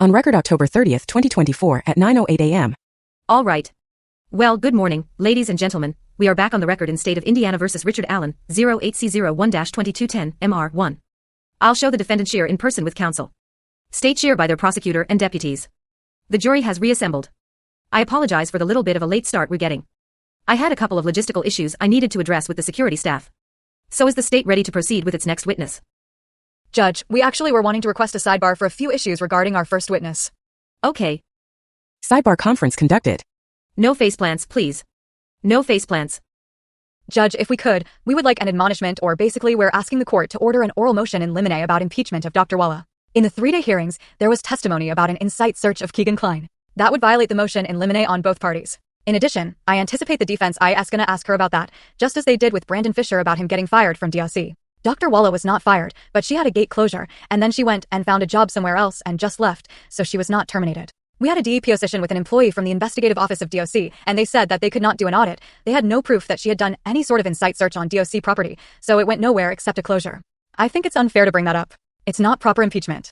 On record October 30th, 2024 at 9:08 a.m. All right. Well, good morning, ladies and gentlemen. We are back on the record in State of Indiana versus Richard Allen, 08C01-2210, MR1. I'll show the defendant Shear in person with counsel. State Shear by their prosecutor and deputies. The jury has reassembled. I apologize for the little bit of a late start we're getting. I had a couple of logistical issues I needed to address with the security staff. So is the state ready to proceed with its next witness? Judge, we actually were wanting to request a sidebar for a few issues regarding our first witness. Okay. Sidebar conference conducted. No faceplants, please. No faceplants. Judge, if we could, we would like an admonishment, or basically we're asking the court to order an oral motion in limine about impeachment of Dr. Walla. In the 3-day hearings, there was testimony about an in-site search of Keegan Kline. That would violate the motion in limine on both parties. In addition, I anticipate the defense is gonna ask her about that, just as they did with Brandon Fisher about him getting fired from DRC. Dr. Walla was not fired, but she had a gate closure, and then she went and found a job somewhere else and just left, so she was not terminated. We had a DEP session with an employee from the investigative office of DOC, and they said that they could not do an audit. They had no proof that she had done any sort of in-site search on DOC property, so it went nowhere except a closure. I think it's unfair to bring that up. It's not proper impeachment.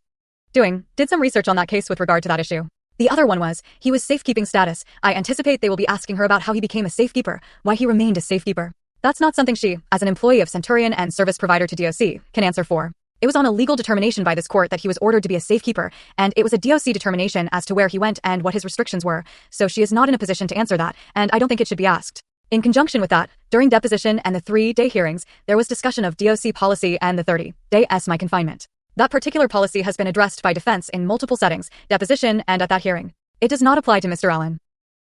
Did some research on that case with regard to that issue. The other one was, he was safekeeping status. I anticipate they will be asking her about how he became a safekeeper, why he remained a safekeeper. That's not something she, as an employee of Centurion and service provider to DOC, can answer for. It was on a legal determination by this court that he was ordered to be a safekeeper, and it was a DOC determination as to where he went and what his restrictions were, so she is not in a position to answer that, and I don't think it should be asked. In conjunction with that, during deposition and the 3-day hearings, there was discussion of DOC policy and the 30-day my confinement. That particular policy has been addressed by defense in multiple settings, deposition and at that hearing. It does not apply to Mr. Allen.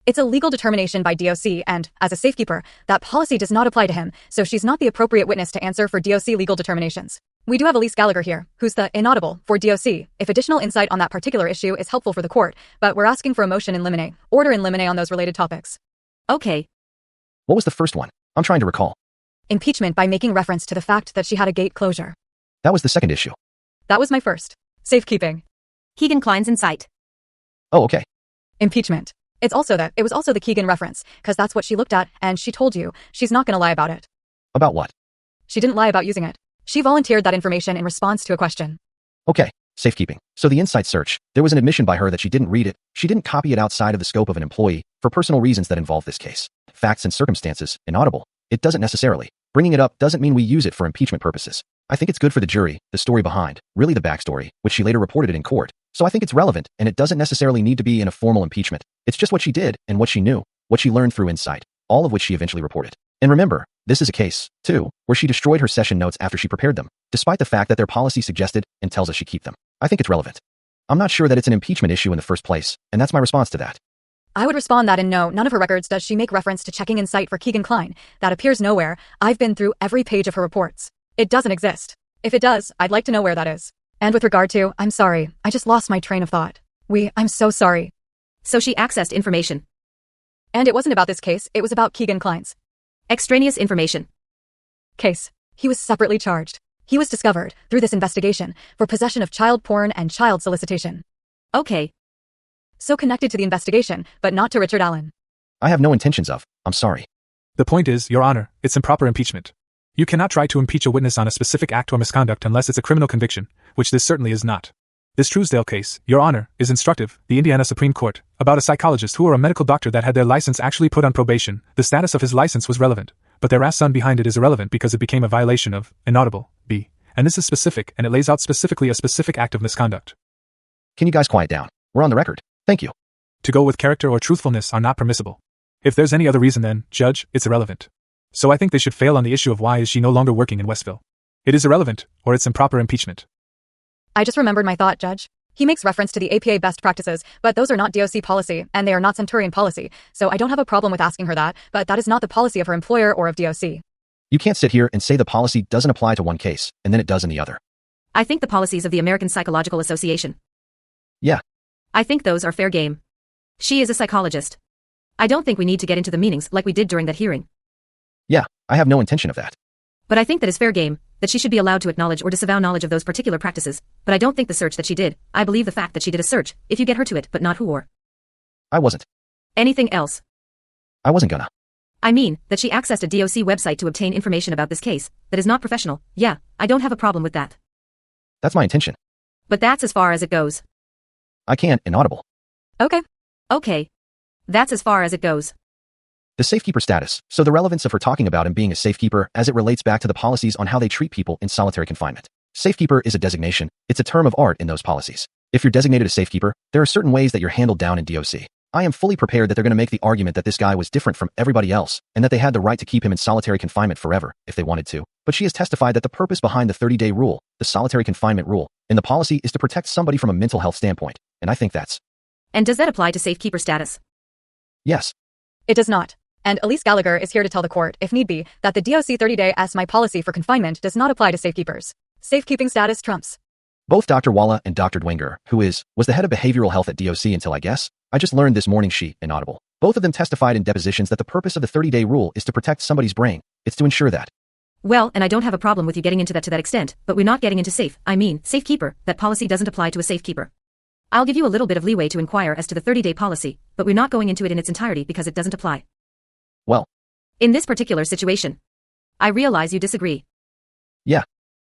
It's a legal determination by DOC, and, as a safekeeper, that policy does not apply to him, so she's not the appropriate witness to answer for DOC legal determinations. We do have Elise Gallagher here, who's the inaudible for DOC, if additional insight on that particular issue is helpful for the court, but we're asking for a motion in limine, order in limine on those related topics. Okay. What was the first one? I'm trying to recall. Impeachment by making reference to the fact that she had a gate closure. That was the second issue. That was my first. Safekeeping. Keegan Kline's in sight. Oh, okay. Impeachment. It was also the Keegan reference, because that's what she looked at, and she told you, she's not gonna lie about it. About what? She didn't lie about using it. She volunteered that information in response to a question. Okay, safekeeping. So the insight search, there was an admission by her that she didn't read it, she didn't copy it outside of the scope of an employee, for personal reasons that involve this case. Facts and circumstances, inaudible. It doesn't necessarily. Bringing it up doesn't mean we use it for impeachment purposes. I think it's good for the jury, the story behind, really the backstory, which she later reported it in court. So I think it's relevant, and it doesn't necessarily need to be in a formal impeachment. It's just what she did, and what she knew, what she learned through insight, all of which she eventually reported. And remember, this is a case, too, where she destroyed her session notes after she prepared them, despite the fact that their policy suggested and tells us she keep them. I think it's relevant. I'm not sure that it's an impeachment issue in the first place, and that's my response to that. I would respond that in no, none of her records does she make reference to checking insight for Keegan Kline. That appears nowhere. I've been through every page of her reports. It doesn't exist. If it does, I'd like to know where that is. And with regard to, I'm sorry, I just lost my train of thought. I'm so sorry. So she accessed information. And it wasn't about this case, it was about Keegan Kline's extraneous information. Case. He was separately charged. He was discovered, through this investigation, for possession of child porn and child solicitation. Okay. So connected to the investigation, but not to Richard Allen. I have no intentions of, I'm sorry. The point is, Your Honor, it's improper impeachment. You cannot try to impeach a witness on a specific act or misconduct unless it's a criminal conviction, which this certainly is not. This Truesdale case, Your Honor, is instructive, the Indiana Supreme Court, about a psychologist who or a medical doctor that had their license actually put on probation. The status of his license was relevant, but their son behind it is irrelevant because it became a violation of, inaudible, b. And this is specific, and it lays out specifically a specific act of misconduct. Can you guys quiet down? We're on the record. Thank you. To go with character or truthfulness are not permissible. If there's any other reason then, Judge, it's irrelevant. So I think they should fail on the issue of why is she no longer working in Westville. It is irrelevant, or it's improper impeachment. I just remembered my thought, Judge. He makes reference to the APA best practices, but those are not DOC policy, and they are not Centurion policy, so I don't have a problem with asking her that, but that is not the policy of her employer or of DOC. You can't sit here and say the policy doesn't apply to one case, and then it does in the other. I think the policies of the American Psychological Association. Yeah. I think those are fair game. She is a psychologist. I don't think we need to get into the meanings like we did during that hearing. Yeah, I have no intention of that. But I think that is fair game, that she should be allowed to acknowledge or disavow knowledge of those particular practices, but I don't think the search that she did. I believe the fact that she did a search, if you get her to it, but not who or. I wasn't. Anything else? I wasn't gonna. I mean, that she accessed a DOC website to obtain information about this case, that is not professional. Yeah, I don't have a problem with that. That's my intention. But that's as far as it goes. I can't, inaudible. Okay. Okay. That's as far as it goes. The safekeeper status, so the relevance of her talking about him being a safekeeper as it relates back to the policies on how they treat people in solitary confinement. Safekeeper is a designation, it's a term of art in those policies. If you're designated a safekeeper, there are certain ways that you're handled down in DOC. I am fully prepared that they're going to make the argument that this guy was different from everybody else, and that they had the right to keep him in solitary confinement forever, if they wanted to. But she has testified that the purpose behind the 30-day rule, the solitary confinement rule, in the policy is to protect somebody from a mental health standpoint, and I think that's... And does that apply to safekeeper status? Yes. It does not. And Elise Gallagher is here to tell the court, if need be, that the DOC 30-day SMI policy for confinement does not apply to safekeepers. Safekeeping status trumps. Both Dr. Walla and Dr. Dwenger, who was the head of behavioral health at DOC until I just learned this morning inaudible. Both of them testified in depositions that the purpose of the 30-day rule is to protect somebody's brain. It's to ensure that. Well, and I don't have a problem with you getting into that to that extent, but we're not getting into safekeeper. That policy doesn't apply to a safekeeper. I'll give you a little bit of leeway to inquire as to the 30-day policy, but we're not going into it in its entirety because it doesn't apply. Well. In this particular situation. I realize you disagree. Yeah.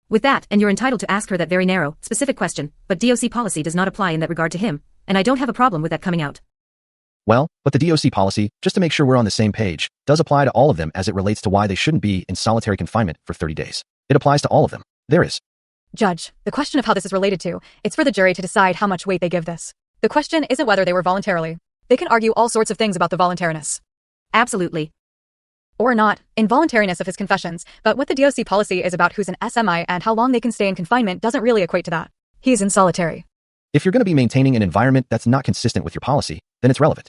With that, and you're entitled to ask her that very narrow, specific question, but DOC policy does not apply in that regard to him, and I don't have a problem with that coming out. Well, but the DOC policy, just to make sure we're on the same page, does apply to all of them as it relates to why they shouldn't be in solitary confinement for 30 days. It applies to all of them. There is. Judge, the question of how this is related to, it's for the jury to decide how much weight they give this. The question isn't whether they were voluntarily. They can argue all sorts of things about the voluntariness. Absolutely. Or not, involuntariness of his confessions, but what the DOC policy is about who's an SMI and how long they can stay in confinement doesn't really equate to that. He's in solitary. If you're going to be maintaining an environment that's not consistent with your policy, then it's relevant.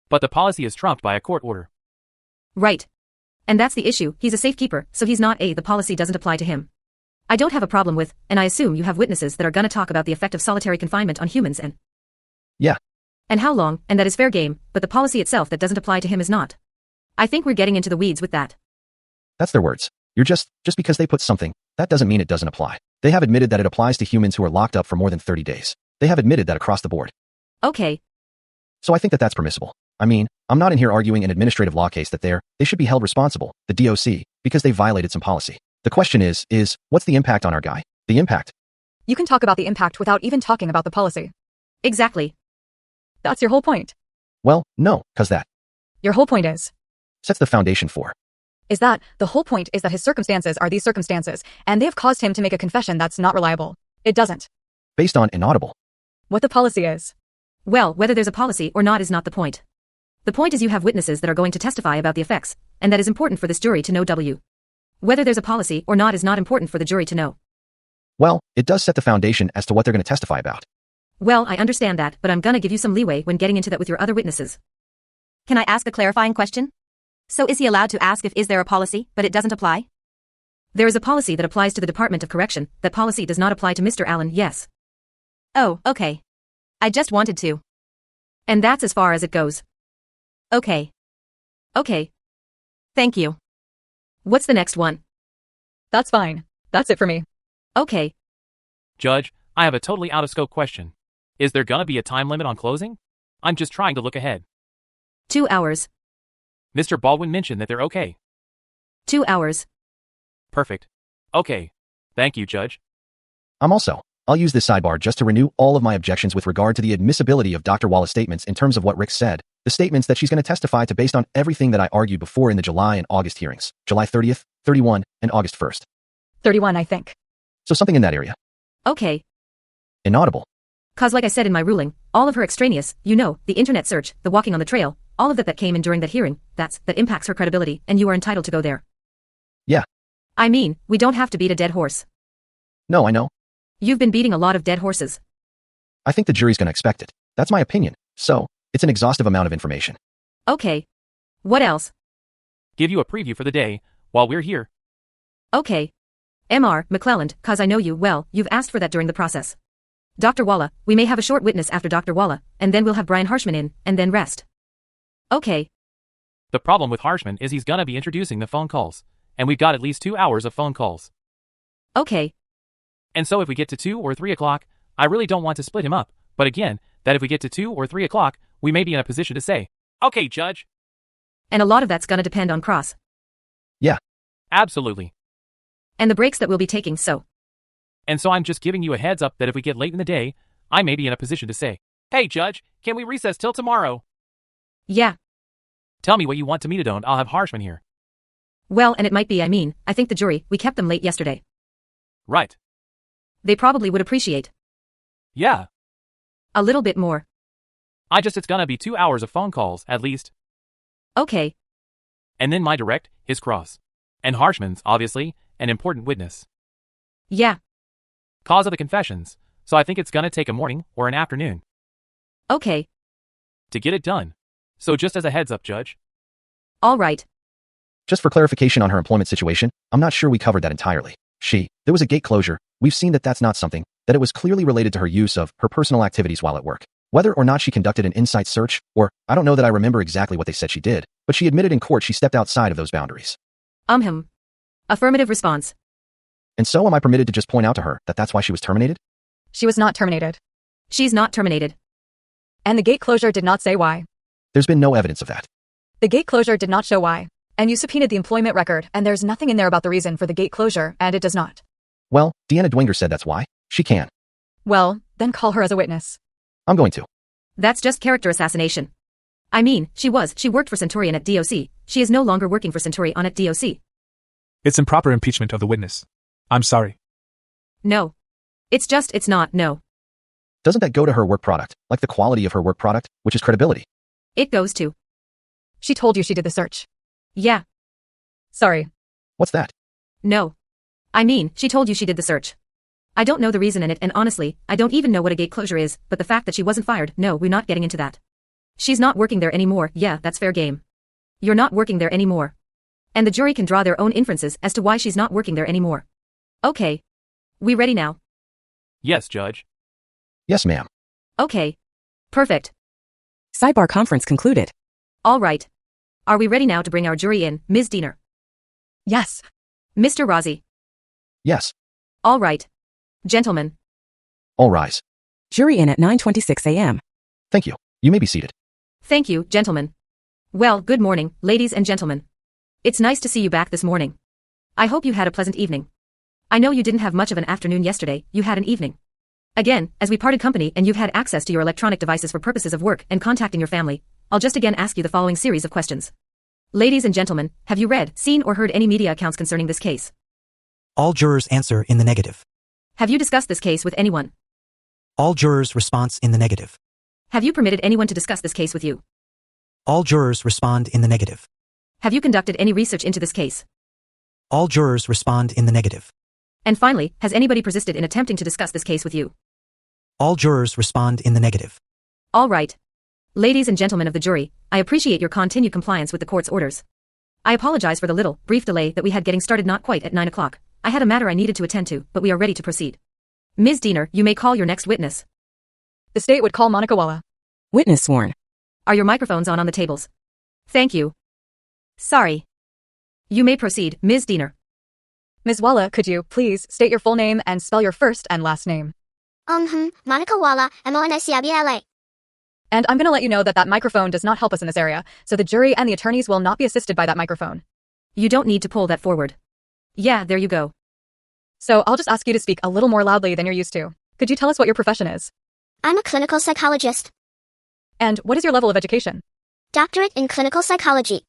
But the policy is trumped by a court order. Right. And that's the issue, he's a safekeeper, so he's not the policy doesn't apply to him. I don't have a problem with, and I assume you have witnesses that are gonna talk about the effect of solitary confinement on humans and... Yeah. And how long, and that is fair game, but the policy itself that doesn't apply to him is not. I think we're getting into the weeds with that. That's their words. You're just because they put something, that doesn't mean it doesn't apply. They have admitted that it applies to humans who are locked up for more than 30 days. They have admitted that across the board. Okay. So I think that that's permissible. I mean, I'm not in here arguing an administrative law case that they should be held responsible, the DOC, because they violated some policy. The question is, what's the impact on our guy? The impact. You can talk about the impact without even talking about the policy. Exactly. That's your whole point. Well, no, cause that. Your whole point Sets the foundation for. Is that, the whole point is that his circumstances are these circumstances, and they have caused him to make a confession that's not reliable. It doesn't. Based on inaudible. What the policy is. Well, whether there's a policy or not is not the point. The point is you have witnesses that are going to testify about the effects, and that is important for this jury to know. Whether there's a policy or not is not important for the jury to know. Well, it does set the foundation as to what they're going to testify about. Well, I understand that, but I'm gonna give you some leeway when getting into that with your other witnesses. Can I ask a clarifying question? So is he allowed to ask if is there a policy, but it doesn't apply? There is a policy that applies to the Department of Correction. That policy does not apply to Mr. Allen, yes. Oh, okay. I just wanted to. And that's as far as it goes. Okay. Okay. Thank you. What's the next one? That's fine. That's it for me. Okay. Judge, I have a totally out-of-scope question. Is there gonna be a time limit on closing? I'm just trying to look ahead. 2 hours. Mr. Baldwin mentioned that they're okay. 2 hours. Perfect. Okay. Thank you, Judge. I'll use this sidebar just to renew all of my objections with regard to the admissibility of Dr. Wallace's statements in terms of what Rick said, the statements that she's going to testify to based on everything that I argued before in the July and August hearings, July 30th, 31, and August 1st. 31, I think. So something in that area. Okay. Inaudible. Cause like I said in my ruling, all of her extraneous, the internet search, the walking on the trail, all of that came in during that hearing, that impacts her credibility, and you are entitled to go there. Yeah. I mean, we don't have to beat a dead horse. No, I know. You've been beating a lot of dead horses. I think the jury's going to expect it. That's my opinion. So, it's an exhaustive amount of information. Okay. What else? Give you a preview for the day, while we're here. Okay. M.R. McClelland, cause I know you well, you've asked for that during the process. Dr. Walla, we may have a short witness after Dr. Walla, and then we'll have Brian Harshman in, and then rest. Okay. The problem with Harshman is he's gonna be introducing the phone calls, and we've got at least 2 hours of phone calls. Okay. And so if we get to 2 or 3 o'clock, I really don't want to split him up, but again, that if we get to 2 or 3 o'clock, we may be in a position to say, okay, Judge. And a lot of that's gonna depend on Cross. Yeah. Absolutely. And the breaks that we'll be taking, so. And so I'm just giving you a heads up that if we get late in the day, I may be in a position to say, Hey, Judge, can we recess till tomorrow? Yeah. Tell me what you want to me to don't. I'll have Harshman here. Well, and it might be, I think the jury, we kept them late yesterday. Right. They probably would appreciate. Yeah. A little bit more. It's gonna be 2 hours of phone calls, at least. Okay. And then my direct, his cross. And Harshman's, obviously, an important witness. Yeah. Cause of the confessions, so I think it's gonna take a morning or an afternoon. Okay. To get it done. So just as a heads up, Judge. All right. Just for clarification on her employment situation, I'm not sure we covered that entirely. There was a gate closure. We've seen that that's not something, that it was clearly related to her use of her personal activities while at work. Whether or not she conducted an inside search, or, I don't know that I remember exactly what they said she did, but she admitted in court she stepped outside of those boundaries. Affirmative response. And so am I permitted to just point out to her that that's why she was terminated? She was not terminated. She's not terminated. And the gate closure did not say why. There's been no evidence of that. The gate closure did not show why. And you subpoenaed the employment record, and there's nothing in there about the reason for the gate closure, and it does not. Well, Deanna Dwinger said that's why. She can. Well, then call her as a witness. I'm going to. That's just character assassination. She worked for Centurion at DOC. She is no longer working for Centurion at DOC. It's improper impeachment of the witness. I'm sorry. No. It's not, no. Doesn't that go to her work product, like the quality of her work product, which is credibility? It goes to. She told you she did the search. Yeah. Sorry. What's that? No. She told you she did the search. I don't know the reason in it, and honestly, I don't even know what a gate closure is, but the fact that she wasn't fired, no, we're not getting into that. She's not working there anymore, yeah, that's fair game. You're not working there anymore. And the jury can draw their own inferences as to why she's not working there anymore. Okay. We ready now? Yes, Judge. Yes, ma'am. Okay. Perfect. Sidebar conference concluded. All right. Are we ready now to bring our jury in, Ms. Diener? Yes. Mr. Razi? Yes. All right. Gentlemen. All rise. Jury in at 9:26 a.m. Thank you. You may be seated. Thank you, gentlemen. Well, good morning, ladies and gentlemen. It's nice to see you back this morning. I hope you had a pleasant evening. I know you didn't have much of an afternoon yesterday, you had an evening. Again, as we parted company and you've had access to your electronic devices for purposes of work and contacting your family, I'll just again ask you the following series of questions. Ladies and gentlemen, have you read, seen or heard any media accounts concerning this case? All jurors answer in the negative. Have you discussed this case with anyone? All jurors response in the negative. Have you permitted anyone to discuss this case with you? All jurors respond in the negative. Have you conducted any research into this case? All jurors respond in the negative. And finally, has anybody persisted in attempting to discuss this case with you? All jurors respond in the negative. All right. Ladies and gentlemen of the jury, I appreciate your continued compliance with the court's orders. I apologize for the little, brief delay that we had getting started not quite at 9 o'clock. I had a matter I needed to attend to, but we are ready to proceed. Ms. Diener, you may call your next witness. The state would call Monica Walla. Witness sworn. Are your microphones on the tables? Thank you. Sorry. You may proceed, Ms. Diener. Ms. Walla, could you please state your full name and spell your first and last name? Monica Walla, Monicabla. And I'm going to let you know that microphone does not help us in this area, so the jury and the attorneys will not be assisted by that microphone. You don't need to pull that forward. Yeah, there you go. So I'll just ask you to speak a little more loudly than you're used to. Could you tell us what your profession is? I'm a clinical psychologist. And what is your level of education? Doctorate in clinical psychology.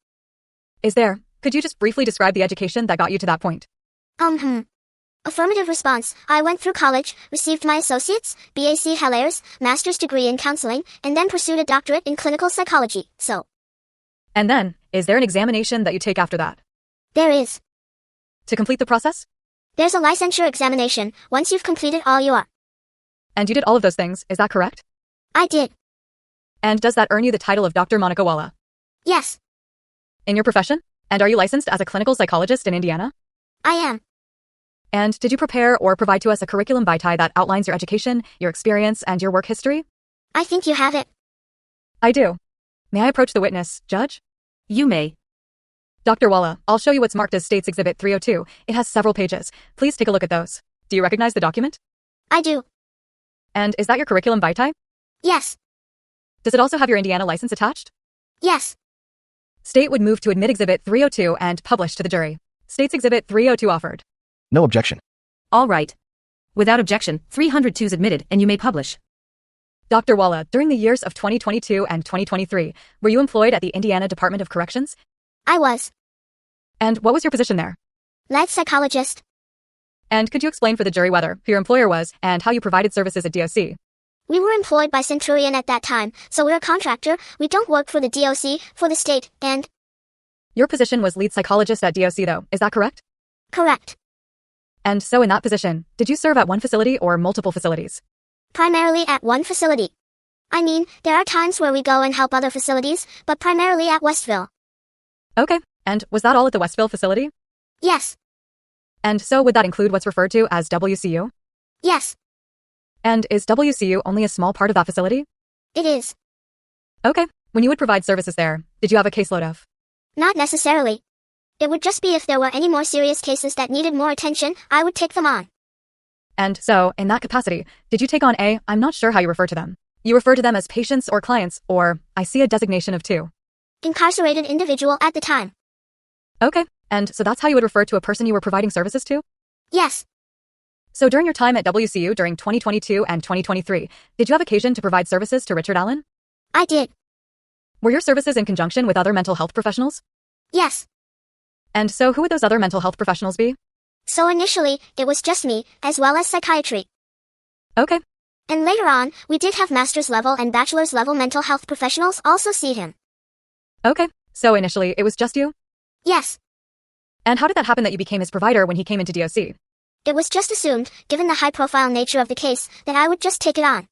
Could you just briefly describe the education that got you to that point? Affirmative response. I went through college, received my associate's, BAc Helaires, master's degree in counseling, and then pursued a doctorate in clinical psychology, so. And then, is there an examination that you take after that? There is. To complete the process? There's a licensure examination, once you've completed all you are. And you did all of those things, is that correct? I did. And does that earn you the title of Dr. Monica Walla? Yes. In your profession? And are you licensed as a clinical psychologist in Indiana? I am. And did you prepare or provide to us a curriculum vitae that outlines your education, your experience, and your work history? I think you have it. I do. May I approach the witness, Judge? You may. Dr. Walla, I'll show you what's marked as State's Exhibit 302. It has several pages. Please take a look at those. Do you recognize the document? I do. And is that your curriculum vitae? Yes. Does it also have your Indiana license attached? Yes. State would move to admit Exhibit 302 and publish to the jury. State's Exhibit 302 offered. No objection. All right. Without objection, 302 is admitted and you may publish. Dr. Walla, during the years of 2022 and 2023, were you employed at the Indiana Department of Corrections? I was. And what was your position there? Lead psychologist. And could you explain for the jury whether who your employer was and how you provided services at DOC? We were employed by Centurion at that time, so we're a contractor. We don't work for the DOC, for the state, and... Your position was lead psychologist at DOC though, is that correct? Correct. And so in that position, did you serve at one facility or multiple facilities? Primarily at one facility. I mean, there are times where we go and help other facilities, but primarily at Westville. Okay, and was that all at the Westville facility? Yes. And so would that include what's referred to as WCU? Yes. And is WCU only a small part of that facility? It is. Okay, when you would provide services there, did you have a caseload of? Not necessarily. It would just be if there were any more serious cases that needed more attention, I would take them on. And so, in that capacity, did you take on I'm not sure how you refer to them. You refer to them as patients or clients, or I see a designation of two. Incarcerated individual at the time. Okay, and so that's how you would refer to a person you were providing services to? Yes. So during your time at WCU during 2022 and 2023, did you have occasion to provide services to Richard Allen? I did. Were your services in conjunction with other mental health professionals? Yes. And so who would those other mental health professionals be? So initially, it was just me, as well as psychiatry. Okay. And later on, we did have master's level and bachelor's level mental health professionals also see him. Okay, so initially it was just you? Yes. And how did that happen that you became his provider when he came into DOC? It was just assumed, given the high-profile nature of the case, that I would just take it on.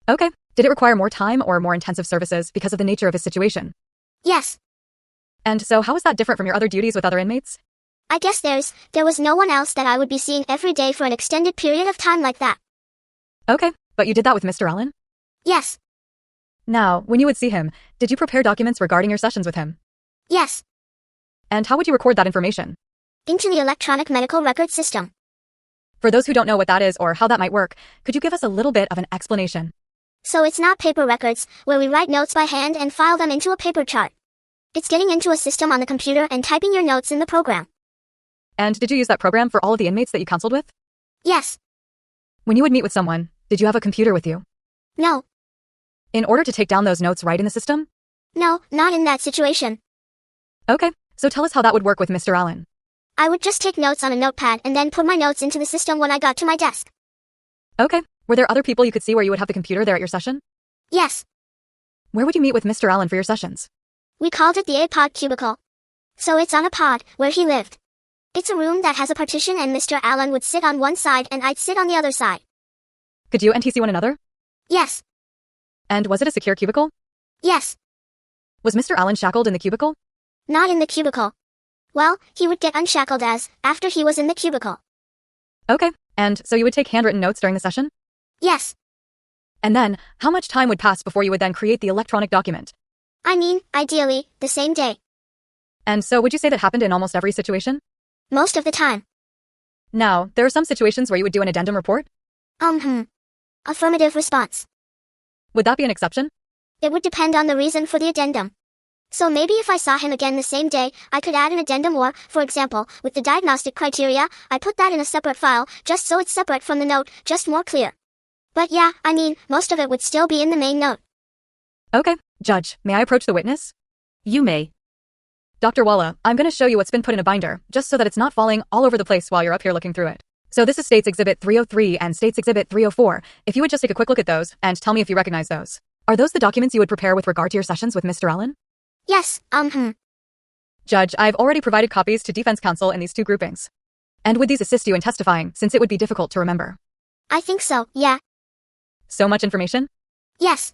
Okay. Did it require more time or more intensive services because of the nature of his situation? Yes. And so how is that different from your other duties with other inmates? I guess there was no one else that I would be seeing every day for an extended period of time like that. Okay, but you did that with Mr. Allen? Yes. Now, when you would see him, did you prepare documents regarding your sessions with him? Yes. And how would you record that information? Into the electronic medical record system. For those who don't know what that is or how that might work, could you give us a little bit of an explanation? So it's not paper records, where we write notes by hand and file them into a paper chart. It's getting into a system on the computer and typing your notes in the program. And did you use that program for all of the inmates that you counseled with? Yes. When you would meet with someone, did you have a computer with you? No. In order to take down those notes right in the system? No, not in that situation. Okay, so tell us how that would work with Mr. Allen. I would just take notes on a notepad and then put my notes into the system when I got to my desk. Okay, were there other people you could see where you would have the computer there at your session? Yes. Where would you meet with Mr. Allen for your sessions? We called it the A-pod cubicle. So it's on a pod, where he lived. It's a room that has a partition and Mr. Allen would sit on one side and I'd sit on the other side. Could you and he see one another? Yes. And was it a secure cubicle? Yes. Was Mr. Allen shackled in the cubicle? Not in the cubicle. Well, he would get unshackled after he was in the cubicle. Okay, and so you would take handwritten notes during the session? Yes. And then, how much time would pass before you would then create the electronic document? I mean, ideally, the same day. And so would you say that happened in almost every situation? Most of the time. Now, there are some situations where you would do an addendum report? Affirmative response. Would that be an exception? It would depend on the reason for the addendum. So maybe if I saw him again the same day, I could add an addendum or, for example, with the diagnostic criteria, I put that in a separate file, just so it's separate from the note, just more clear. But yeah, I mean, most of it would still be in the main note. Okay, Judge, may I approach the witness? You may. Dr. Walla, I'm going to show you what's been put in a binder, just so that it's not falling all over the place while you're up here looking through it. So this is State's Exhibit 303 and State's Exhibit 304. If you would just take a quick look at those, and tell me if you recognize those. Are those the documents you would prepare with regard to your sessions with Mr. Allen? Yes, Judge, I've already provided copies to defense counsel in these two groupings. And would these assist you in testifying, since it would be difficult to remember? I think so, yeah. So much information? Yes.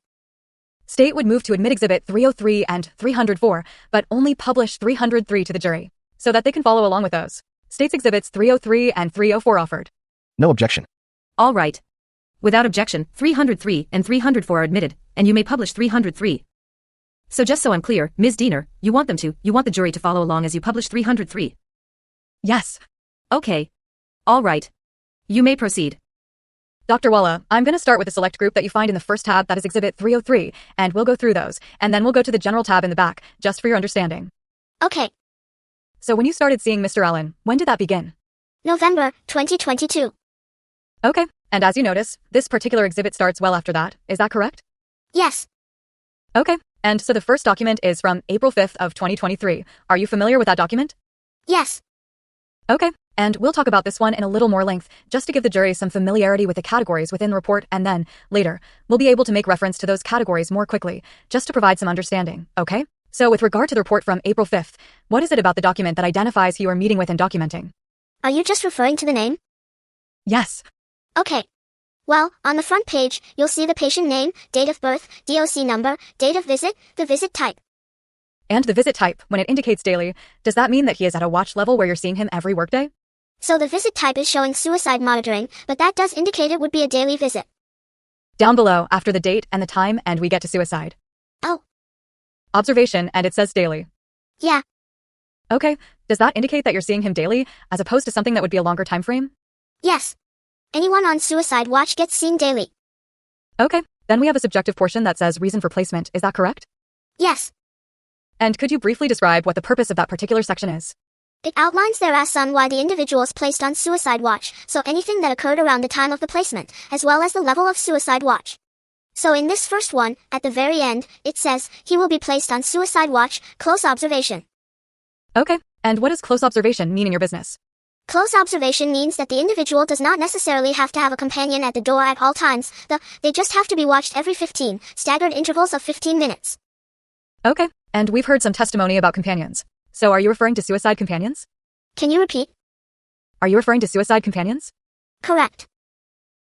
State would move to admit Exhibit 303 and 304, but only publish 303 to the jury, so that they can follow along with those. State's Exhibits 303 and 304 offered. No objection. All right. Without objection, 303 and 304 are admitted, and you may publish 303. So just so I'm clear, Ms. Diener, you want the jury to follow along as you publish 303? Yes. Okay. All right. You may proceed. Dr. Walla, I'm going to start with the select group that you find in the first tab, that is Exhibit 303, and we'll go through those, and then we'll go to the general tab in the back, just for your understanding. Okay. So when you started seeing Mr. Allen, when did that begin? November 2022. Okay, And as you notice, this particular exhibit starts well after that. Is that correct? Yes. Okay. And so the first document is from April 5th of 2023. Are you familiar with that document? Yes. Okay. And we'll talk about this one in a little more length, just to give the jury some familiarity with the categories within the report, and then, later, we'll be able to make reference to those categories more quickly, just to provide some understanding, okay? So with regard to the report from April 5th, what is it about the document that identifies who you are meeting with and documenting? Are you just referring to the name? Yes. Okay. Well, on the front page, you'll see the patient name, date of birth, DOC number, date of visit, the visit type. And the visit type, when it indicates daily, does that mean that he is at a watch level where you're seeing him every workday? So the visit type is showing suicide monitoring, but that does indicate it would be a daily visit. Down below, after the date and the time, and we get to suicide. Oh. Observation, and it says daily. Yeah. Okay, does that indicate that you're seeing him daily, as opposed to something that would be a longer time frame? Yes. Anyone on suicide watch gets seen daily. Okay, then we have a subjective portion that says reason for placement, is that correct? Yes. And could you briefly describe what the purpose of that particular section is? It outlines their reason why the individual is placed on suicide watch, so anything that occurred around the time of the placement, as well as the level of suicide watch. So in this first one, at the very end, it says, he will be placed on suicide watch, close observation. Okay, and what does close observation mean in your business? Close observation means that the individual does not necessarily have to have a companion at the door at all times, they just have to be watched every 15, staggered intervals of 15 minutes. Okay, and we've heard some testimony about companions. So are you referring to suicide companions? Can you repeat? Are you referring to suicide companions? Correct.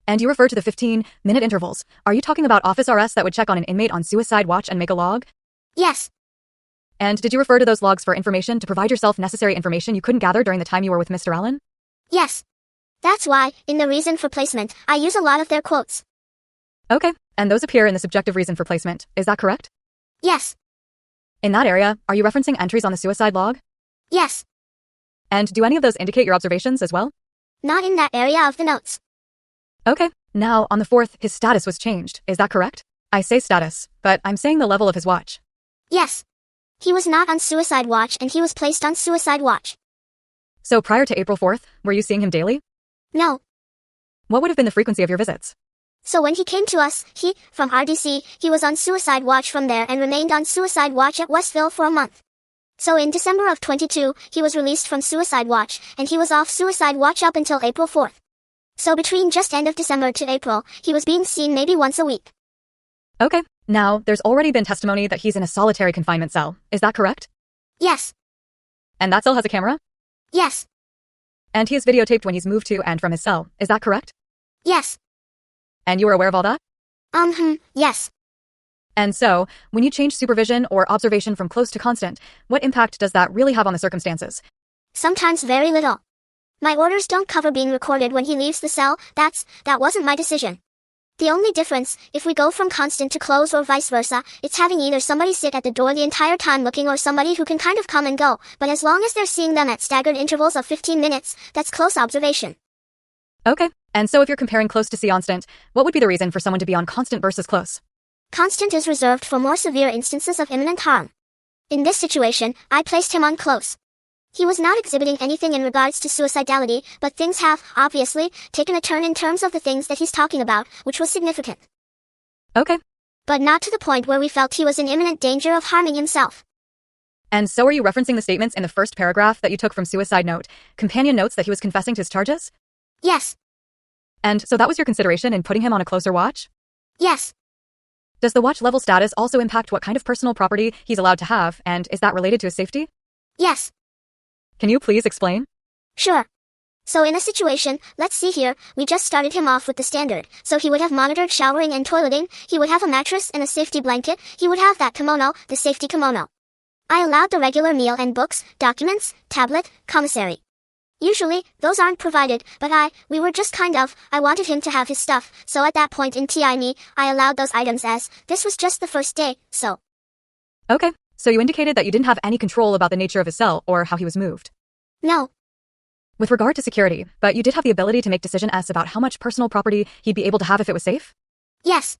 And you refer to the 15-minute intervals. Are you talking about office arrests that would check on an inmate on suicide watch and make a log? Yes. And did you refer to those logs for information to provide yourself necessary information you couldn't gather during the time you were with Mr. Allen? Yes. That's why, in the reason for placement, I use a lot of their quotes. Okay, and those appear in the subjective reason for placement, is that correct? Yes. In that area, are you referencing entries on the suicide log? Yes. And do any of those indicate your observations as well? Not in that area of the notes. Okay, now on the 4th, his status was changed, is that correct? I say status, but I'm saying the level of his watch. Yes. He was not on suicide watch and he was placed on suicide watch. So prior to April 4th, were you seeing him daily? No. What would have been the frequency of your visits? So when he came to us, from RDC, he was on suicide watch from there and remained on suicide watch at Westville for a month. So in December of 22, he was released from suicide watch, and he was off suicide watch up until April 4th. So between just end of December to April, he was being seen maybe once a week. Okay, now there's already been testimony that he's in a solitary confinement cell, is that correct? Yes. And that cell has a camera? Yes. And he is videotaped when he's moved to and from his cell, is that correct? Yes. And you were aware of all that? Yes. And so, when you change supervision or observation from close to constant, what impact does that really have on the circumstances? Sometimes very little. My orders don't cover being recorded when he leaves the cell, that wasn't my decision. The only difference, if we go from constant to close or vice versa, it's having either somebody sit at the door the entire time looking or somebody who can kind of come and go, but as long as they're seeing them at staggered intervals of 15 minutes, that's close observation. Okay, and so if you're comparing close to constant, what would be the reason for someone to be on constant versus close? Constant is reserved for more severe instances of imminent harm. In this situation, I placed him on close. He was not exhibiting anything in regards to suicidality, but things have, obviously, taken a turn in terms of the things that he's talking about, which was significant. Okay. But not to the point where we felt he was in imminent danger of harming himself. And so are you referencing the statements in the first paragraph that you took from Suicide Note, companion notes that he was confessing to his charges? Yes. And so that was your consideration in putting him on a closer watch? Yes. Does the watch level status also impact what kind of personal property he's allowed to have, and is that related to his safety? Yes. Can you please explain? Sure. So in a situation, let's see here, we just started him off with the standard, so he would have monitored showering and toileting, he would have a mattress and a safety blanket, he would have that kimono, the safety kimono. I allowed the regular meal and books, documents, tablet, commissary. Usually, those aren't provided, but we were just I wanted him to have his stuff, so at that point in time, I allowed those items as, this was just the first day, so. Okay, so you indicated that you didn't have any control about the nature of his cell or how he was moved. No. With regard to security, but you did have the ability to make decision S about how much personal property he'd be able to have if it was safe? Yes.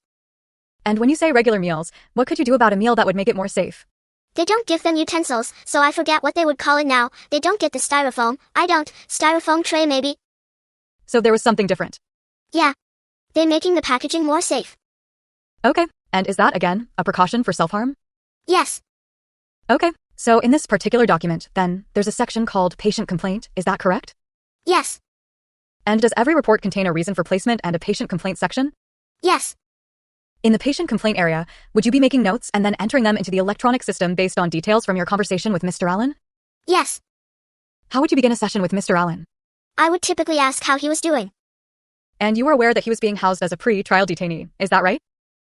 And when you say regular meals, what could you do about a meal that would make it more safe? They don't give them utensils, so I forget what they would call it now. They don't get the styrofoam. I don't. Styrofoam tray maybe. So there was something different? Yeah. They're making the packaging more safe. Okay, and is that, again, a precaution for self-harm? Yes. Okay, so in this particular document, then, there's a section called Patient Complaint, is that correct? Yes. And does every report contain a reason for placement and a patient complaint section? Yes. In the patient complaint area, would you be making notes and then entering them into the electronic system based on details from your conversation with Mr. Allen? Yes. How would you begin a session with Mr. Allen? I would typically ask how he was doing. And you were aware that he was being housed as a pre-trial detainee, is that right?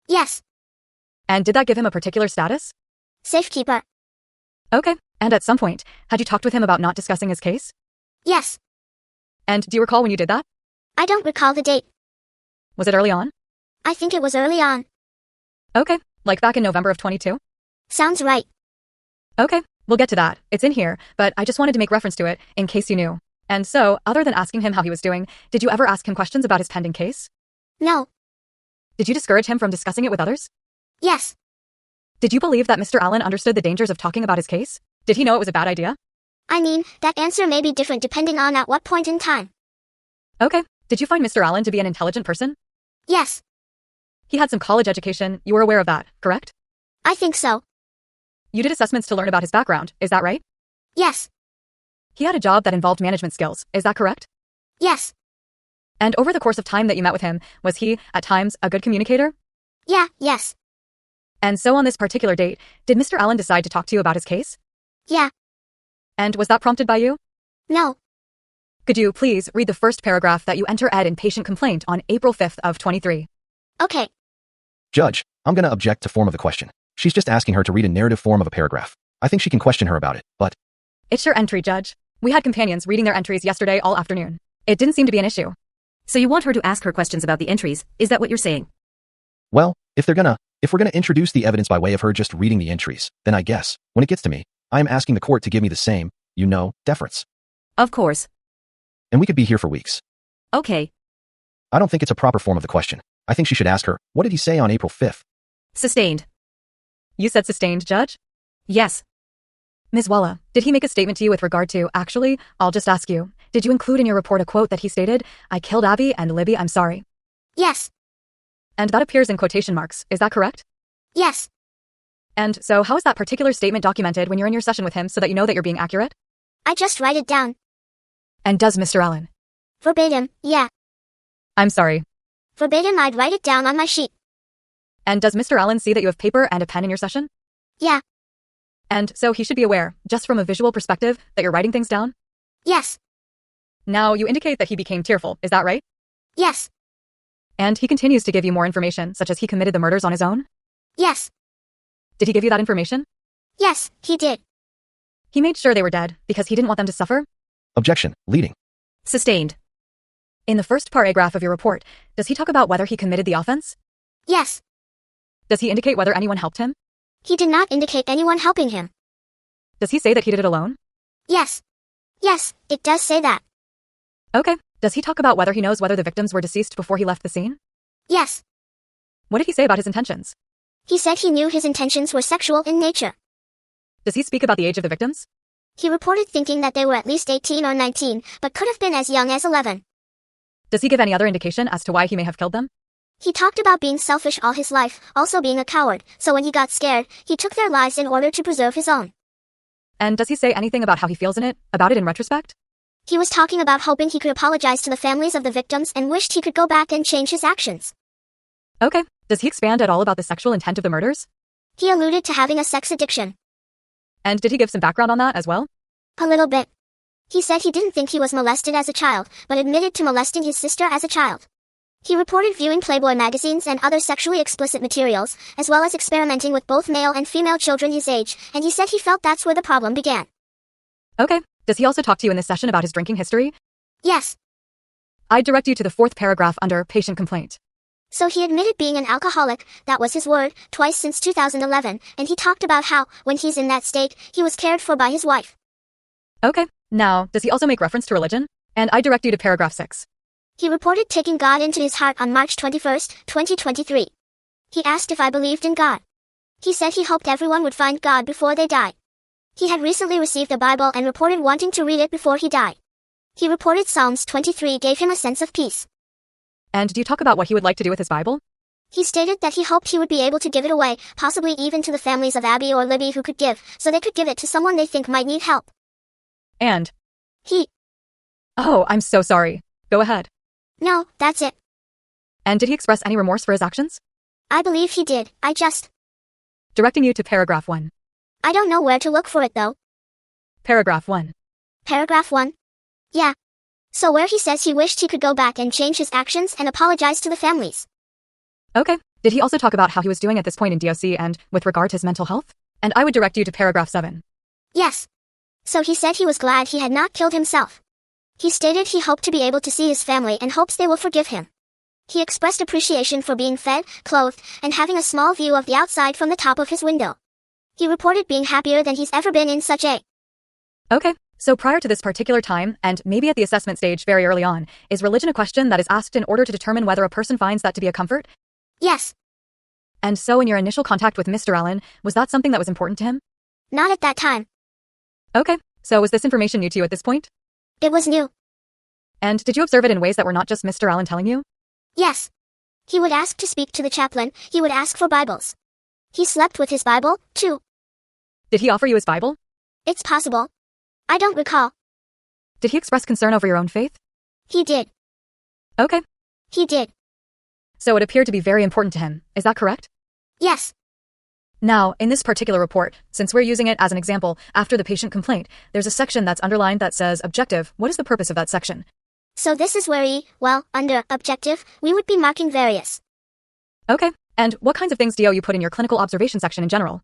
Yes. And did that give him a particular status? Safekeeper. Okay, and at some point, had you talked with him about not discussing his case? Yes. And do you recall when you did that? I don't recall the date. Was it early on? I think it was early on. Okay, like back in November of 22? Sounds right. Okay, we'll get to that. It's in here, but I just wanted to make reference to it in case you knew. And so, other than asking him how he was doing, did you ever ask him questions about his pending case? No. Did you discourage him from discussing it with others? Yes. Did you believe that Mr. Allen understood the dangers of talking about his case? Did he know it was a bad idea? I mean, that answer may be different depending on at what point in time. Okay, did you find Mr. Allen to be an intelligent person? Yes. He had some college education, you were aware of that, correct? I think so. You did assessments to learn about his background, is that right? Yes. He had a job that involved management skills, is that correct? Yes. And over the course of time that you met with him, was he, at times, a good communicator? Yeah, yes. And so on this particular date, did Mr. Allen decide to talk to you about his case? Yeah. And was that prompted by you? No. Could you please read the first paragraph that you enter Ed in patient complaint on April 5th of 23? Okay. Judge, I'm going to object to form of the question. She's just asking her to read a narrative form of a paragraph. I think she can question her about it, but... It's your entry, Judge. We had companions reading their entries yesterday all afternoon. It didn't seem to be an issue. So you want her to ask her questions about the entries, is that what you're saying? Well, if we're gonna introduce the evidence by way of her just reading the entries, then I guess, when it gets to me, I am asking the court to give me the same, deference. Of course. And we could be here for weeks. Okay. I don't think it's a proper form of the question. I think she should ask her, what did he say on April 5th? Sustained. You said sustained, Judge? Yes. Ms. Walla, did he make a statement to you with regard to, actually, I'll just ask you, did you include in your report a quote that he stated, I killed Abby and Libby, I'm sorry? Yes. And that appears in quotation marks, is that correct? Yes. And so how is that particular statement documented when you're in your session with him so that you know that you're being accurate? I just write it down. And does Mr. Allen? Verbatim, yeah. I'm sorry. Verbatim, I'd write it down on my sheet. And does Mr. Allen see that you have paper and a pen in your session? Yeah. And so he should be aware, just from a visual perspective, that you're writing things down? Yes. Now, you indicate that he became tearful, is that right? Yes. And he continues to give you more information, such as he committed the murders on his own? Yes. Did he give you that information? Yes, he did. He made sure they were dead, because he didn't want them to suffer? Objection. Leading. Sustained. In the first paragraph of your report, does he talk about whether he committed the offense? Yes. Does he indicate whether anyone helped him? He did not indicate anyone helping him. Does he say that he did it alone? Yes. Yes, it does say that. Okay. Does he talk about whether he knows whether the victims were deceased before he left the scene? Yes. What did he say about his intentions? He said he knew his intentions were sexual in nature. Does he speak about the age of the victims? He reported thinking that they were at least 18 or 19, but could have been as young as 11. Does he give any other indication as to why he may have killed them? He talked about being selfish all his life, also being a coward, so when he got scared, he took their lives in order to preserve his own. And does he say anything about how he feels about it in retrospect? He was talking about hoping he could apologize to the families of the victims and wished he could go back and change his actions. Okay. Does he expand at all about the sexual intent of the murders? He alluded to having a sex addiction. And did he give some background on that as well? A little bit. He said he didn't think he was molested as a child, but admitted to molesting his sister as a child. He reported viewing Playboy magazines and other sexually explicit materials, as well as experimenting with both male and female children his age, and he said he felt that's where the problem began. Okay. Does he also talk to you in this session about his drinking history? Yes. I direct you to the fourth paragraph under patient complaint. So he admitted being an alcoholic, that was his word, twice since 2011, and he talked about how, when he's in that state, he was cared for by his wife. Okay. Now, does he also make reference to religion? And I direct you to paragraph 6. He reported taking God into his heart on March 21, 2023. He asked if I believed in God. He said he hoped everyone would find God before they die. He had recently received a Bible and reported wanting to read it before he died. He reported Psalms 23 gave him a sense of peace. And do you talk about what he would like to do with his Bible? He stated that he hoped he would be able to give it away, possibly even to the families of Abby or Libby who could give, so they could give it to someone they think might need help. And? He. Oh, I'm so sorry. Go ahead. No, that's it. And did he express any remorse for his actions? I believe he did, Directing you to paragraph 1. I don't know where to look for it though. Paragraph 1. Paragraph 1? Yeah. So where he says he wished he could go back and change his actions and apologize to the families. Okay. Did he also talk about how he was doing at this point in DOC and with regard to his mental health? And I would direct you to paragraph 7. Yes. So he said he was glad he had not killed himself. He stated he hoped to be able to see his family and hopes they will forgive him. He expressed appreciation for being fed, clothed, and having a small view of the outside from the top of his window. He reported being happier than he's ever been in such a... Okay. So prior to this particular time, and maybe at the assessment stage very early on, is religion a question that is asked in order to determine whether a person finds that to be a comfort? Yes. And so in your initial contact with Mr. Allen, was that something that was important to him? Not at that time. Okay. So was this information new to you at this point? It was new. And did you observe it in ways that were not just Mr. Allen telling you? Yes. He would ask to speak to the chaplain, he would ask for Bibles. He slept with his Bible, too. Did he offer you his Bible? It's possible. I don't recall. Did he express concern over your own faith? He did. Okay. He did. So it appeared to be very important to him, is that correct? Yes. Now, in this particular report, since we're using it as an example, after the patient complaint, there's a section that's underlined that says objective. What is the purpose of that section? So this is where under objective, we would be marking various. Okay. And what kinds of things do you put in your clinical observation section in general?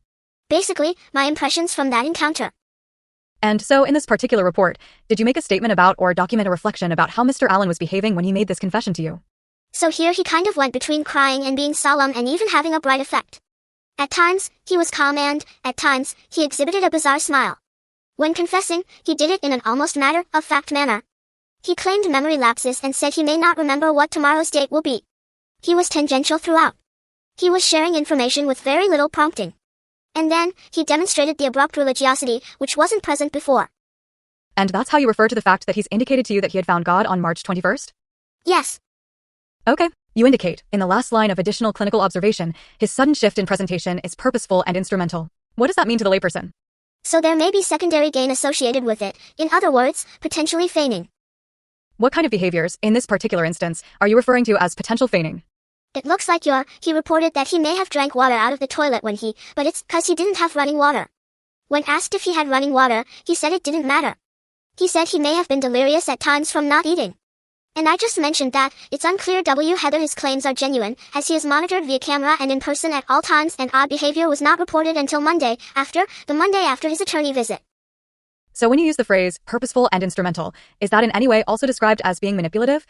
Basically, my impressions from that encounter. And so in this particular report, did you make a statement about or document a reflection about how Mr. Allen was behaving when he made this confession to you? So here he kind of went between crying and being solemn and even having a bright effect. At times, he was calm and, at times, he exhibited a bizarre smile. When confessing, he did it in an almost matter-of-fact manner. He claimed memory lapses and said he may not remember what tomorrow's date will be. He was tangential throughout. He was sharing information with very little prompting. And then, he demonstrated the abrupt religiosity, which wasn't present before. And that's how you refer to the fact that he's indicated to you that he had found God on March 21st? Yes. Okay. You indicate, in the last line of additional clinical observation, his sudden shift in presentation is purposeful and instrumental. What does that mean to the layperson? So there may be secondary gain associated with it, in other words, potentially feigning. What kind of behaviors, in this particular instance, are you referring to as potential feigning? It looks like he reported that he may have drank water out of the toilet but it's 'cause he didn't have running water. When asked if he had running water, he said it didn't matter. He said he may have been delirious at times from not eating. And I just mentioned that, it's unclear whether his claims are genuine, as he is monitored via camera and in person at all times and odd behavior was not reported until the Monday after his attorney visit. So when you use the phrase, purposeful and instrumental, is that in any way also described as being manipulative?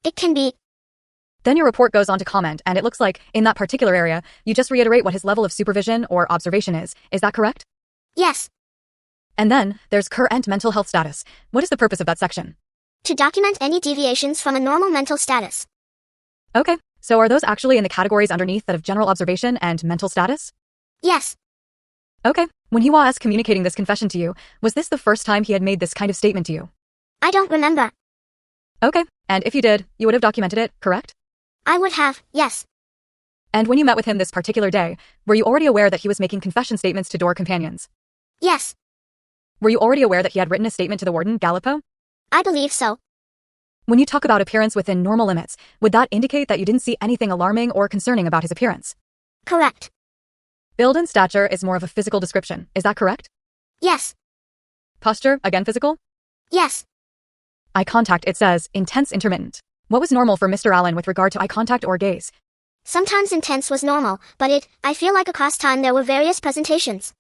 It can be. Then your report goes on to comment, and it looks like, in that particular area, you just reiterate what his level of supervision or observation is. Is that correct? Yes. And then, there's current mental health status. What is the purpose of that section? To document any deviations from a normal mental status. Okay, so are those actually in the categories underneath that of general observation and mental status? Yes. Okay, when he was communicating this confession to you, was this the first time he had made this kind of statement to you? I don't remember. Okay, and if you did, you would have documented it, correct? I would have, yes. And when you met with him this particular day, were you already aware that he was making confession statements to door companions? Yes. Were you already aware that he had written a statement to the warden, Gallipo? I believe so. When you talk about appearance within normal limits, would that indicate that you didn't see anything alarming or concerning about his appearance? Correct. Build and stature is more of a physical description, is that correct? Yes. Posture, again physical? Yes. Eye contact, it says, intense intermittent. What was normal for Mr. Allen with regard to eye contact or gaze? Sometimes intense was normal, but I feel like across time there were various presentations.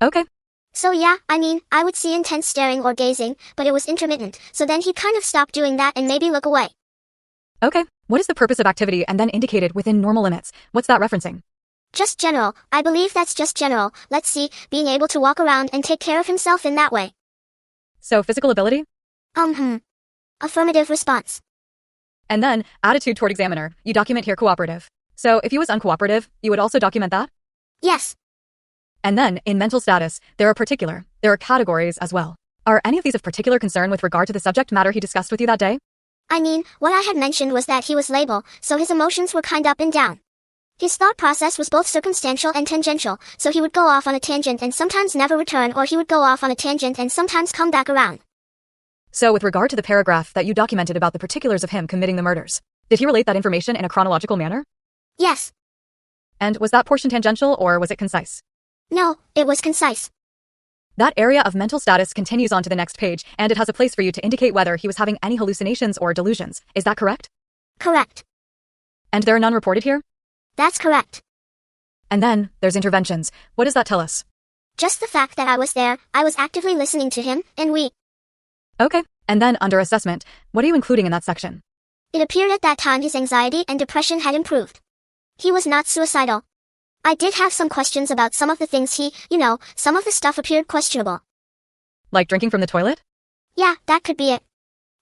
Okay. So yeah, I would see intense staring or gazing, but it was intermittent, so then he'd kind of stop doing that and maybe look away. Okay. What is the purpose of activity and then indicated within normal limits? What's that referencing? Just general. I believe that's just general. Let's see, being able to walk around and take care of himself in that way. So physical ability? Affirmative response. And then, attitude toward examiner. You document here cooperative. So if he was uncooperative, you would also document that? Yes. And then, in mental status, there are categories as well. Are any of these of particular concern with regard to the subject matter he discussed with you that day? I mean, what I had mentioned was that he was labile, so his emotions were kind up and down. His thought process was both circumstantial and tangential, so he would go off on a tangent and sometimes never return, or he would go off on a tangent and sometimes come back around. So with regard to the paragraph that you documented about the particulars of him committing the murders, did he relate that information in a chronological manner? Yes. And was that portion tangential or was it concise? No, it was concise. That area of mental status continues on to the next page, and it has a place for you to indicate whether he was having any hallucinations or delusions. Is that correct? Correct. And there are none reported here? That's correct. And then, there's interventions. What does that tell us? Just the fact that I was there, I was actively listening to him, and we... Okay. And then, under assessment, what are you including in that section? It appeared at that time his anxiety and depression had improved. He was not suicidal. I did have some questions about some of the things some of the stuff appeared questionable. Like drinking from the toilet? Yeah, that could be it.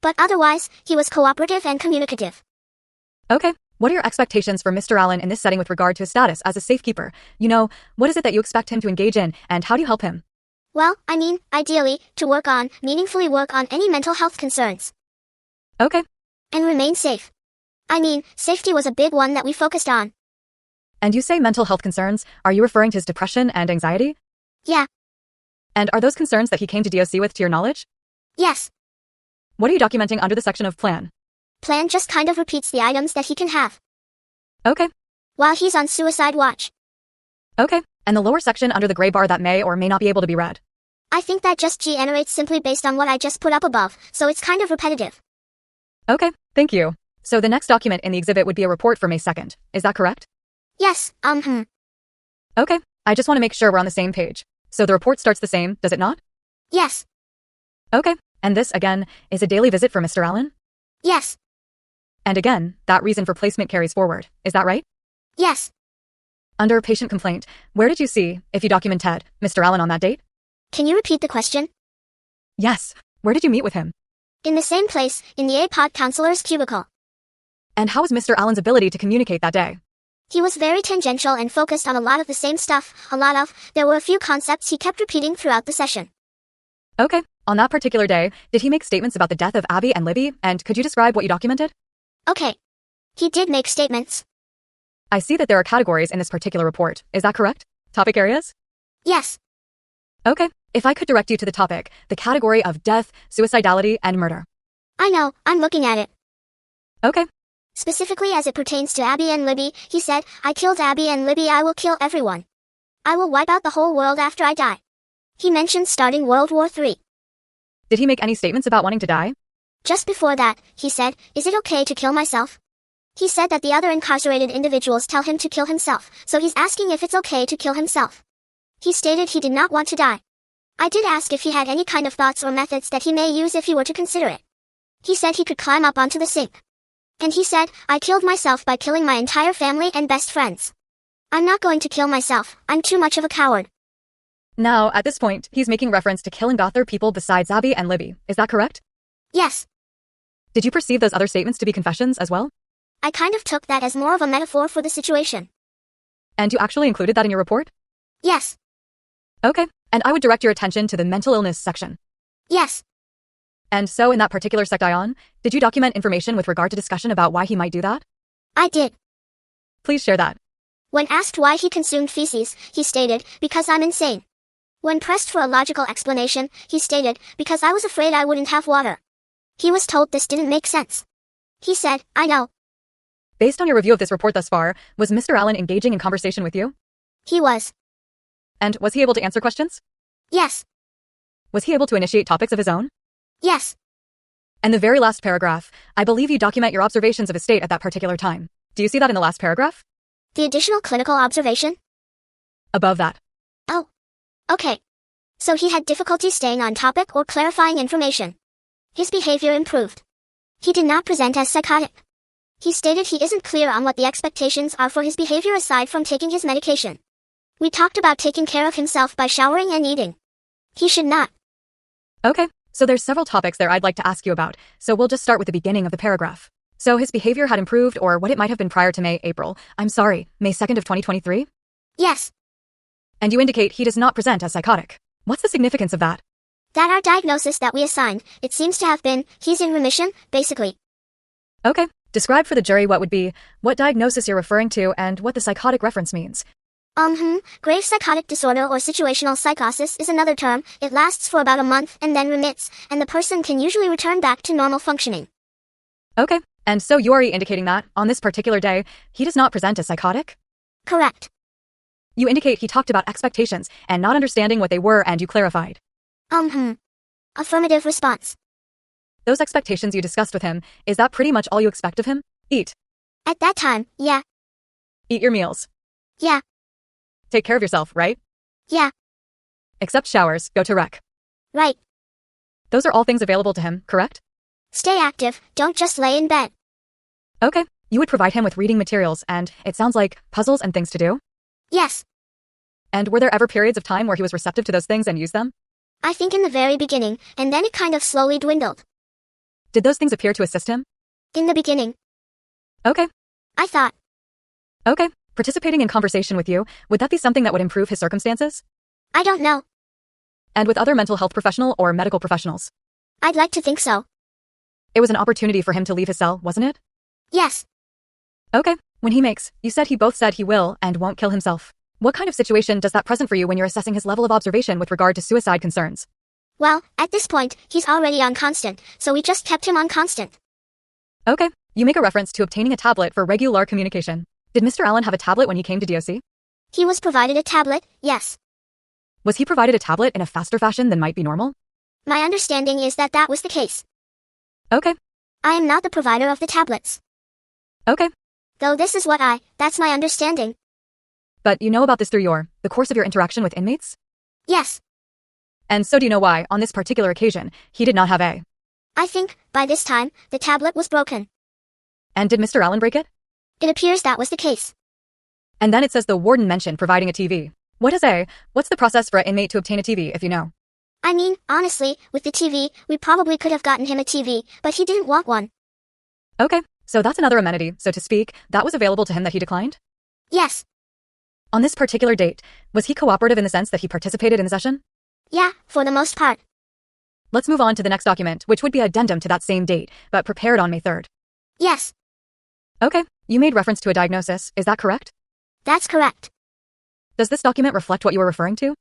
But otherwise, he was cooperative and communicative. Okay. What are your expectations for Mr. Allen in this setting with regard to his status as a safekeeper? What is it that you expect him to engage in, and how do you help him? Well, I mean, ideally, to meaningfully work on any mental health concerns. Okay. And remain safe. I mean, safety was a big one that we focused on. And you say mental health concerns, are you referring to his depression and anxiety? Yeah. And are those concerns that he came to DOC with to your knowledge? Yes. What are you documenting under the section of plan? Plan just kind of repeats the items that he can have. Okay. While he's on suicide watch. Okay. And the lower section under the gray bar that may or may not be able to be read? I think that just generates simply based on what I just put up above, so it's kind of repetitive. Okay, thank you. So the next document in the exhibit would be a report for May 2nd. Is that correct? Yes, Okay, I just want to make sure we're on the same page. So the report starts the same, does it not? Yes. Okay, and this, again, is a daily visit for Mr. Allen? Yes. And again, that reason for placement carries forward. Is that right? Yes. Under patient complaint, where did you see, if you documented, Mr. Allen on that date? Can you repeat the question? Yes. Where did you meet with him? In the same place, in the A-pod counselor's cubicle. And how was Mr. Allen's ability to communicate that day? He was very tangential and focused on a lot of the same stuff, there were a few concepts he kept repeating throughout the session. Okay. On that particular day, did he make statements about the death of Abby and Libby, and could you describe what you documented? Okay. He did make statements. I see that there are categories in this particular report. Is that correct? Topic areas? Yes. Okay. If I could direct you to the topic, the category of death, suicidality, and murder. I know, I'm looking at it. Okay. Specifically as it pertains to Abby and Libby, he said, I killed Abby and Libby, I will kill everyone. I will wipe out the whole world after I die. He mentioned starting World War III. Did he make any statements about wanting to die? Just before that, he said, is it okay to kill myself? He said that the other incarcerated individuals tell him to kill himself, so he's asking if it's okay to kill himself. He stated he did not want to die. I did ask if he had any kind of thoughts or methods that he may use if he were to consider it. He said he could climb up onto the sink. And he said, I killed myself by killing my entire family and best friends. I'm not going to kill myself, I'm too much of a coward. Now, at this point, he's making reference to killing other people besides Abby and Libby. Is that correct? Yes. Did you perceive those other statements to be confessions as well? I kind of took that as more of a metaphor for the situation. And you actually included that in your report? Yes. Okay. And I would direct your attention to the mental illness section. Yes. And so in that particular section, did you document information with regard to discussion about why he might do that? I did. Please share that. When asked why he consumed feces, he stated, because I'm insane. When pressed for a logical explanation, he stated, because I was afraid I wouldn't have water. He was told this didn't make sense. He said, I know. Based on your review of this report thus far, was Mr. Allen engaging in conversation with you? He was. And was he able to answer questions? Yes. Was he able to initiate topics of his own? Yes. And the very last paragraph, I believe you document your observations of his state at that particular time. Do you see that in the last paragraph? The additional clinical observation? Above that. Oh. Okay. So he had difficulty staying on topic or clarifying information. His behavior improved. He did not present as psychotic. He stated he isn't clear on what the expectations are for his behavior aside from taking his medication. We talked about taking care of himself by showering and eating. He should not. Okay, so there's several topics there I'd like to ask you about, so we'll just start with the beginning of the paragraph. So his behavior had improved, or what it might have been prior to May 2nd of 2023? Yes. And you indicate he does not present as psychotic. What's the significance of that? That our diagnosis that we assigned, it seems to have been, he's in remission, basically. Okay. Describe for the jury what diagnosis you're referring to and what the psychotic reference means. Grave psychotic disorder or situational psychosis is another term. It lasts for about a month and then remits, and the person can usually return back to normal functioning. Okay. And so you're indicating that, on this particular day, he does not present as psychotic? Correct. You indicate he talked about expectations and not understanding what they were, and you clarified. Affirmative response. Those expectations you discussed with him, is that pretty much all you expect of him? Eat. At that time, yeah. Eat your meals. Yeah. Take care of yourself, right? Yeah. Accept showers, go to rec. Right. Those are all things available to him, correct? Stay active, don't just lay in bed. Okay. You would provide him with reading materials and, it sounds like, puzzles and things to do? Yes. And were there ever periods of time where he was receptive to those things and used them? I think in the very beginning, and then it kind of slowly dwindled. Did those things appear to assist him? In the beginning. Okay. I thought. Okay. Participating in conversation with you, would that be something that would improve his circumstances? I don't know. And with other mental health professional or medical professionals? I'd like to think so. It was an opportunity for him to leave his cell, wasn't it? Yes. Okay. When he makes, you said he will and won't kill himself. What kind of situation does that present for you when you're assessing his level of observation with regard to suicide concerns? Well, at this point, he's already on constant, so we just kept him on constant. Okay. You make a reference to obtaining a tablet for regular communication. Did Mr. Allen have a tablet when he came to DOC? He was provided a tablet, yes. Was he provided a tablet in a faster fashion than might be normal? My understanding is that that was the case. Okay. I am not the provider of the tablets. Okay. Though that's my understanding. But you know about this through the course of your interaction with inmates? Yes. And so do you know why, on this particular occasion, he did not have a? I think, by this time, the tablet was broken. And did Mr. Allen break it? It appears that was the case. And then it says the warden mentioned providing a TV. What's the process for an inmate to obtain a TV, if you know? I mean, honestly, with the TV, we probably could have gotten him a TV, but he didn't want one. Okay, so that's another amenity, so to speak, that was available to him that he declined? Yes. On this particular date, was he cooperative in the sense that he participated in the session? Yeah, for the most part. Let's move on to the next document, which would be addendum to that same date, but prepared on May 3rd. Yes. Okay, you made reference to a diagnosis, is that correct? That's correct. Does this document reflect what you were referring to?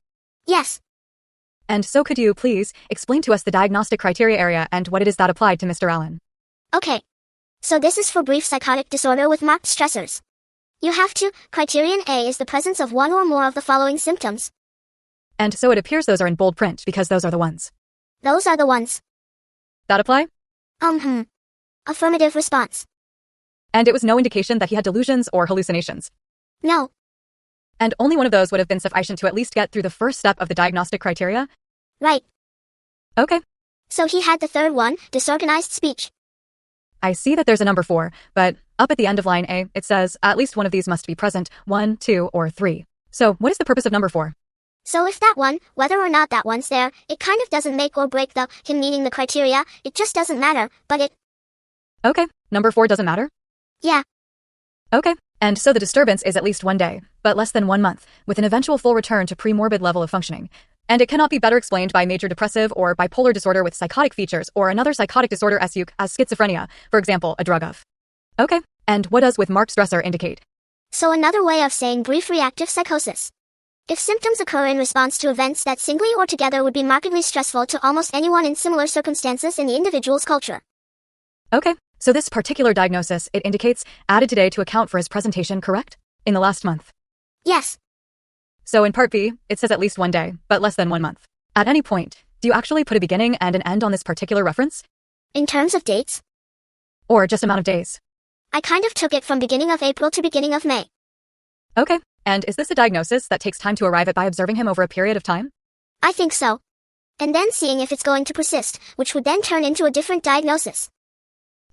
Yes. And so could you, please, explain to us the diagnostic criteria area and what it is that applied to Mr. Allen? Okay. So this is for brief psychotic disorder with marked stressors. You have to, criterion A is the presence of one or more of the following symptoms. And so it appears those are in bold print because those are the ones. Those are the ones. That apply? Affirmative response. And it was no indication that he had delusions or hallucinations? No. And only one of those would have been sufficient to at least get through the first step of the diagnostic criteria? Right. Okay. So he had the third one, disorganized speech. I see that there's a number 4, but up at the end of line A, it says at least one of these must be present, 1, 2, or 3. So what is the purpose of number 4? So if that one, whether or not that one's there, it kind of doesn't make or break him meeting the criteria, it just doesn't matter, but it... Okay, number 4 doesn't matter? Yeah. Okay, and so the disturbance is at least 1 day, but less than 1 month, with an eventual full return to pre-morbid level of functioning. And it cannot be better explained by major depressive or bipolar disorder with psychotic features or another psychotic disorder as schizophrenia, for example, a drug of. Okay, and what does with marked stressor indicate? So another way of saying brief reactive psychosis. If symptoms occur in response to events that singly or together would be markedly stressful to almost anyone in similar circumstances in the individual's culture. Okay, so this particular diagnosis, it indicates, added today to account for his presentation, correct? In the last month. Yes. So in part B, it says at least 1 day, but less than 1 month. At any point, do you actually put a beginning and an end on this particular reference? In terms of dates? Or just amount of days? I kind of took it from beginning of April to beginning of May. Okay, and is this a diagnosis that takes time to arrive at by observing him over a period of time? I think so. And then seeing if it's going to persist, which would then turn into a different diagnosis.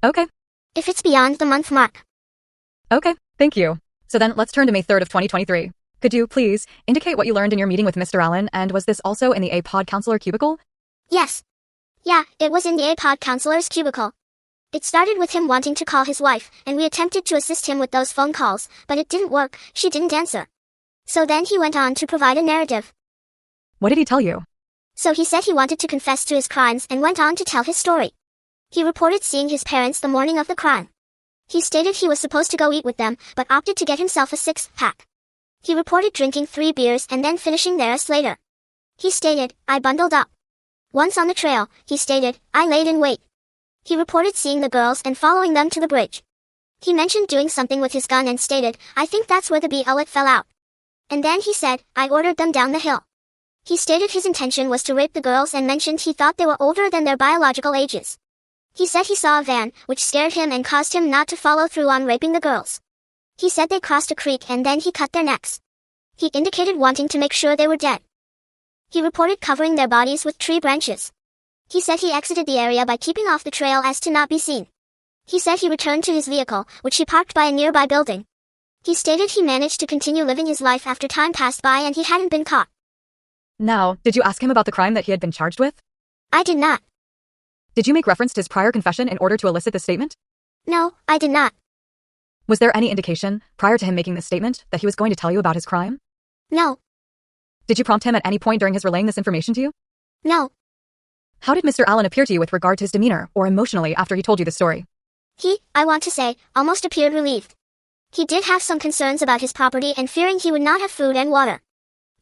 Okay. If it's beyond the month mark. Okay, thank you. So then let's turn to May 3rd of 2023. Could you, please, indicate what you learned in your meeting with Mr. Allen, and was this also in the A-Pod counselor cubicle? Yes. Yeah, it was in the A-Pod counselor's cubicle. It started with him wanting to call his wife, and we attempted to assist him with those phone calls, but it didn't work, she didn't answer. So then he went on to provide a narrative. What did he tell you? So he said he wanted to confess to his crimes and went on to tell his story. He reported seeing his parents the morning of the crime. He stated he was supposed to go eat with them, but opted to get himself a six-pack. He reported drinking 3 beers and then finishing theirs later. He stated, I bundled up. Once on the trail, he stated, I laid in wait. He reported seeing the girls and following them to the bridge. He mentioned doing something with his gun and stated, I think that's where the bullet fell out. And then he said, I ordered them down the hill. He stated his intention was to rape the girls and mentioned he thought they were older than their biological ages. He said he saw a van, which scared him and caused him not to follow through on raping the girls. He said they crossed a creek and then he cut their necks. He indicated wanting to make sure they were dead. He reported covering their bodies with tree branches. He said he exited the area by keeping off the trail as to not be seen. He said he returned to his vehicle, which he parked by a nearby building. He stated he managed to continue living his life after time passed by and he hadn't been caught. Now, did you ask him about the crime that he had been charged with? I did not. Did you make reference to his prior confession in order to elicit this statement? No, I did not. Was there any indication, prior to him making this statement, that he was going to tell you about his crime? No. Did you prompt him at any point during his relaying this information to you? No. How did Mr. Allen appear to you with regard to his demeanor, or emotionally, after he told you the story? He, I want to say, almost appeared relieved. He did have some concerns about his property and fearing he would not have food and water.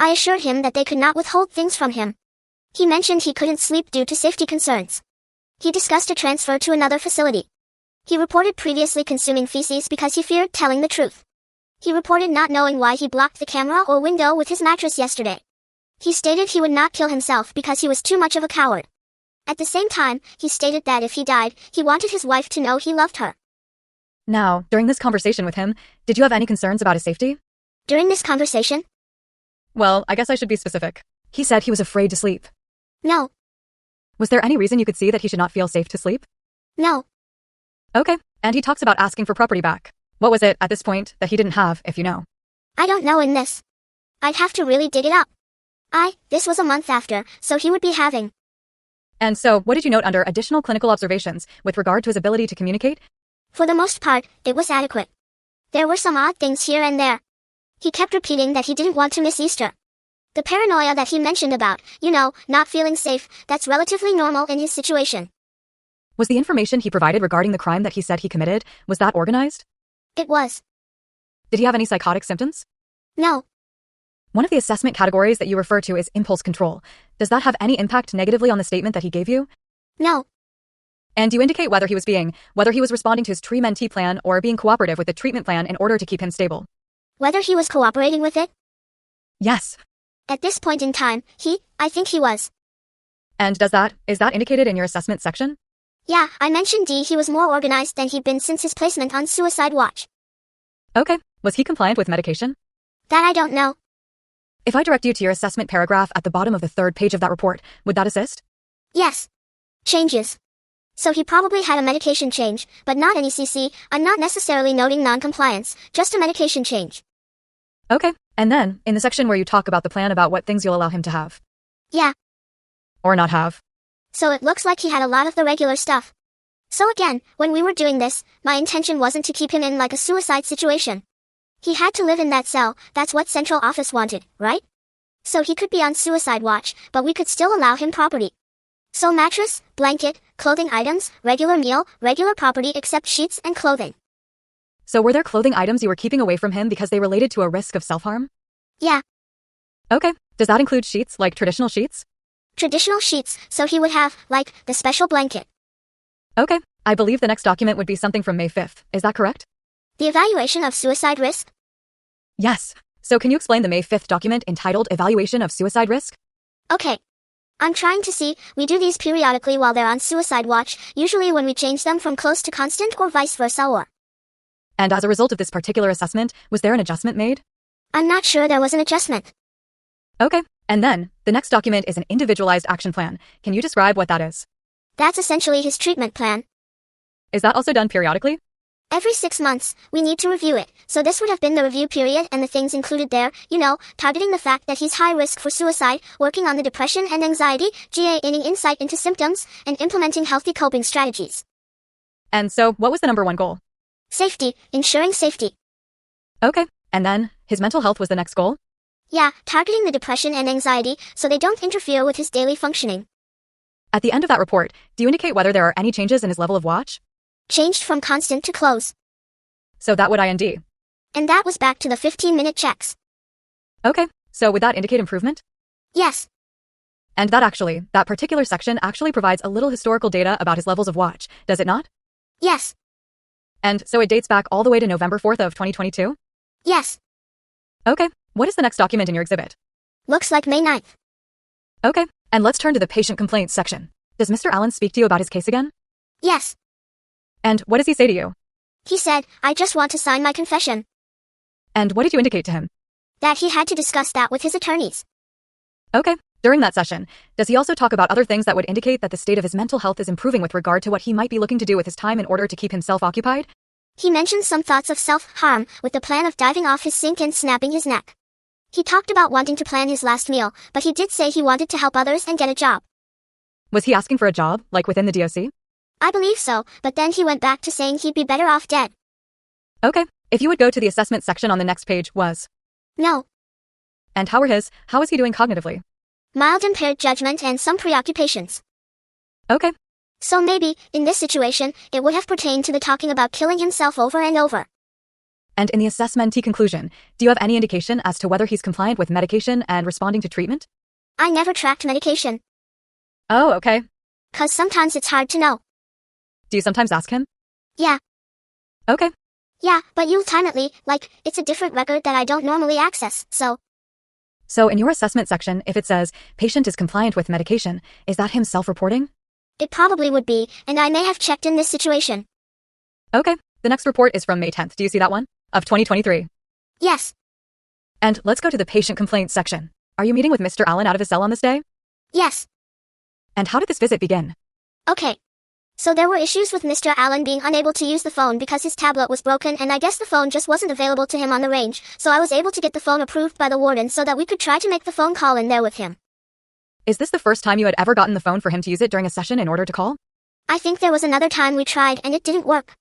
I assured him that they could not withhold things from him. He mentioned he couldn't sleep due to safety concerns. He discussed a transfer to another facility. He reported previously consuming feces because he feared telling the truth. He reported not knowing why he blocked the camera or window with his mattress yesterday. He stated he would not kill himself because he was too much of a coward. At the same time, he stated that if he died, he wanted his wife to know he loved her. Now, during this conversation with him, did you have any concerns about his safety? During this conversation? Well, I guess I should be specific. He said he was afraid to sleep. No. Was there any reason you could see that he should not feel safe to sleep? No. Okay, and he talks about asking for property back. What was it, at this point, that he didn't have, if you know? I don't know in this. I'd have to really dig it up. This was a month after, so he would be having. And so, what did you note under additional clinical observations with regard to his ability to communicate? For the most part, it was adequate. There were some odd things here and there. He kept repeating that he didn't want to miss Easter. The paranoia that he mentioned about, not feeling safe, that's relatively normal in his situation. Was the information he provided regarding the crime that he said he committed, was that organized? It was. Did he have any psychotic symptoms? No. One of the assessment categories that you refer to is impulse control. Does that have any impact negatively on the statement that he gave you? No. And do you indicate whether he was responding to his Tree-Mentee plan or being cooperative with the treatment plan in order to keep him stable? Whether he was cooperating with it? Yes. At this point in time, I think he was. And is that indicated in your assessment section? Yeah, I mentioned he was more organized than he'd been since his placement on suicide watch. Okay. Was he compliant with medication? That I don't know. If I direct you to your assessment paragraph at the bottom of the 3rd page of that report, would that assist? Yes. Changes. So he probably had a medication change, but not any CC. I'm not necessarily noting non-compliance, just a medication change. Okay. And then, in the section where you talk about the plan about what things you'll allow him to have. Yeah. Or not have. So it looks like he had a lot of the regular stuff. So again, when we were doing this, my intention wasn't to keep him in like a suicide situation. He had to live in that cell, that's what central office wanted, right? So he could be on suicide watch, but we could still allow him property. So mattress, blanket, clothing items, regular meal, regular property except sheets and clothing. So were there clothing items you were keeping away from him because they related to a risk of self-harm? Yeah. Okay. Does that include sheets, like traditional sheets? Traditional sheets, so he would have, like, the special blanket. Okay. I believe the next document would be something from May 5th. Is that correct? The evaluation of suicide risk? Yes. So can you explain the May 5th document entitled Evaluation of Suicide Risk? Okay. I'm trying to see, we do these periodically while they're on suicide watch, usually when we change them from close to constant or vice versa or. And as a result of this particular assessment, was there an adjustment made? I'm not sure there was an adjustment. Okay. And then, the next document is an individualized action plan. Can you describe what that is? That's essentially his treatment plan. Is that also done periodically? Every 6 months, we need to review it, so this would have been the review period and the things included there, targeting the fact that he's high risk for suicide, working on the depression and anxiety, gaining insight into symptoms, and implementing healthy coping strategies. And so, what was the number 1 goal? Safety, ensuring safety. Okay, and then, his mental health was the next goal? Yeah, targeting the depression and anxiety, so they don't interfere with his daily functioning. At the end of that report, do you indicate whether there are any changes in his level of watch? Changed from constant to close. So that would IND. And that was back to the 15-minute checks. Okay, so would that indicate improvement? Yes. And that particular section actually provides a little historical data about his levels of watch, does it not? Yes. And so it dates back all the way to November 4th of 2022? Yes. Okay, what is the next document in your exhibit? Looks like May 9th. Okay, and let's turn to the patient complaints section. Does Mr. Allen speak to you about his case again? Yes. And what does he say to you? He said, I just want to sign my confession. And what did you indicate to him? That he had to discuss that with his attorneys. Okay, during that session, does he also talk about other things that would indicate that the state of his mental health is improving with regard to what he might be looking to do with his time in order to keep himself occupied? He mentioned some thoughts of self-harm, with the plan of diving off his sink and snapping his neck. He talked about wanting to plan his last meal, but he did say he wanted to help others and get a job. Was he asking for a job, like within the DOC? I believe so, but then he went back to saying he'd be better off dead. Okay, if you would go to the assessment section on the next page was. No. And how is he doing cognitively? Mild impaired judgment and some preoccupations. Okay. So maybe, in this situation, it would have pertained to the talking about killing himself over and over. And in the assessmentee conclusion, do you have any indication as to whether he's compliant with medication and responding to treatment? I never tracked medication. Oh, okay. 'Cause sometimes it's hard to know. Do you sometimes ask him? Yeah. Okay. Yeah, but ultimately, it's a different record that I don't normally access, so. So in your assessment section, if it says, patient is compliant with medication, is that him self-reporting? It probably would be, and I may have checked in this situation. Okay, the next report is from May 10th. Do you see that one? Of 2023. Yes. And let's go to the patient complaints section. Are you meeting with Mr. Allen out of his cell on this day? Yes. And how did this visit begin? Okay. So there were issues with Mr. Allen being unable to use the phone because his tablet was broken, and I guess the phone just wasn't available to him on the range, so I was able to get the phone approved by the warden so that we could try to make the phone call in there with him. Is this the first time you had ever gotten the phone for him to use it during a session in order to call? I think there was another time we tried and it didn't work.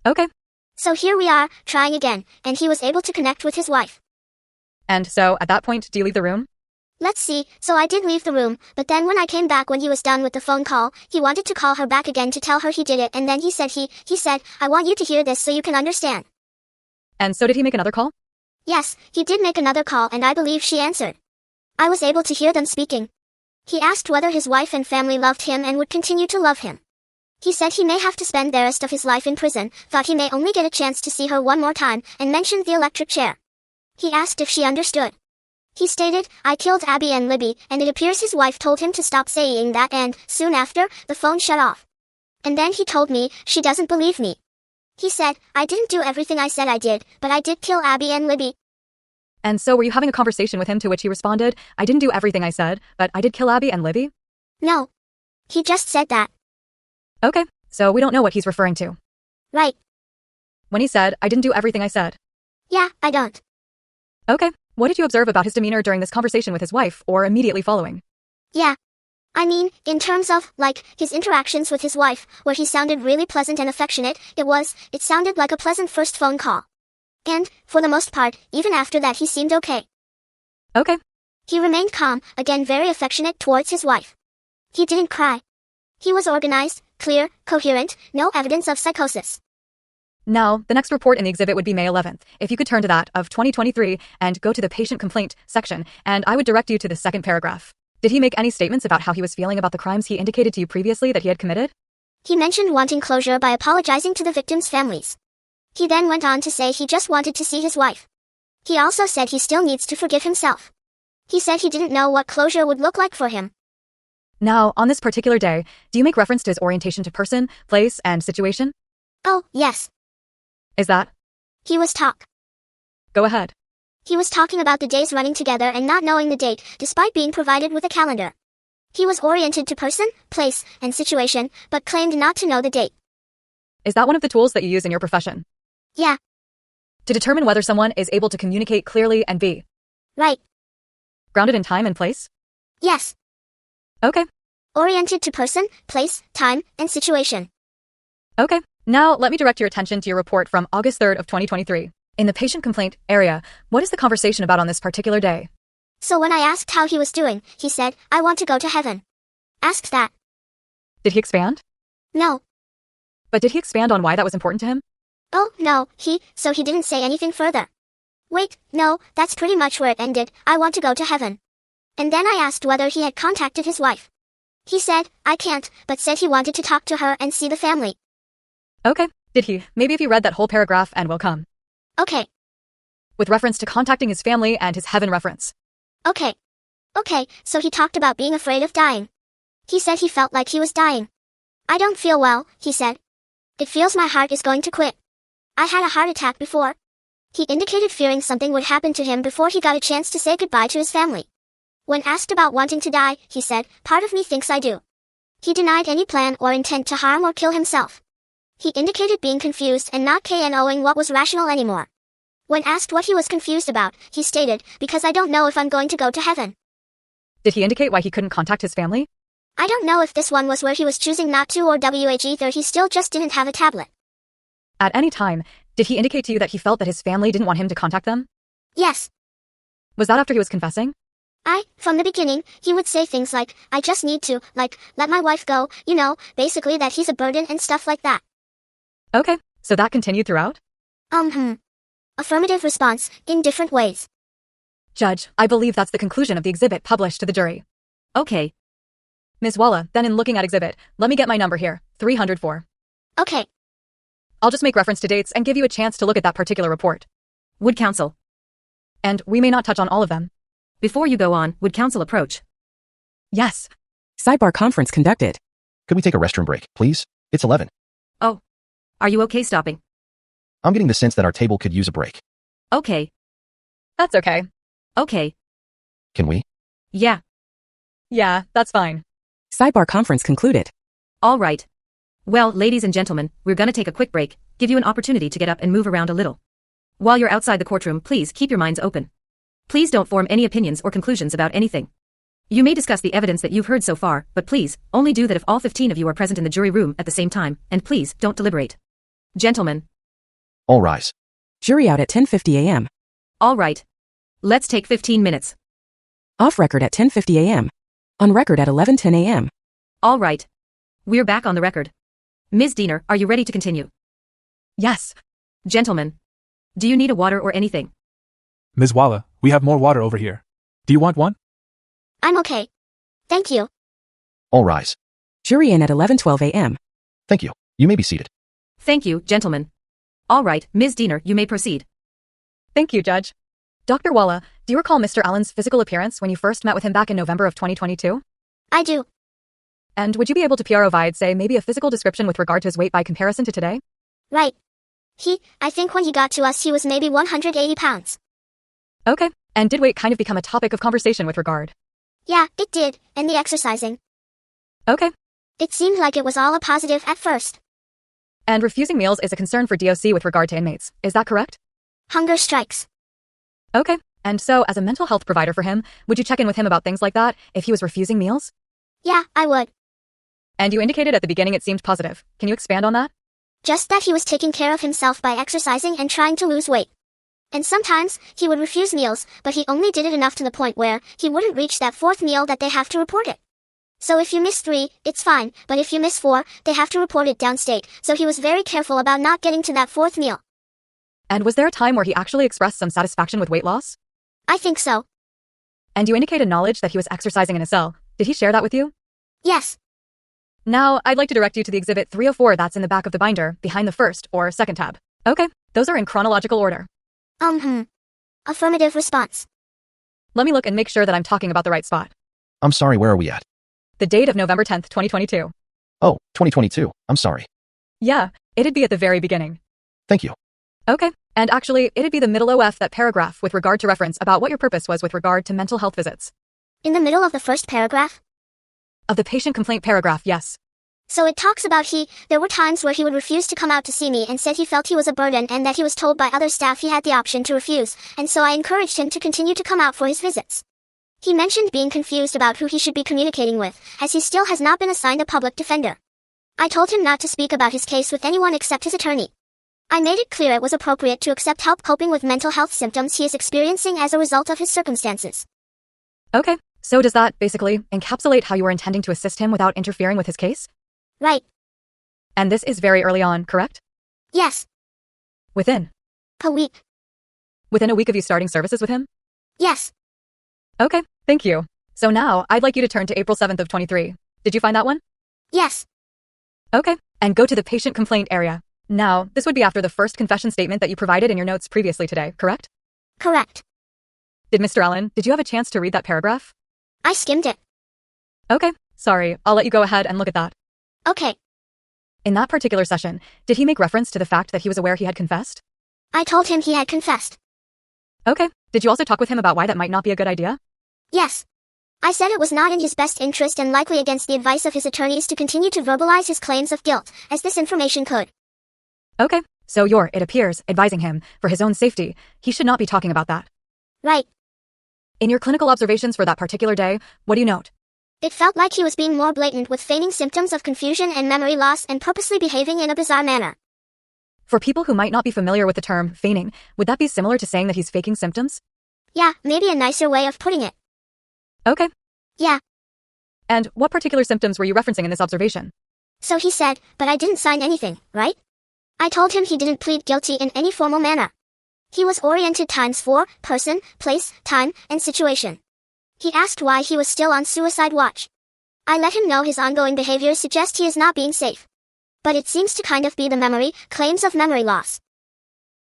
Okay. So here we are, trying again, and he was able to connect with his wife. And so, at that point, do you leave the room? Let's see, so I did leave the room, but then when I came back when he was done with the phone call, he wanted to call her back again to tell her he did it, and then he said, I want you to hear this so you can understand. And so did he make another call? Yes, he did make another call and I believe she answered. I was able to hear them speaking. He asked whether his wife and family loved him and would continue to love him. He said he may have to spend the rest of his life in prison, thought he may only get a chance to see her one more time, and mentioned the electric chair. He asked if she understood. He stated, I killed Abby and Libby, and it appears his wife told him to stop saying that, and, soon after, the phone shut off. And then he told me, she doesn't believe me. He said, I didn't do everything I said I did, but I did kill Abby and Libby. And so were you having a conversation with him to which he responded, I didn't do everything I said, but I did kill Abby and Libby? No. He just said that. Okay, so we don't know what he's referring to. Right. When he said, I didn't do everything I said. Yeah, I don't. Okay, what did you observe about his demeanor during this conversation with his wife, or immediately following? Yeah. I mean, in terms of, his interactions with his wife, where he sounded really pleasant and affectionate, it sounded like a pleasant first phone call. And, for the most part, even after that he seemed okay. Okay. He remained calm, again very affectionate towards his wife. He didn't cry. He was organized, clear, coherent, no evidence of psychosis. Now, the next report in the exhibit would be May 11th. If you could turn to that, of 2023, and go to the patient complaint section, and I would direct you to the second paragraph. Did he make any statements about how he was feeling about the crimes he indicated to you previously that he had committed? He mentioned wanting closure by apologizing to the victims' families. He then went on to say he just wanted to see his wife. He also said he still needs to forgive himself. He said he didn't know what closure would look like for him. Now, on this particular day, do you make reference to his orientation to person, place, and situation? Oh, yes. Is that? He was Go ahead. He was talking about the days running together and not knowing the date, despite being provided with a calendar. He was oriented to person, place, and situation, but claimed not to know the date. Is that one of the tools that you use in your profession? Yeah. To determine whether someone is able to communicate clearly and be Right. grounded in time and place? Yes. Okay. Oriented to person, place, time, and situation. Okay. Now, let me direct your attention to your report from August 3rd of 2023. In the patient complaint area, what is the conversation about on this particular day? So when I asked how he was doing, he said, I want to go to heaven. Asked that. Did he expand? No. But did he expand on why that was important to him? Oh, no, so he didn't say anything further. Wait, no, that's pretty much where it ended. I want to go to heaven. And then I asked whether he had contacted his wife. He said, I can't, but said he wanted to talk to her and see the family. Okay, did he? Maybe if you read that whole paragraph and we'll come. Okay. With reference to contacting his family and his heaven reference. Okay. Okay, so he talked about being afraid of dying. He said he felt like he was dying. I don't feel well, he said. It feels my heart is going to quit. I had a heart attack before. He indicated fearing something would happen to him before he got a chance to say goodbye to his family. When asked about wanting to die, he said, part of me thinks I do. He denied any plan or intent to harm or kill himself. He indicated being confused and not knowing what was rational anymore. When asked what he was confused about, he stated, because I don't know if I'm going to go to heaven. Did he indicate why he couldn't contact his family? I don't know if this one was where he was choosing not to or either he still just didn't have a tablet. At any time, did he indicate to you that he felt that his family didn't want him to contact them? Yes. Was that after he was confessing? From the beginning, he would say things like, I just need to, like, let my wife go, basically that he's a burden and stuff like that. Okay, so that continued throughout? Affirmative response, in different ways. Judge, I believe that's the conclusion of the exhibit published to the jury. Okay. Ms. Walla, then in looking at exhibit, let me get my number here, 304. Okay. I'll just make reference to dates and give you a chance to look at that particular report. Would counsel. And we may not touch on all of them. Before you go on, would counsel approach? Yes. Sidebar conference conducted. Could we take a restroom break, please? It's 11. Oh. Are you okay stopping? I'm getting the sense that our table could use a break. Okay. That's okay. Okay. Can we? Yeah. Yeah, that's fine. Sidebar conference concluded. All right. Well, ladies and gentlemen, we're gonna take a quick break, give you an opportunity to get up and move around a little. While you're outside the courtroom, please keep your minds open. Please don't form any opinions or conclusions about anything. You may discuss the evidence that you've heard so far, but please, only do that if all 15 of you are present in the jury room at the same time, and please, don't deliberate. Gentlemen. All rise. Jury out at 10:50 a.m. All right. Let's take 15 minutes. Off record at 10:50 a.m. On record at 11:10 a.m. All right. We're back on the record. Ms. Diener, are you ready to continue? Yes. Gentlemen. Do you need a water or anything? Ms. Walla, we have more water over here. Do you want one? I'm okay. Thank you. All rise. Jury in at 11:12 a.m. Thank you. You may be seated. Thank you, gentlemen. All right, Ms. Diener, you may proceed. Thank you, Judge. Dr. Walla, do you recall Mr. Allen's physical appearance when you first met with him back in November of 2022? I do. And would you be able to provide, say, maybe a physical description with regard to his weight by comparison to today? Right. I think when he got to us he was maybe 180 pounds. Okay, and did weight kind of become a topic of conversation with regard? Yeah, it did, and the exercising. Okay. It seemed like it was all a positive at first. And refusing meals is a concern for DOC with regard to inmates, is that correct? Hunger strikes. Okay, and so as a mental health provider for him, would you check in with him about things like that if he was refusing meals? Yeah, I would. And you indicated at the beginning it seemed positive. Can you expand on that? Just that he was taking care of himself by exercising and trying to lose weight. And sometimes, he would refuse meals, but he only did it enough to the point where he wouldn't reach that fourth meal that they have to report it. So if you miss 3, it's fine, but if you miss 4, they have to report it downstate, so he was very careful about not getting to that fourth meal. And was there a time where he actually expressed some satisfaction with weight loss? I think so. And you indicated knowledge that he was exercising in a cell. Did he share that with you? Yes. Now, I'd like to direct you to the exhibit 304 that's in the back of the binder, behind the first or second tab. Okay, those are in chronological order. Affirmative response. Let me look and make sure that I'm talking about the right spot. I'm sorry, where are we at? The date of November 10th, 2022. Oh, 2022. I'm sorry. Yeah, it'd be at the very beginning. Thank you. Okay, and actually, it'd be the middle OF that paragraph with regard to reference about what your purpose was with regard to mental health visits. In the middle of the first paragraph? Of the patient complaint paragraph, yes. So it talks about there were times where he would refuse to come out to see me and said he felt he was a burden and that he was told by other staff he had the option to refuse, and so I encouraged him to continue to come out for his visits. He mentioned being confused about who he should be communicating with, as he still has not been assigned a public defender. I told him not to speak about his case with anyone except his attorney. I made it clear it was appropriate to accept help coping with mental health symptoms he is experiencing as a result of his circumstances. Okay, so does that, basically, encapsulate how you were intending to assist him without interfering with his case? Right. And this is very early on, correct? Yes. Within a week. Within a week of you starting services with him? Yes. Okay, thank you. So now, I'd like you to turn to April 7th of 23. Did you find that one? Yes. Okay, and go to the patient complaint area. Now, this would be after the first confession statement that you provided in your notes previously today, correct? Correct. Mr. Allen, did you have a chance to read that paragraph? I skimmed it. Okay, sorry, I'll let you go ahead and look at that. Okay. In that particular session, did he make reference to the fact that he was aware he had confessed? I told him he had confessed. Okay, did you also talk with him about why that might not be a good idea? Yes. I said it was not in his best interest and likely against the advice of his attorneys to continue to verbalize his claims of guilt, as this information could. Okay, so you're, it appears, advising him, for his own safety, he should not be talking about that. Right. In your clinical observations for that particular day, what do you note? It felt like he was being more blatant with feigning symptoms of confusion and memory loss and purposely behaving in a bizarre manner. For people who might not be familiar with the term feigning, would that be similar to saying that he's faking symptoms? Yeah, maybe a nicer way of putting it. Okay. Yeah. And what particular symptoms were you referencing in this observation? So he said, but I didn't sign anything, right? I told him he didn't plead guilty in any formal manner. He was oriented ×4, person, place, time, and situation. He asked why he was still on suicide watch. I let him know his ongoing behavior suggests he is not being safe. But it seems to kind of be the memory, claims of memory loss.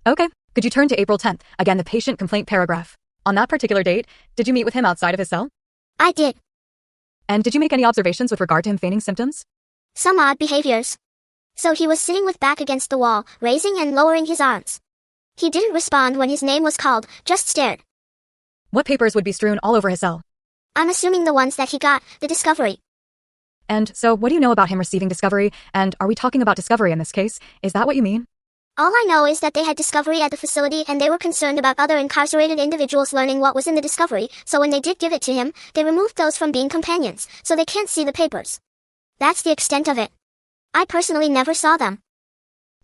Okay, could you turn to April 10th, again the patient complaint paragraph. On that particular date, did you meet with him outside of his cell? I did. And did you make any observations with regard to him feigning symptoms? Some odd behaviors. So he was sitting with back against the wall, raising and lowering his arms. He didn't respond when his name was called, just stared. What papers would be strewn all over his cell? I'm assuming the ones that he got, the discovery. And so what do you know about him receiving discovery, and are we talking about discovery in this case? Is that what you mean? All I know is that they had discovery at the facility and they were concerned about other incarcerated individuals learning what was in the discovery, so when they did give it to him, they removed those from being companions, so they can't see the papers. That's the extent of it. I personally never saw them.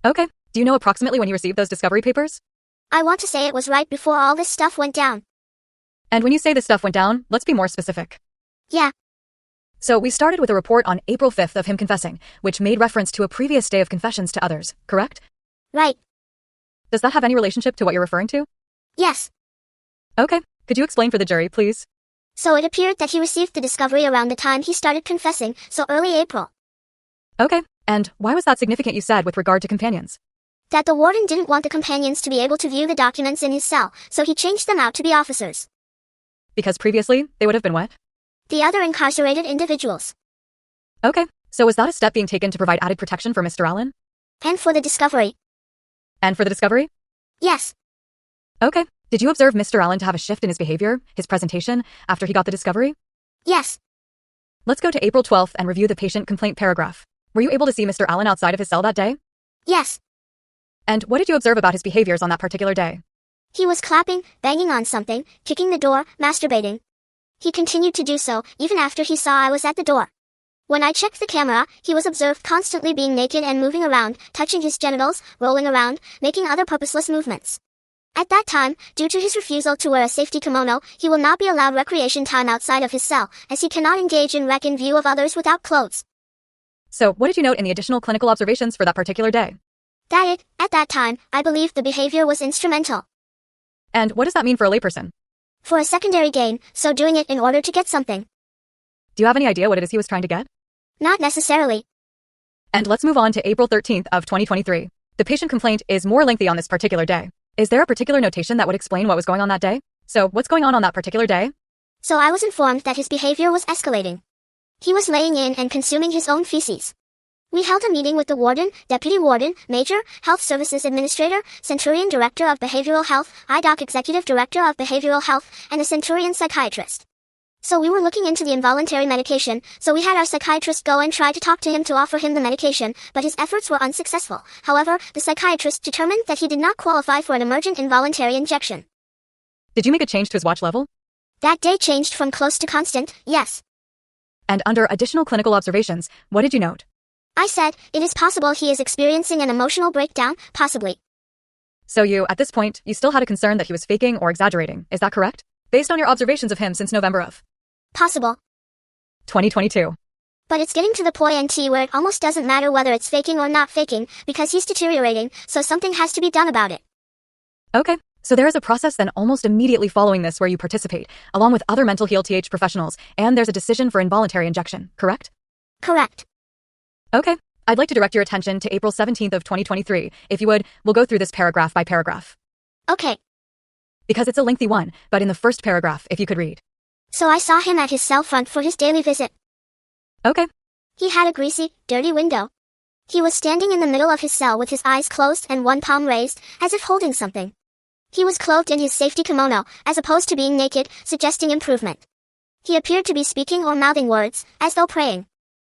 Okay, do you know approximately when you received those discovery papers? I want to say it was right before all this stuff went down. And when you say this stuff went down, let's be more specific. Yeah. So we started with a report on April 5th of him confessing, which made reference to a previous day of confessions to others, correct? Right. Does that have any relationship to what you're referring to? Yes. Okay, could you explain for the jury, please? So it appeared that he received the discovery around the time he started confessing, so early April. Okay, and why was that significant you said with regard to companions? That the warden didn't want the companions to be able to view the documents in his cell, so he changed them out to be officers. Because previously, they would have been what? The other incarcerated individuals. Okay, so was that a step being taken to provide added protection for Mr. Allen? And for the discovery. And for the discovery? Yes. Okay, did you observe Mr. Allen to have a shift in his behavior, his presentation, after he got the discovery? Yes. Let's go to April 12th and review the patient complaint paragraph. Were you able to see Mr. Allen outside of his cell that day? Yes. And what did you observe about his behaviors on that particular day? He was clapping, banging on something, kicking the door, masturbating. He continued to do so, even after he saw I was at the door. When I checked the camera, he was observed constantly being naked and moving around, touching his genitals, rolling around, making other purposeless movements. At that time, due to his refusal to wear a safety kimono, he will not be allowed recreation time outside of his cell, as he cannot engage in rec in view of others without clothes. So, what did you note in the additional clinical observations for that particular day? At that time, I believed the behavior was instrumental. And what does that mean for a layperson? For a secondary gain, so doing it in order to get something. Do you have any idea what it is he was trying to get? Not necessarily. And let's move on to April 13th of 2023. The patient complaint is more lengthy on this particular day. Is there a particular notation that would explain what was going on that day? So, what's going on that particular day? So I was informed that his behavior was escalating. He was laying in and consuming his own feces. We held a meeting with the warden, deputy warden, major, health services administrator, Centurion director of behavioral health, IDOC executive director of behavioral health, and a Centurion psychiatrist. So we were looking into the involuntary medication, so we had our psychiatrist go and try to talk to him to offer him the medication, but his efforts were unsuccessful. However, the psychiatrist determined that he did not qualify for an emergent involuntary injection. Did you make a change to his watch level? That day changed from close to constant, yes. And under additional clinical observations, what did you note? I said, it is possible he is experiencing an emotional breakdown, possibly. So you, at this point, you still had a concern that he was faking or exaggerating, is that correct? Based on your observations of him since November of Possible. 2022. But it's getting to the point where it almost doesn't matter whether it's faking or not faking, because he's deteriorating, so something has to be done about it. Okay, so there is a process then almost immediately following this where you participate, along with other mental health TH professionals, and there's a decision for involuntary injection, correct? Correct. Okay, I'd like to direct your attention to April 17th of 2023. If you would, we'll go through this paragraph by paragraph. Okay. Because it's a lengthy one, but in the first paragraph, if you could read. So I saw him at his cell front for his daily visit. Okay. He had a greasy, dirty window. He was standing in the middle of his cell with his eyes closed and one palm raised, as if holding something. He was clothed in his safety kimono, as opposed to being naked, suggesting improvement. He appeared to be speaking or mouthing words, as though praying.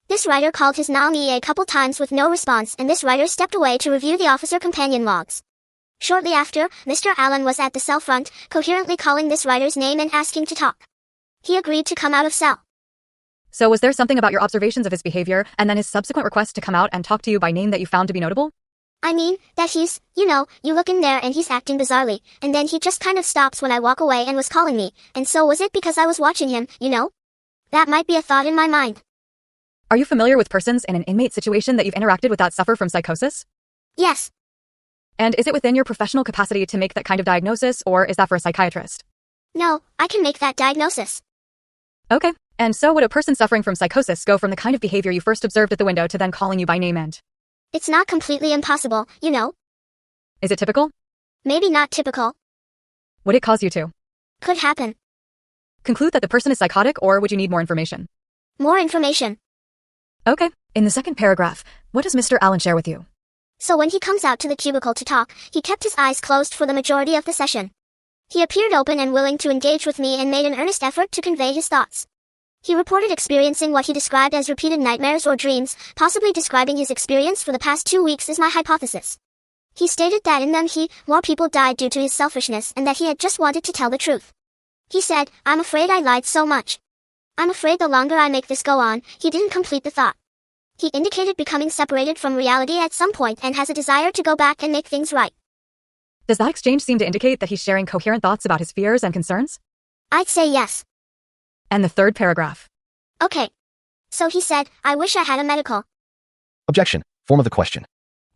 This writer called his name a couple times with no response, and this writer stepped away to review the officer companion logs. Shortly after, Mr. Allen was at the cell front, coherently calling this writer's name and asking to talk. He agreed to come out of cell. So was there something about your observations of his behavior and then his subsequent request to come out and talk to you by name that you found to be notable? I mean, that he's, you look in there and he's acting bizarrely, and then he just kind of stops when I walk away and was calling me, and so was it because I was watching him, That might be a thought in my mind. Are you familiar with persons in an inmate situation that you've interacted with that suffer from psychosis? Yes. And is it within your professional capacity to make that kind of diagnosis, or is that for a psychiatrist? No, I can make that diagnosis. Okay. And so would a person suffering from psychosis go from the kind of behavior you first observed at the window to then calling you by name and? It's not completely impossible, Is it typical? Maybe not typical. Would it cause you to? Could happen. Conclude that the person is psychotic, or would you need more information? More information. Okay. In the second paragraph, what does Mr. Allen share with you? So when he comes out to the cubicle to talk, he kept his eyes closed for the majority of the session. He appeared open and willing to engage with me and made an earnest effort to convey his thoughts. He reported experiencing what he described as repeated nightmares or dreams, possibly describing his experience for the past 2 weeks is my hypothesis. He stated that in them more people died due to his selfishness and that he had just wanted to tell the truth. He said, "I'm afraid I lied so much. I'm afraid the longer I make this go on," he didn't complete the thought. He indicated becoming separated from reality at some point and has a desire to go back and make things right. Does that exchange seem to indicate that he's sharing coherent thoughts about his fears and concerns? I'd say yes. And the third paragraph. Okay. So he said, "I wish I had a medical." Objection. Form of the question.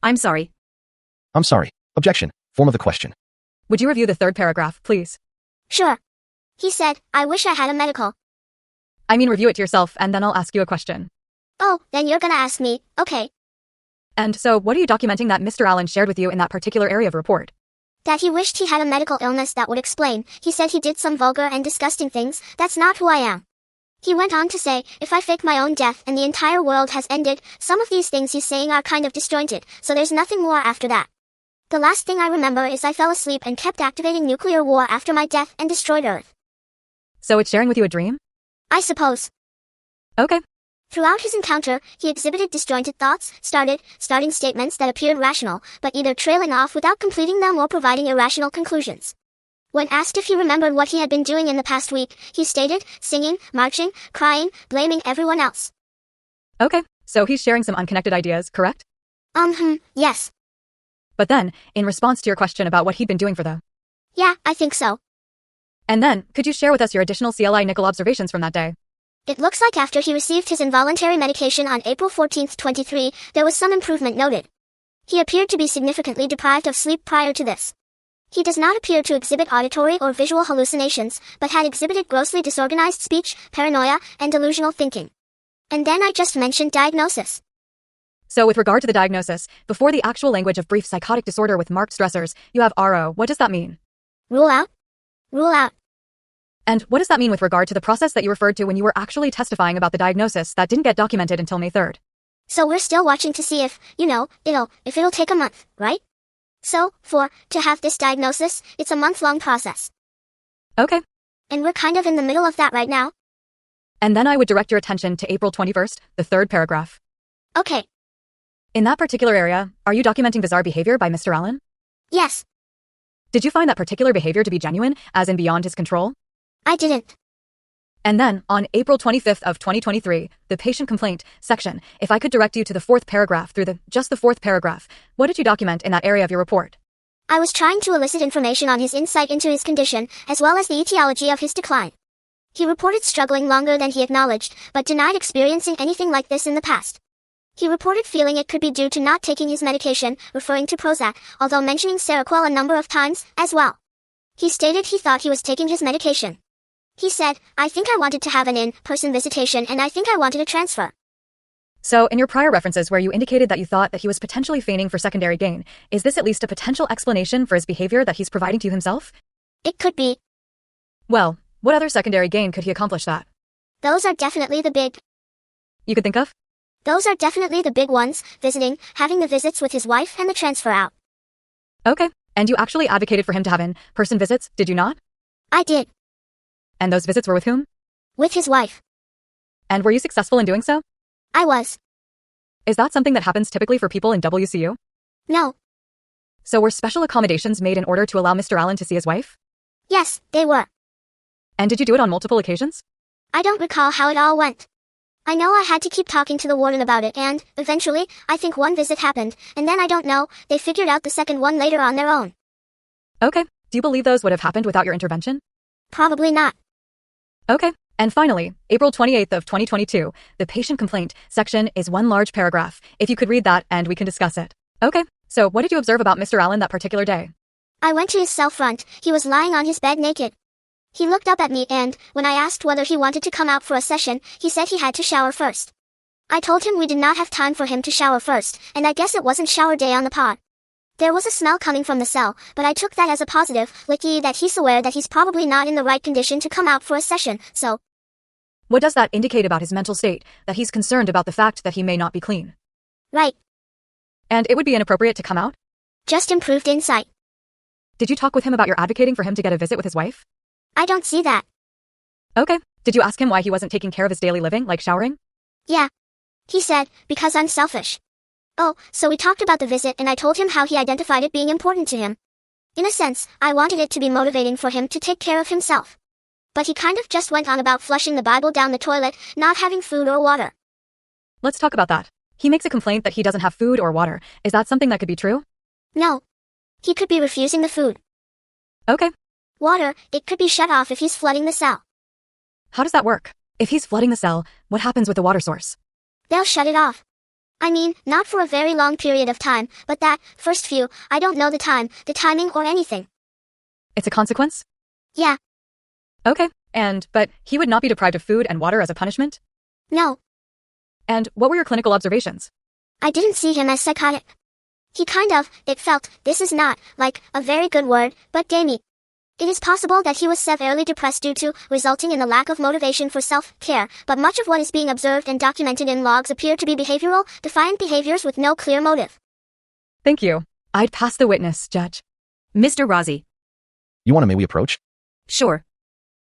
I'm sorry. I'm sorry. Objection. Form of the question. Would you review the third paragraph, please? Sure. He said, "I wish I had a medical." I mean, review it to yourself, and then I'll ask you a question. Oh, then you're gonna ask me, okay. And so, what are you documenting that Mr. Allen shared with you in that particular area of report? That he wished he had a medical illness that would explain. He said he did some vulgar and disgusting things. That's not who I am. He went on to say, if I fake my own death and the entire world has ended, some of these things he's saying are kind of disjointed, so there's nothing more after that. The last thing I remember is I fell asleep and kept activating nuclear war after my death and destroyed Earth. So it's sharing with you a dream? I suppose. Okay. Throughout his encounter, he exhibited disjointed thoughts, starting statements that appeared rational, but either trailing off without completing them or providing irrational conclusions. When asked if he remembered what he had been doing in the past week, he stated, singing, marching, crying, blaming everyone else. Okay, so he's sharing some unconnected ideas, correct? Yes. But then, in response to your question about what he'd been doing for the... Yeah, I think so. And then, could you share with us your additional CLI nickel observations from that day? It looks like after he received his involuntary medication on April 14, 23, there was some improvement noted. He appeared to be significantly deprived of sleep prior to this. He does not appear to exhibit auditory or visual hallucinations, but had exhibited grossly disorganized speech, paranoia, and delusional thinking. And then I just mentioned diagnosis. So with regard to the diagnosis, before the actual language of brief psychotic disorder with marked stressors, you have RO. What does that mean? Rule out? Rule out. And what does that mean with regard to the process that you referred to when you were actually testifying about the diagnosis that didn't get documented until May 3rd? So we're still watching to see if, it'll take a month, right? So, to have this diagnosis, it's a month-long process. Okay. And we're kind of in the middle of that right now. And then I would direct your attention to April 21st, the third paragraph. Okay. In that particular area, are you documenting bizarre behavior by Mr. Allen? Yes. Did you find that particular behavior to be genuine, as in beyond his control? I didn't. And then, on April 25th of 2023, the patient complaint section, if I could direct you to the fourth paragraph through just the fourth paragraph, what did you document in that area of your report? I was trying to elicit information on his insight into his condition, as well as the etiology of his decline. He reported struggling longer than he acknowledged, but denied experiencing anything like this in the past. He reported feeling it could be due to not taking his medication, referring to Prozac, although mentioning Seroquel a number of times, as well. He stated he thought he was taking his medication. He said, I think I wanted to have an in-person visitation and I think I wanted a transfer. So, in your prior references where you indicated that you thought that he was potentially feigning for secondary gain, is this at least a potential explanation for his behavior that he's providing to you himself? It could be. Well, what other secondary gain could he accomplish that? Those are definitely the big. You could think of? Those are definitely the big ones, visiting, having the visits with his wife and the transfer out. Okay, and you actually advocated for him to have in-person visits, did you not? I did. And those visits were with whom? With his wife. And were you successful in doing so? I was. Is that something that happens typically for people in WCU? No. So were special accommodations made in order to allow Mr. Allen to see his wife? Yes, they were. And did you do it on multiple occasions? I don't recall how it all went. I know I had to keep talking to the warden about it and, eventually, I think one visit happened, and then I don't know, they figured out the second one later on their own. Okay, do you believe those would have happened without your intervention? Probably not. Okay, and finally, April 28th of 2022, the patient complaint section is one large paragraph. If you could read that and we can discuss it. Okay, so what did you observe about Mr. Allen that particular day? I went to his cell front, he was lying on his bed naked. He looked up at me and, when I asked whether he wanted to come out for a session, he said he had to shower first. I told him we did not have time for him to shower first, and I guess it wasn't shower day on the pod. There was a smell coming from the cell, but I took that as a positive, likely that he's aware that he's probably not in the right condition to come out for a session, so. What does that indicate about his mental state, that he's concerned about the fact that he may not be clean? Right. And it would be inappropriate to come out? Just improved insight. Did you talk with him about your advocating for him to get a visit with his wife? I don't see that. Okay. Did you ask him why he wasn't taking care of his daily living, like showering? Yeah. He said, because I'm selfish. Oh, so we talked about the visit and I told him how he identified it being important to him. In a sense, I wanted it to be motivating for him to take care of himself. But he kind of just went on about flushing the Bible down the toilet, not having food or water. Let's talk about that. He makes a complaint that he doesn't have food or water. Is that something that could be true? No. He could be refusing the food. Okay. Water, it could be shut off if he's flooding the cell. How does that work? If he's flooding the cell, what happens with the water source? They'll shut it off. I mean, not for a very long period of time, but that, first few, I don't know the time, the timing or anything. It's a consequence? Yeah. Okay, but he would not be deprived of food and water as a punishment? No. And what were your clinical observations? I didn't see him as psychotic. He it felt, this is not, like, a very good word, but gamey. It is possible that he was severely depressed due to, resulting in the lack of motivation for self-care, but much of what is being observed and documented in logs appear to be behavioral, defiant behaviors with no clear motive. Thank you. I'd pass the witness, Judge. Mr. Razi. You want to may we approach? Sure.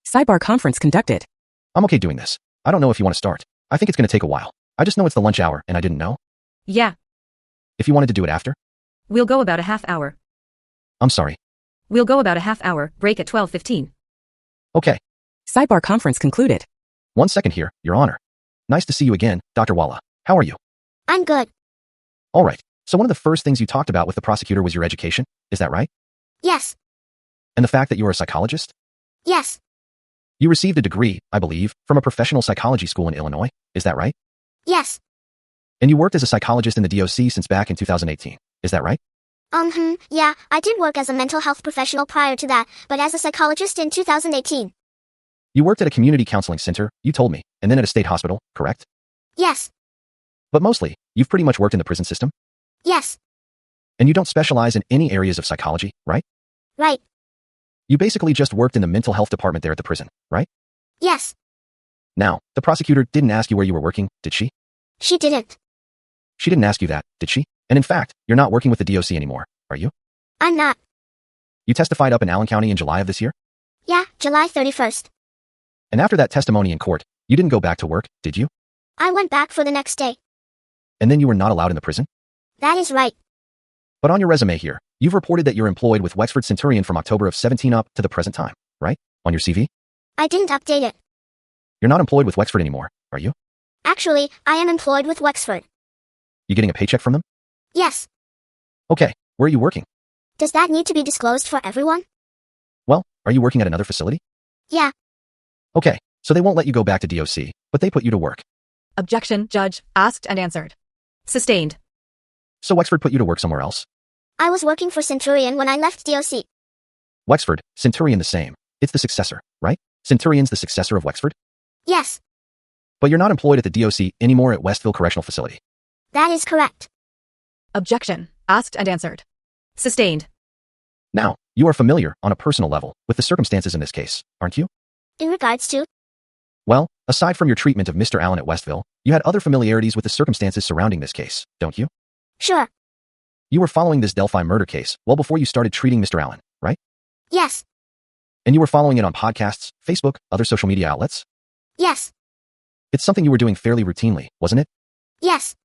Sidebar conference conducted. I'm okay doing this. I don't know if you want to start. I think it's going to take a while. I just know it's the lunch hour and I didn't know. Yeah. If you wanted to do it after? We'll go about a half hour. I'm sorry. We'll go about a half hour, break at 12:15. Okay. Sidebar conference concluded. 1 second here, Your Honor. Nice to see you again, Dr. Walla. How are you? I'm good. All right. So one of the first things you talked about with the prosecutor was your education, is that right? Yes. And the fact that you are a psychologist? Yes. You received a degree, I believe, from a professional psychology school in Illinois, is that right? Yes. And you worked as a psychologist in the DOC since back in 2018, is that right? Yeah, I did work as a mental health professional prior to that, but as a psychologist in 2018. You worked at a community counseling center, you told me, and then at a state hospital, correct? Yes. But mostly, you've pretty much worked in the prison system? Yes. And you don't specialize in any areas of psychology, right? Right. You basically just worked in the mental health department there at the prison, right? Yes. Now, the prosecutor didn't ask you where you were working, did she? She didn't. She didn't ask you that, did she? And in fact, you're not working with the DOC anymore, are you? I'm not. You testified up in Allen County in July of this year? Yeah, July 31st. And after that testimony in court, you didn't go back to work, did you? I went back for the next day. And then you were not allowed in the prison? That is right. But on your resume here, you've reported that you're employed with Wexford Centurion from October of 17 up to the present time, right? On your CV? I didn't update it. You're not employed with Wexford anymore, are you? Actually, I am employed with Wexford. You getting a paycheck from them? Yes. Okay, where are you working? Does that need to be disclosed for everyone? Well, are you working at another facility? Yeah. Okay, So they won't let you go back to DOC, but they put you to work. Objection, Judge. Asked and answered. Sustained. So Wexford put you to work somewhere else? I was working for Centurion when I left DOC. Wexford, Centurion the same. It's the successor, right? Centurion's the successor of Wexford? Yes, But you're not employed at the DOC anymore at Westville Correctional Facility. that is correct. Objection. Asked and answered. Sustained. Now, you are familiar, on a personal level, with the circumstances in this case, aren't you? In regards to, Well, aside from your treatment of Mr. Allen at Westville, you had other familiarities with the circumstances surrounding this case, don't you? sure, You were following this Delphi murder case well before you started treating Mr. Allen, right? yes, And you were following it on podcasts, Facebook, other social media outlets? yes, It's something you were doing fairly routinely, wasn't it? yes,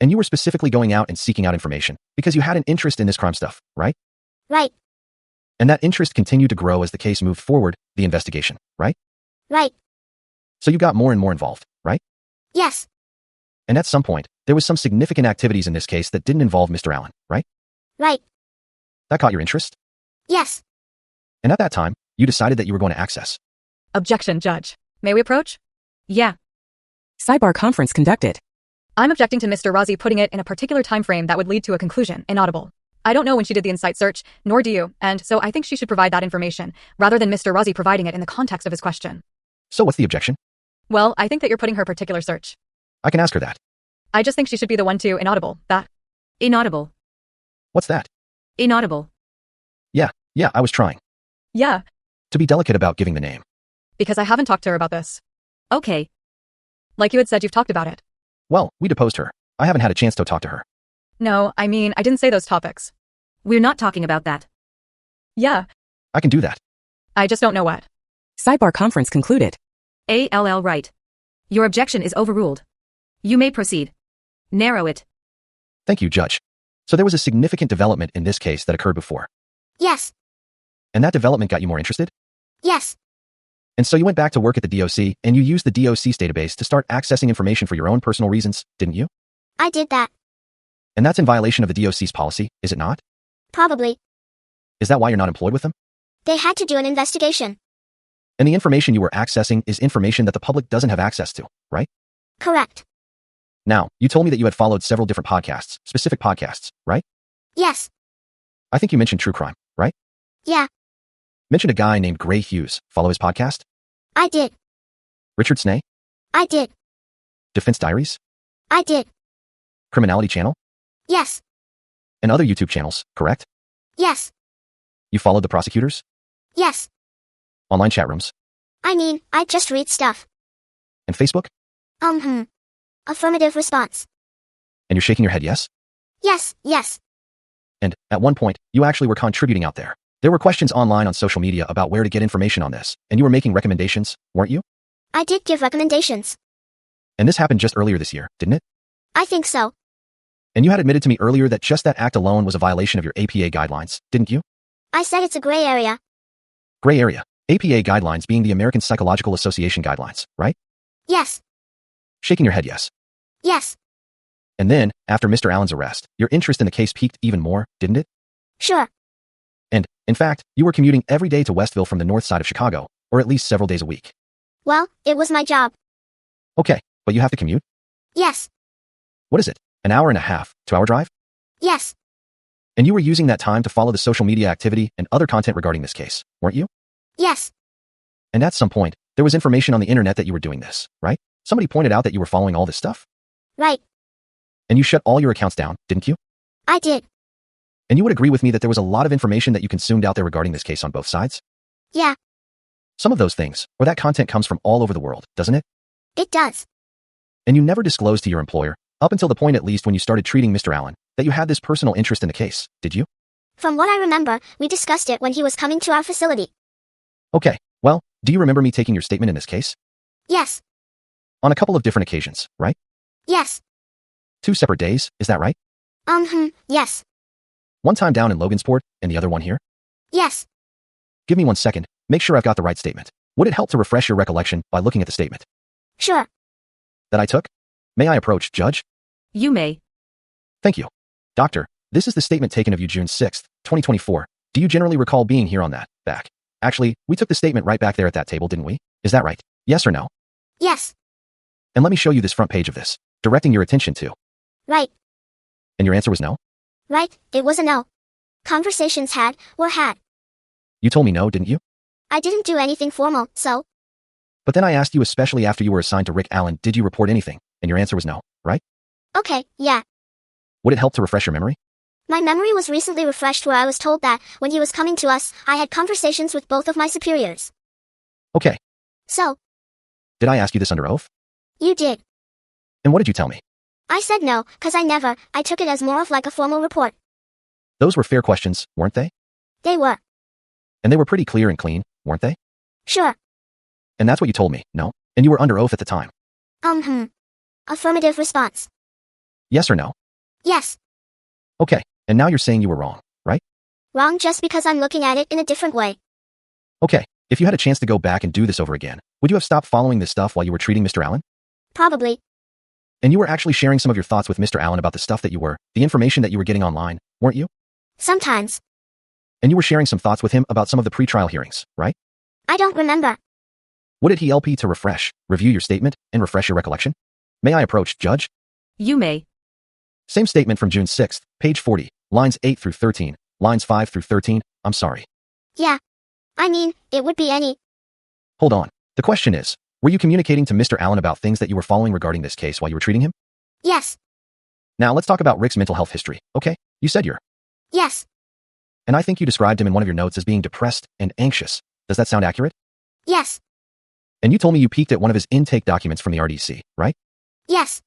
And you were specifically going out and seeking out information because you had an interest in this crime stuff, right? right, And that interest continued to grow as the case moved forward, the investigation, right? right, So you got more and more involved, right? yes, And at some point, there was some significant activities in this case that didn't involve Mr. Allen, right? right, That caught your interest? yes, And at that time, you decided that you were going to access. Objection, Judge. May we approach? Yeah. Sidebar conference conducted. I'm objecting to Mr. Razi putting it in a particular time frame that would lead to a conclusion, inaudible. I don't know when she did the insight search, nor do you, and so I think she should provide that information, rather than Mr. Razi providing it in the context of his question. So what's the objection? Well, I think that you're putting her particular search. I can ask her that. I just think she should be the one to inaudible, that. Inaudible. What's that? Inaudible. Yeah, I was trying. Yeah, To be delicate about giving the name. because I haven't talked to her about this. Okay. Like you had said, you've talked about it. Well, we deposed her. I haven't had a chance to talk to her. No, I mean, I didn't say those topics. We're not talking about that. Yeah, I can do that. I just don't know what. Sidebar conference concluded. ALL right. Your objection is overruled. You may proceed. Narrow it. Thank you, Judge. So there was a significant development in this case that occurred before. yes, And that development got you more interested? yes, And so you went back to work at the DOC and you used the DOC's database to start accessing information for your own personal reasons, didn't you? I did that. And that's in violation of the DOC's policy, is it not? Probably. Is that why you're not employed with them? They had to do an investigation. And the information you were accessing is information that the public doesn't have access to, right? Correct. Now, you told me that you had followed several different podcasts, specific podcasts, right? Yes, I think you mentioned true crime, right? yeah, Mentioned a guy named Gray Hughes. Follow his podcast? I did. Richard Snay? I did. Defense Diaries? I did. Criminality Channel? Yes, And other YouTube channels, correct? yes, You followed the prosecutors? yes. Online chat rooms? I mean, I just read stuff. And Facebook? Affirmative response. And you're shaking your head yes? Yes, yes, And, at one point, you actually were contributing out there. There were questions online on social media about where to get information on this, and you were making recommendations, weren't you? I did give recommendations. And this happened just earlier this year, didn't it? I think so. And you had admitted to me earlier that just that act alone was a violation of your APA guidelines, didn't you? I said it's a gray area. Gray area. APA guidelines being the American Psychological Association guidelines, right? Yes, Shaking your head yes. yes, And then, after Mr. Allen's arrest, your interest in the case peaked even more, didn't it? sure, And, in fact, you were commuting every day to Westville from the north side of Chicago, or at least several days a week. well, it was my job. Okay, but you have to commute? Yes, What is it? An hour and a half, 2-hour drive? yes, And you were using that time to follow the social media activity and other content regarding this case, weren't you? yes, And at some point, there was information on the internet that you were doing this, right? Somebody pointed out that you were following all this stuff? right, And you shut all your accounts down, didn't you? I did. And you would agree with me that there was a lot of information that you consumed out there regarding this case on both sides? Yeah, Some of those things, or that content comes from all over the world, doesn't it? it does. And you never disclosed to your employer, up until the point at least when you started treating Mr. Allen, that you had this personal interest in the case, did you? From what I remember, we discussed it when he was coming to our facility. Okay, well, do you remember me taking your statement in this case? Yes, On a couple of different occasions, right? yes, 2 separate days, is that right? yes, One time down in Logansport, and the other one here? yes, Give me 1 second, make sure I've got the right statement. Would it help to refresh your recollection by looking at the statement sure. that I took? May I approach, Judge? You may. Thank you. Doctor, this is the statement taken of you June 6th, 2024. Do you generally recall being here on that, back? Actually, we took the statement right back there at that table, didn't we? Is that right? Yes or no? Yes. And let me show you this front page of this, directing your attention to. Right. And your answer was no? Right, it was a no. Conversations were had. You told me no, didn't you? I didn't do anything formal, so. But then I asked you, especially after you were assigned to Rick Allen, did you report anything? And your answer was no, right? Okay, yeah. Would it help to refresh your memory? My memory was recently refreshed where I was told that, when he was coming to us, I had conversations with both of my superiors. Okay. So. Did I ask you this under oath? You did. And what did you tell me? I said no, 'cause I took it as more of like a formal report. Those were fair questions, weren't they? They were. And they were pretty clear and clean, weren't they? Sure. And that's what you told me, no? And you were under oath at the time. Affirmative response. Yes or no? Yes. Okay, and now you're saying you were wrong, right? Wrong just because I'm looking at it in a different way. Okay, if you had a chance to go back and do this over again, would you have stopped following this stuff while you were treating Mr. Allen? Probably. And you were actually sharing some of your thoughts with Mr. Allen about the stuff that the information that you were getting online, weren't you? Sometimes. And you were sharing some thoughts with him about some of the pretrial hearings, right? I don't remember. Would it help to review your statement, and refresh your recollection? May I approach, Judge? You may. Same statement from June 6th, page 40, lines 8 through 13, lines 5 through 13, I'm sorry. Yeah. I mean, it would be any. Hold on. The question is, were you communicating to Mr. Allen about things that you were following regarding this case while you were treating him? Yes. Now let's talk about Rick's mental health history, okay? You said you're. Yes. And I think you described him in one of your notes as being depressed and anxious. Does that sound accurate? Yes. And you told me you peeked at one of his intake documents from the RDC, right? Yes.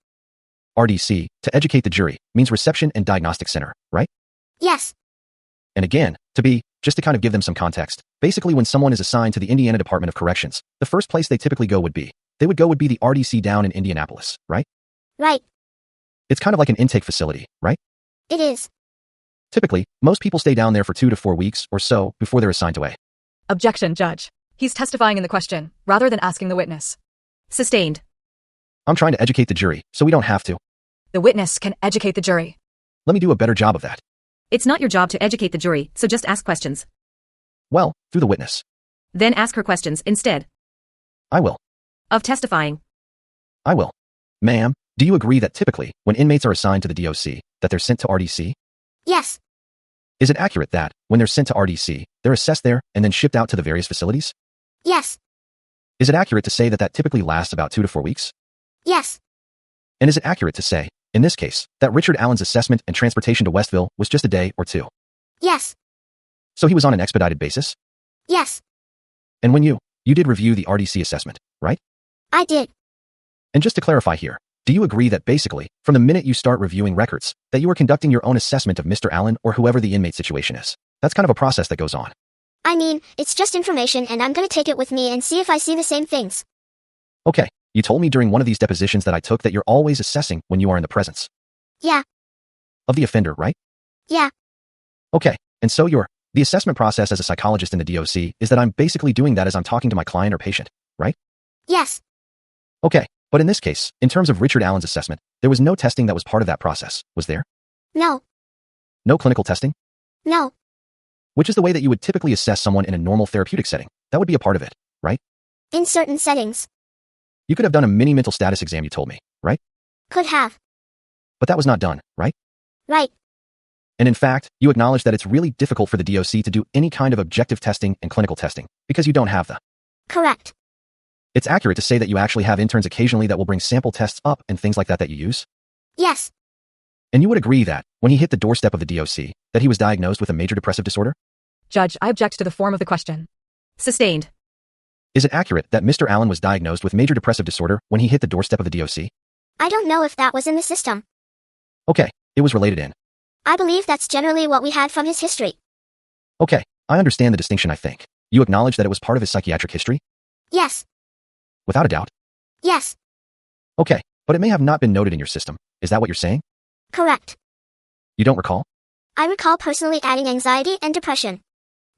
RDC, to educate the jury, means Reception and Diagnostic Center, right? Yes. And again, just to kind of give them some context, basically when someone is assigned to the Indiana Department of Corrections, the first place they typically go would be the RDC down in Indianapolis, right? Right. It's kind of like an intake facility, right? It is. Typically, most people stay down there for 2 to 4 weeks or so before they're assigned to a. Objection, Judge. He's testifying in the question, rather than asking the witness. Sustained. I'm trying to educate the jury, so we don't have to. The witness can educate the jury. Let me do a better job of that. It's not your job to educate the jury, so just ask questions. Well, through the witness. Then ask her questions instead. I will. Of testifying. I will. Ma'am, do you agree that typically, when inmates are assigned to the DOC, that they're sent to RDC? Yes. Is it accurate that, when they're sent to RDC, they're assessed there and then shipped out to the various facilities? Yes. Is it accurate to say that that typically lasts about 2 to 4 weeks? Yes. And is it accurate to say, in this case, that Richard Allen's assessment and transportation to Westville was just a day or 2? Yes. So he was on an expedited basis? Yes. And when you did review the RDC assessment, right? I did. And just to clarify here, do you agree that basically, from the minute you start reviewing records, that you are conducting your own assessment of Mr. Allen or whoever the inmate situation is? That's kind of a process that goes on. I mean, it's just information and I'm gonna take it with me and see if I see the same things. Okay, you told me during one of these depositions that I took that you're always assessing when you are in the presence. Yeah. Of the offender, right? Yeah. Okay, and so the assessment process as a psychologist in the DOC is that I'm basically doing that as I'm talking to my client or patient, right? Yes. Okay, but in this case, in terms of Richard Allen's assessment, there was no testing that was part of that process, was there? No. No clinical testing? No. Which is the way that you would typically assess someone in a normal therapeutic setting. That would be a part of it, right? In certain settings. You could have done a mini mental status exam, you told me, right? Could have. But that was not done, right? Right. And in fact, you acknowledge that it's really difficult for the DOC to do any kind of objective testing and clinical testing, because you don't have the. Correct. It's accurate to say that you actually have interns occasionally that will bring sample tests up and things like that you use? Yes. And you would agree that, when he hit the doorstep of the DOC, that he was diagnosed with a major depressive disorder? Judge, I object to the form of the question. Sustained. Is it accurate that Mr. Allen was diagnosed with major depressive disorder when he hit the doorstep of the DOC? I don't know if that was in the system. Okay, it was related in. I believe that's generally what we had from his history. Okay, I understand the distinction, I think. You acknowledge that it was part of his psychiatric history? Yes. Without a doubt. Yes. Okay, but it may have not been noted in your system. Is that what you're saying? Correct. You don't recall? I recall personally adding anxiety and depression.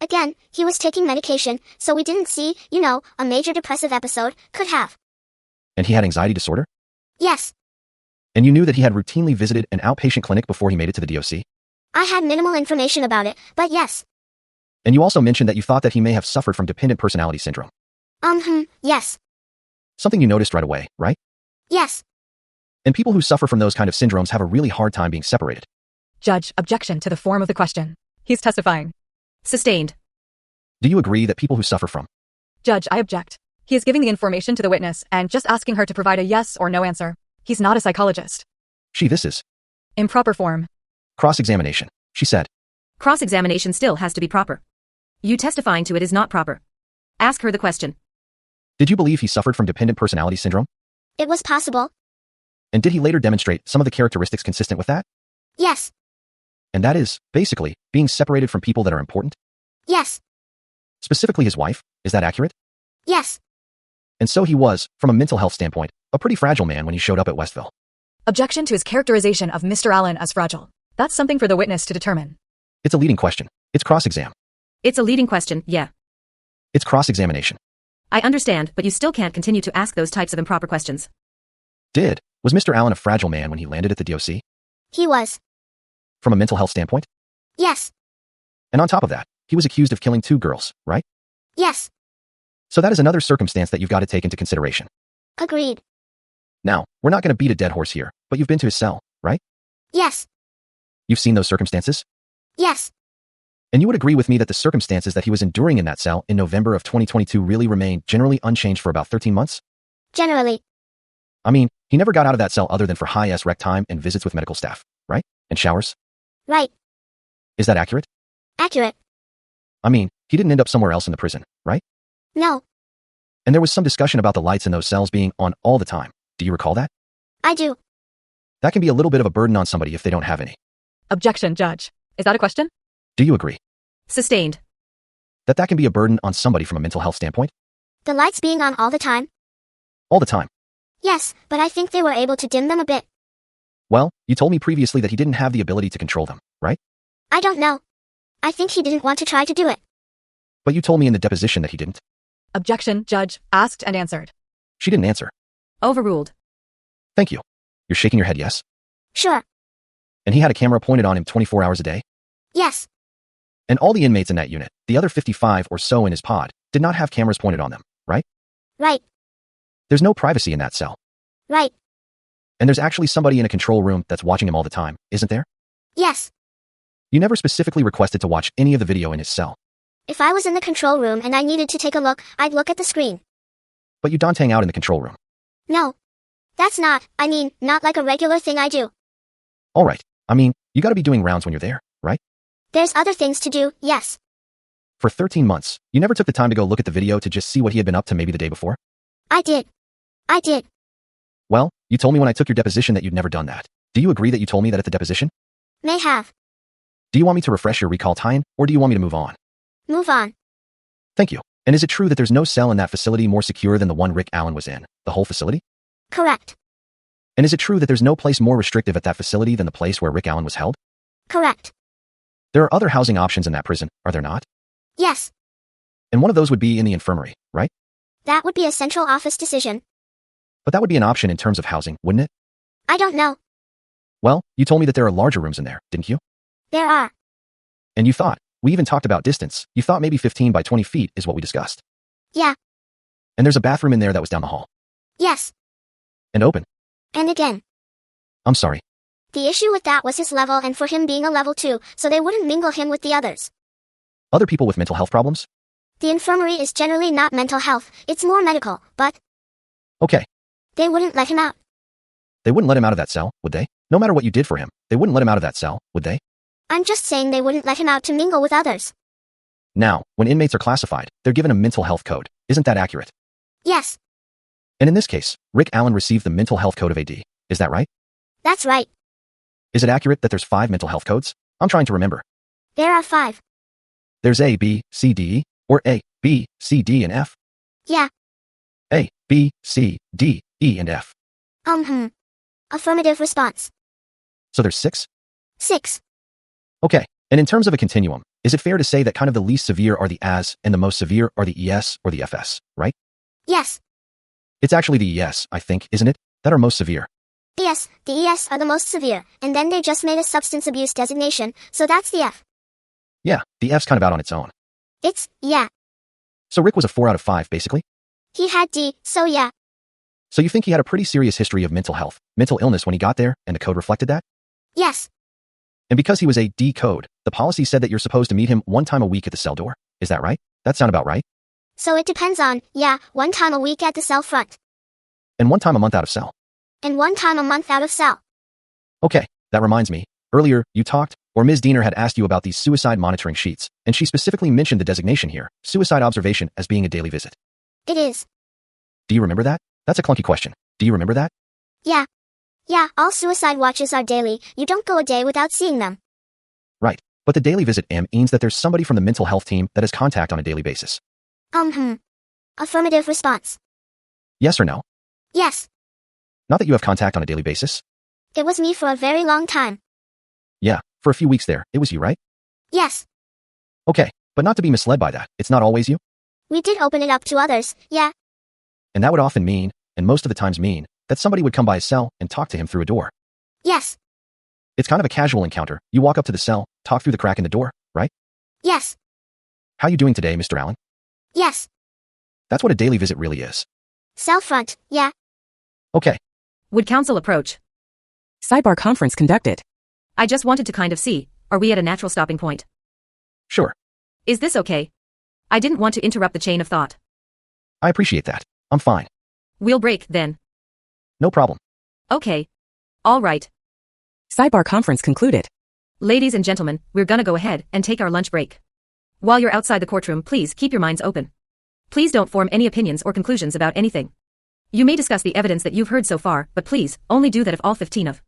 Again, he was taking medication, so we didn't see, a major depressive episode, could have. And he had anxiety disorder? Yes. And you knew that he had routinely visited an outpatient clinic before he made it to the DOC? I had minimal information about it, but yes. And you also mentioned that you thought that he may have suffered from dependent personality syndrome. Yes. Something you noticed right away, right? Yes. And people who suffer from those kind of syndromes have a really hard time being separated. Judge, objection to the form of the question. He's testifying. Sustained. Do you agree that people who suffer from? Judge, I object. He is giving the information to the witness and just asking her to provide a yes or no answer. He's not a psychologist. This is Improper form. cross-examination, she said. Cross-examination still has to be proper. You testifying to it is not proper. Ask her the question. Did you believe he suffered from dependent personality syndrome? It was possible. And did he later demonstrate some of the characteristics consistent with that? Yes. And that is, basically, being separated from people that are important? Yes. Specifically his wife, is that accurate? Yes. And so he was, from a mental health standpoint, a pretty fragile man when he showed up at Westville. Objection to his characterization of Mr. Allen as fragile. That's something for the witness to determine. It's a leading question. It's cross-exam. It's a leading question, yeah. It's cross-examination. I understand, but you still can't continue to ask those types of improper questions. Was Mr. Allen a fragile man when he landed at the DOC? He was. From a mental health standpoint? Yes. And on top of that, he was accused of killing 2 girls, right? Yes. So that is another circumstance that you've got to take into consideration. Agreed. Now, we're not going to beat a dead horse here, but you've been to his cell, right? Yes. You've seen those circumstances? Yes. And you would agree with me that the circumstances that he was enduring in that cell in November of 2022 really remained generally unchanged for about 13 months? Generally. I mean, he never got out of that cell other than for high rec time and visits with medical staff, right? And showers? Right. Is that accurate? Accurate. I mean, he didn't end up somewhere else in the prison, right? No. And there was some discussion about the lights in those cells being on all the time. Do you recall that? I do. That can be a little bit of a burden on somebody if they don't have any. Objection, Judge. Is that a question? Do you agree? Sustained. That can be a burden on somebody from a mental health standpoint? The lights being on all the time? All the time. Yes, but I think they were able to dim them a bit. Well, you told me previously that he didn't have the ability to control them, right? I don't know. I think he didn't want to try to do it. But you told me in the deposition that he didn't. Objection, Judge. Asked and answered. She didn't answer. Overruled. Thank you. You're shaking your head yes? Sure. And he had a camera pointed on him 24 hours a day? Yes. And all the inmates in that unit, the other 55 or so in his pod, did not have cameras pointed on them, right? Right. There's no privacy in that cell. Right. And there's actually somebody in a control room that's watching him all the time, isn't there? Yes. You never specifically requested to watch any of the video in his cell. If I was in the control room and I needed to take a look, I'd look at the screen. But you don't hang out in the control room. No. That's not like a regular thing I do. All right. I mean, you gotta be doing rounds when you're there, right? There's other things to do, yes. For 13 months, you never took the time to go look at the video to just see what he had been up to maybe the day before? I did. Well, you told me when I took your deposition that you'd never done that. Do you agree that you told me that at the deposition? May have. Do you want me to refresh your recall time, or do you want me to move on? Move on. Thank you. And is it true that there's no cell in that facility more secure than the one Rick Allen was in, the whole facility? Correct. And is it true that there's no place more restrictive at that facility than the place where Rick Allen was held? Correct. There are other housing options in that prison, are there not? Yes. And one of those would be in the infirmary, right? That would be a central office decision. But that would be an option in terms of housing, wouldn't it? I don't know. Well, you told me that there are larger rooms in there, didn't you? There are. And you thought, we even talked about distance, you thought maybe 15 by 20 feet is what we discussed. Yeah. And there's a bathroom in there that was down the hall. Yes. And open. And again. I'm sorry. The issue with that was his level and for him being a level 2, so they wouldn't mingle him with the others. Other people with mental health problems? The infirmary is generally not mental health, it's more medical, but Okay. they wouldn't let him out. They wouldn't let him out of that cell, would they? No matter what you did for him, they wouldn't let him out of that cell, would they? I'm just saying they wouldn't let him out to mingle with others. Now, when inmates are classified, they're given a mental health code. Isn't that accurate? Yes. And in this case, Rick Allen received the mental health code of AD. Is that right? That's right. Is it accurate that there's 5 mental health codes? I'm trying to remember. There are 5. There's A, B, C, D, or A, B, C, D, and F? Yeah. A, B, C, D, E, and F. Affirmative response. So there's 6? 6. Okay. And in terms of a continuum, is it fair to say that kind of the least severe are the AS and the most severe are the ES or the FS, right? Yes. It's actually the ES, I think, isn't it? That are most severe. Yes, the ES are the most severe, and then they just made a substance abuse designation, so that's the F. Yeah, the F's kind of out on its own. Yeah. So Rick was a 4 out of 5, basically? He had D, so yeah. So you think he had a pretty serious history of mental illness when he got there, and the code reflected that? Yes. And because he was a D code, the policy said that you're supposed to meet him 1 time a week at the cell door. Is that right? That sound about right? So it depends on, 1 time a week at the cell front. And 1 time a month out of cell. And 1 time a month out of cell. Okay, that reminds me. Earlier, you talked, or Ms. Diener had asked you about these suicide monitoring sheets, and she specifically mentioned the designation here, suicide observation, as being a daily visit. It is. Do you remember that? That's a clunky question. Do you remember that? Yeah. Yeah, all suicide watches are daily. You don't go a day without seeing them. Right. But the daily visit means that there's somebody from the mental health team that has contact on a daily basis. Affirmative response. Yes or no? Yes. Not that you have contact on a daily basis? It was me for a very long time. Yeah, for a few weeks there, it was you, right? Yes. Okay, but not to be misled by that. It's not always you. We did open it up to others, yeah. And that would often mean, and most of the times mean, that somebody would come by his cell and talk to him through a door. Yes. It's kind of a casual encounter. You walk up to the cell, talk through the crack in the door, right? Yes. How you doing today, Mr. Allen? Yes. That's what a daily visit really is. Cell front, yeah. Okay. Would counsel approach? Sidebar conference conducted. I just wanted to kind of see, are we at a natural stopping point? Sure. Is this okay? I didn't want to interrupt the chain of thought. I appreciate that. I'm fine. We'll break, then. No problem. Okay. All right. Sidebar conference concluded. Ladies and gentlemen, we're gonna go ahead and take our lunch break. While you're outside the courtroom, please keep your minds open. Please don't form any opinions or conclusions about anything. You may discuss the evidence that you've heard so far, but please, only do that if all 15 of.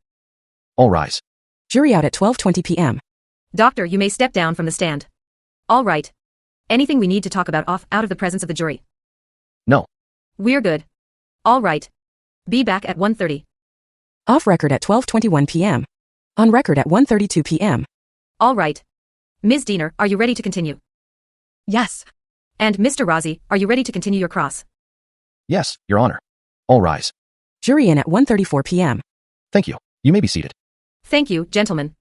All rise. Jury out at 12:20 p.m. Doctor, you may step down from the stand. All right. Anything we need to talk about out of the presence of the jury? No. We're good. All right. Be back at 1:30. Off record at 12:21 p.m. On record at 1:32 p.m. All right. Ms. Diener, are you ready to continue? Yes. And Mr. Razi, are you ready to continue your cross? Yes, Your Honor. All rise. Jury in at 1:34 p.m. Thank you. You may be seated. Thank you, gentlemen.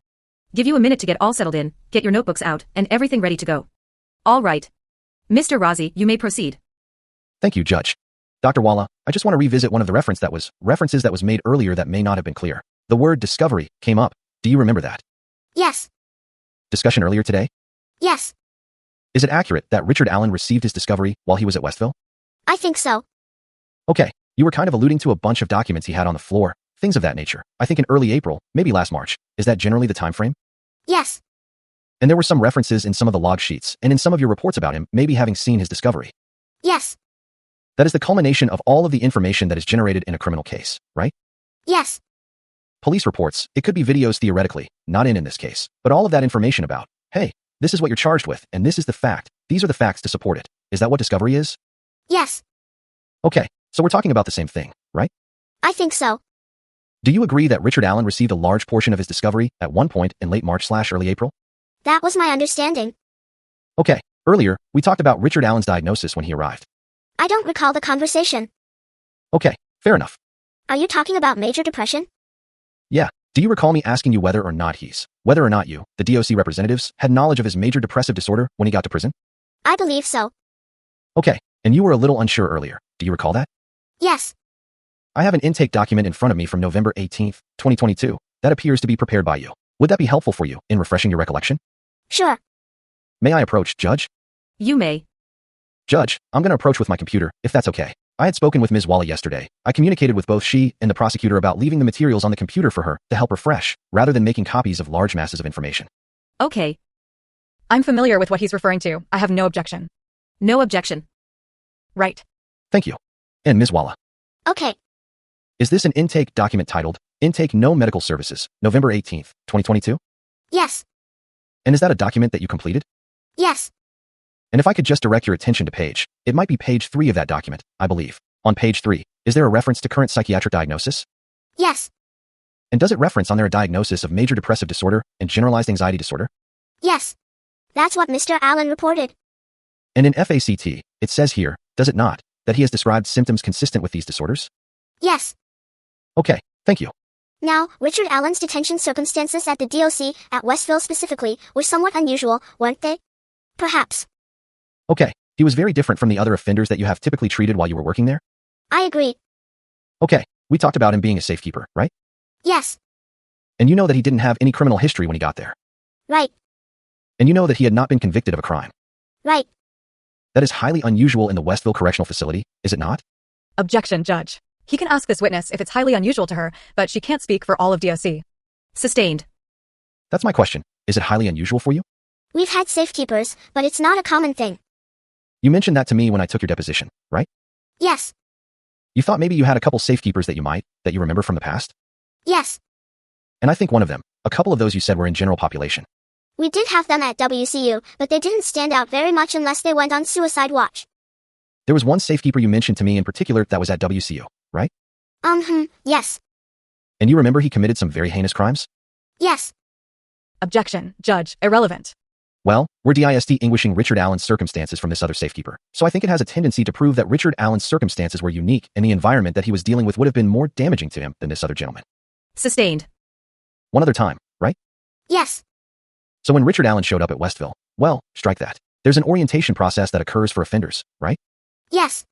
Give you a minute to get all settled in, get your notebooks out, and everything ready to go. All right. Mr. Razi, you may proceed. Thank you, Judge. Dr. Walla, I just want to revisit one of the references that was made earlier that may not have been clear. The word discovery came up. Do you remember that? Yes. Discussion earlier today? Yes. Is it accurate that Richard Allen received his discovery while he was at Westville? I think so. Okay, you were kind of alluding to a bunch of documents he had on the floor, things of that nature. I think in early April, maybe last March. Is that generally the time frame? Yes. And there were some references in some of the log sheets and in some of your reports about him maybe having seen his discovery. Yes. That is the culmination of all of the information that is generated in a criminal case, right? Yes. Police reports, it could be videos theoretically, not in this case, but all of that information about, hey, this is what you're charged with, and this is the fact. These are the facts to support it. Is that what discovery is? Yes. Okay, so we're talking about the same thing, right? I think so. Do you agree that Richard Allen received a large portion of his discovery at one point in late March/early April? That was my understanding. Okay, earlier, we talked about Richard Allen's diagnosis when he arrived. I don't recall the conversation. Okay, fair enough. Are you talking about major depression? Yeah. Do you recall me asking you whether or not you, the DOC representatives, had knowledge of his major depressive disorder when he got to prison? I believe so. Okay, and you were a little unsure earlier. Do you recall that? Yes. I have an intake document in front of me from November 18th, 2022, that appears to be prepared by you. Would that be helpful for you in refreshing your recollection? Sure. May I approach, Judge? You may. Judge, I'm going to approach with my computer, if that's okay. I had spoken with Ms. Walla yesterday. I communicated with both she and the prosecutor about leaving the materials on the computer for her to help refresh, rather than making copies of large masses of information. Okay. I'm familiar with what he's referring to. I have no objection. No objection. Right. Thank you. And Ms. Walla. Okay. Is this an intake document titled, Intake No Medical Services, November 18th, 2022? Yes. And is that a document that you completed? Yes. And if I could just direct your attention to it might be page 3 of that document, I believe. On page 3, is there a reference to current psychiatric diagnosis? Yes. And does it reference on there a diagnosis of major depressive disorder and generalized anxiety disorder? Yes. That's what Mr. Allen reported. And in FACT, it says here, does it not, that he has described symptoms consistent with these disorders? Yes. Okay, thank you. Now, Richard Allen's detention circumstances at the DOC, at Westville specifically, were somewhat unusual, weren't they? Perhaps. Okay, he was very different from the other offenders that you have typically treated while you were working there? I agree. Okay, we talked about him being a safekeeper, right? Yes. And you know that he didn't have any criminal history when he got there. Right. And you know that he had not been convicted of a crime. Right. That is highly unusual in the Westville Correctional Facility, is it not? Objection, Judge. He can ask this witness if it's highly unusual to her, but she can't speak for all of DOC. Sustained. That's my question. Is it highly unusual for you? We've had safekeepers, but it's not a common thing. You mentioned that to me when I took your deposition, right? Yes. You thought maybe you had a couple safekeepers that you remember from the past? Yes. And I think one of them, a couple of those you said were in general population. We did have them at WCU, but they didn't stand out very much unless they went on suicide watch. There was one safekeeper you mentioned to me in particular that was at WCU, right? Yes. And you remember he committed some very heinous crimes? Yes. Objection, Judge. Irrelevant. Well, we're distinguishing Richard Allen's circumstances from this other safekeeper, so I think it has a tendency to prove that Richard Allen's circumstances were unique and the environment that he was dealing with would have been more damaging to him than this other gentleman. Sustained. One other time, right? Yes. So when Richard Allen showed up at Westville, well, strike that. There's an orientation process that occurs for offenders, right? Yes.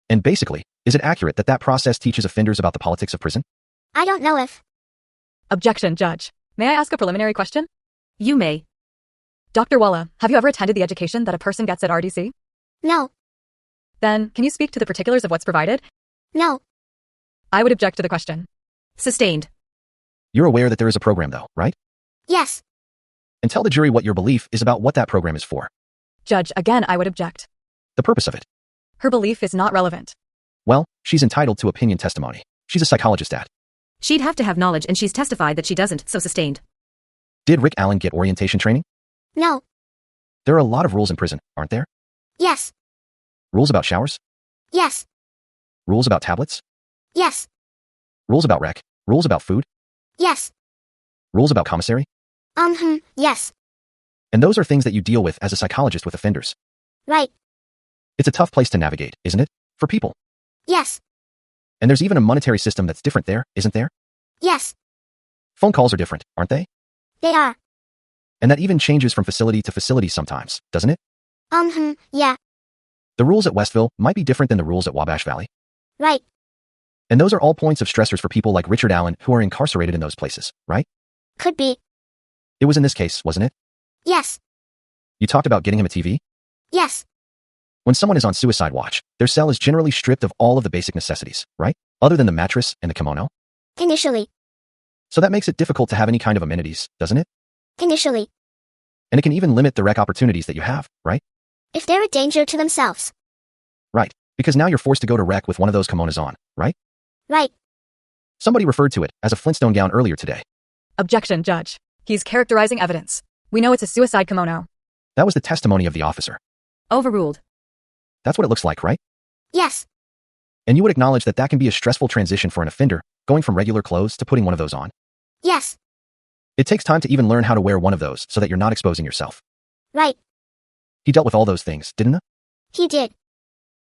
And basically, is it accurate that that process teaches offenders about the politics of prison? I don't know if. Objection, Judge. May I ask a preliminary question? You may. Dr. Walla, have you ever attended the education that a person gets at RDC? No. Then, can you speak to the particulars of what's provided? No. I would object to the question. Sustained. You're aware that there is a program though, right? Yes. And tell the jury what your belief is about what that program is for. Judge, again, I would object. The purpose of it. Her belief is not relevant. Well, she's entitled to opinion testimony. She's a psychologist at. She'd have to have knowledge and she's testified that she doesn't, so sustained. Did Rick Allen get orientation training? No. There are a lot of rules in prison, aren't there? Yes. Rules about showers? Yes. Rules about tablets? Yes. Rules about rec? Rules about food? Yes. Rules about commissary? Yes. And those are things that you deal with as a psychologist with offenders. Right. It's a tough place to navigate, isn't it? For people. Yes. And there's even a monetary system that's different there, isn't there? Yes. Phone calls are different, aren't they? They are. And that even changes from facility to facility sometimes, doesn't it? Yeah. The rules at Westville might be different than the rules at Wabash Valley. Right. And those are all points of stressors for people like Richard Allen who are incarcerated in those places, right? Could be. It was in this case, wasn't it? Yes. You talked about getting him a TV? Yes. When someone is on suicide watch, their cell is generally stripped of all of the basic necessities, right? Other than the mattress and the kimono. Initially. So that makes it difficult to have any kind of amenities, doesn't it? Initially. And it can even limit the rec opportunities that you have, right? If they're a danger to themselves. Right. Because now you're forced to go to rec with one of those kimonos on, right? Right. Somebody referred to it as a Flintstone gown earlier today. Objection, Judge. He's characterizing evidence. We know it's a suicide kimono. That was the testimony of the officer. Overruled. That's what it looks like, right? Yes. And you would acknowledge that that can be a stressful transition for an offender, going from regular clothes to putting one of those on. Yes. It takes time to even learn how to wear one of those so that you're not exposing yourself. Right. He dealt with all those things, didn't he? He did.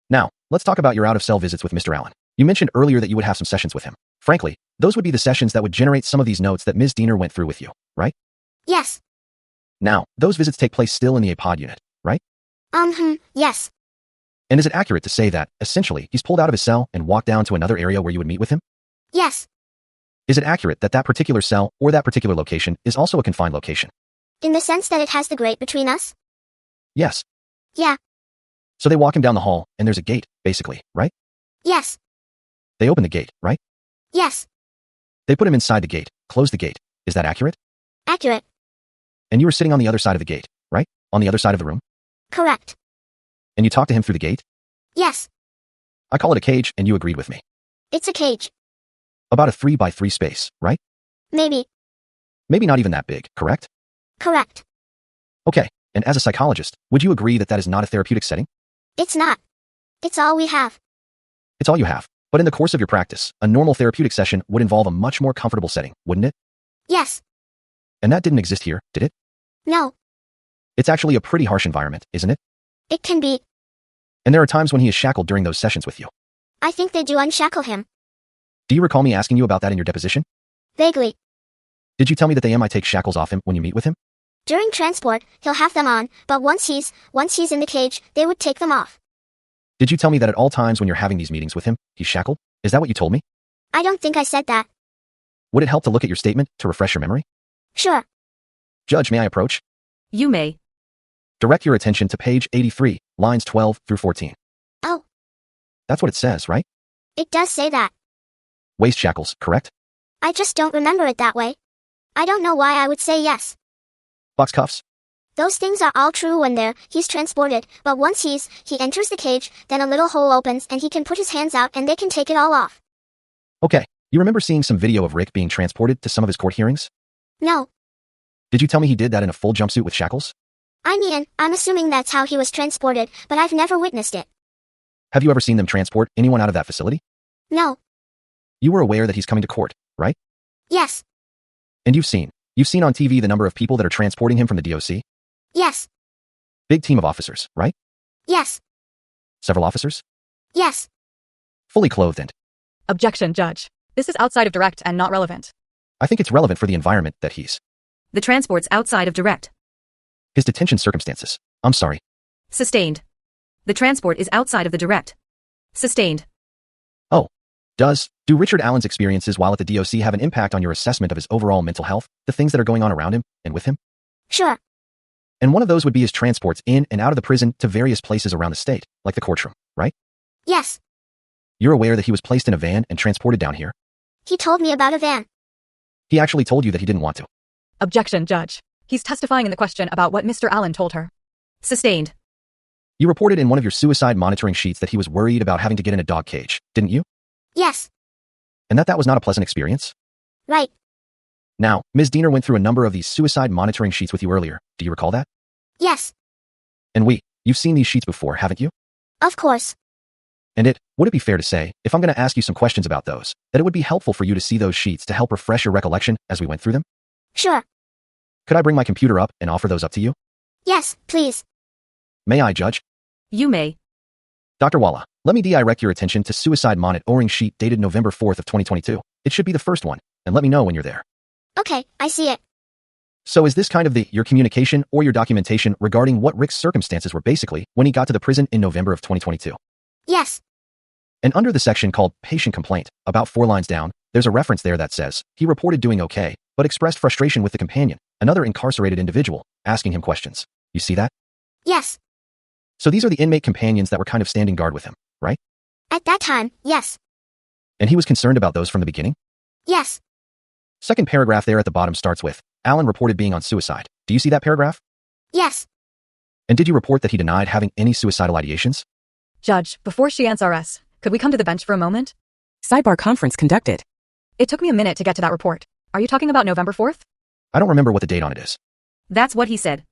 Now, let's talk about your out-of-cell visits with Mr. Allen. You mentioned earlier that you would have some sessions with him. Frankly, those would be the sessions that would generate some of these notes that Ms. Diener went through with you, right? Yes. Now, those visits take place still in the APOD unit, right? Yes. And is it accurate to say that, essentially, he's pulled out of his cell and walked down to another area where you would meet with him? Yes. Is it accurate that that particular cell or that particular location is also a confined location? In the sense that it has the grate between us? Yes. Yeah. So they walk him down the hall, and there's a gate, basically, right? Yes. They open the gate, right? Yes. They put him inside the gate, close the gate. Is that accurate? Accurate. And you were sitting on the other side of the gate, right? On the other side of the room? Correct. And you talked to him through the gate? Yes. I call it a cage, and you agreed with me. It's a cage. About a 3x3 space, right? Maybe. Maybe not even that big, correct? Correct. Okay, and as a psychologist, would you agree that that is not a therapeutic setting? It's not. It's all we have. It's all you have. But in the course of your practice, a normal therapeutic session would involve a much more comfortable setting, wouldn't it? Yes. And that didn't exist here, did it? No. It's actually a pretty harsh environment, isn't it? It can be. And there are times when he is shackled during those sessions with you. I think they do unshackle him. Do you recall me asking you about that in your deposition? Vaguely. Did you tell me that they might take shackles off him when you meet with him? During transport, he'll have them on, but once he's in the cage, they would take them off. Did you tell me that at all times when you're having these meetings with him, he's shackled? Is that what you told me? I don't think I said that. Would it help to look at your statement to refresh your memory? Sure. Judge, may I approach? You may. Direct your attention to page 83, lines 12 through 14. Oh, That's what it says, right? it does say that. Waist shackles, correct? I just don't remember it that way. I don't know why I would say yes. Box cuffs? Those things are all true when he's transported, but once he enters the cage, then a little hole opens and he can put his hands out and they can take it all off. Okay. You remember seeing some video of Rick being transported to some of his court hearings? No. Did you tell me he did that in a full jumpsuit with shackles? I mean, I'm assuming that's how he was transported, but I've never witnessed it. Have you ever seen them transport anyone out of that facility? No. You were aware that he's coming to court, right? Yes. And you've seen on TV the number of people that are transporting him from the DOC? Yes. Big team of officers, right? Yes. Several officers? Yes. Fully clothed and Objection, Judge. This is outside of direct and not relevant. I think it's relevant for the environment that he's. The transport's outside of direct. His detention circumstances. I'm sorry. Sustained. The transport is outside of the direct. Sustained. Do Richard Allen's experiences while at the DOC have an impact on your assessment of his overall mental health, the things that are going on around him and with him? Sure. And one of those would be his transports in and out of the prison to various places around the state, like the courtroom, right? Yes. You're aware that he was placed in a van and transported down here? He told me about a van. He actually told you that he didn't want to. Objection, Judge. He's testifying in the question about what Mr. Allen told her. Sustained. You reported in one of your suicide monitoring sheets that he was worried about having to get in a dog cage, didn't you? Yes. And that was not a pleasant experience? Right. Now, Ms. Diener went through a number of these suicide monitoring sheets with you earlier. Do you recall that? Yes. And you've seen these sheets before, haven't you? Of course. And would it be fair to say, if I'm going to ask you some questions about those, that it would be helpful for you to see those sheets to help refresh your recollection as we went through them? Sure. Could I bring my computer up and offer those up to you? Yes, please. May I, Judge? You may. Dr. Walla, let me direct your attention to suicide monitoring sheet dated November 4th of 2022. It should be the first one, and let me know when you're there. Okay, I see it. So is this kind of your communication or your documentation regarding what Rick's circumstances were basically when he got to the prison in November of 2022? Yes. And under the section called Patient Complaint, about 4 lines down, there's a reference there that says, he reported doing okay, but expressed frustration with the companion, another incarcerated individual, asking him questions. You see that? Yes. So these are the inmate companions that were kind of standing guard with him, right? At that time, yes. And he was concerned about those from the beginning? Yes. Second paragraph there at the bottom starts with, Allen reported being on suicide. Do you see that paragraph? Yes. And did you report that he denied having any suicidal ideations? Judge, before she answers us, could we come to the bench for a moment? Sidebar conference conducted. It took me a minute to get to that report. Are you talking about November 4th? I don't remember what the date on it is. That's what he said.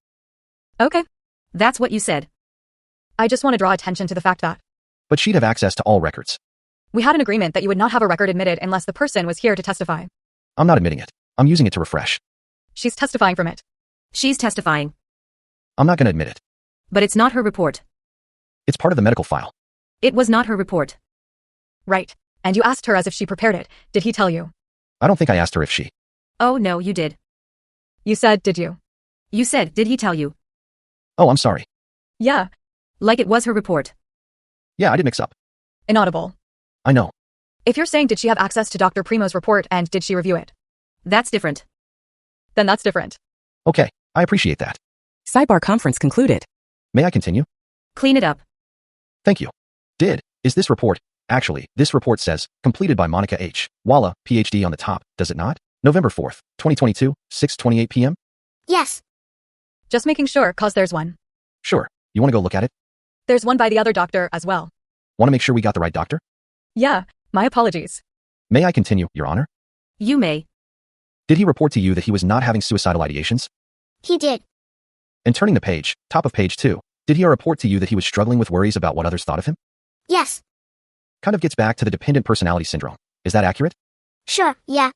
Okay. That's what you said. I just want to draw attention to the fact that But she'd have access to all records. we had an agreement that you would not have a record admitted unless the person was here to testify. I'm not admitting it. I'm using it to refresh. She's testifying from it. She's testifying. I'm not going to admit it. But it's not her report. It's part of the medical file. It was not her report. Right. And you asked her as if she prepared it. Did he tell you? I don't think I asked her if she. Oh no, you did. You said, did you? You said, did he tell you? Oh, I'm sorry. Yeah. Like it was her report. Yeah, I did mix up. Inaudible. I know. If you're saying did she have access to Dr. Primo's report and did she review it? That's different. Then that's different. Okay, I appreciate that. Sidebar conference concluded. May I continue? Clean it up. Thank you. Is this report, actually, this report says, completed by Monica H. Walla, PhD on the top, does it not? November 4th, 2022, 6:28 p.m.? Yes. Just making sure, cause there's one. Sure. You want to go look at it? There's one by the other doctor as well. Want to make sure we got the right doctor? Yeah, my apologies. May I continue, Your Honor? You may. Did he report to you that he was not having suicidal ideations? He did. And turning the page, top of page 2, did he report to you that he was struggling with worries about what others thought of him? Yes. Kind of gets back to the dependent personality syndrome. Is that accurate? Sure, yeah.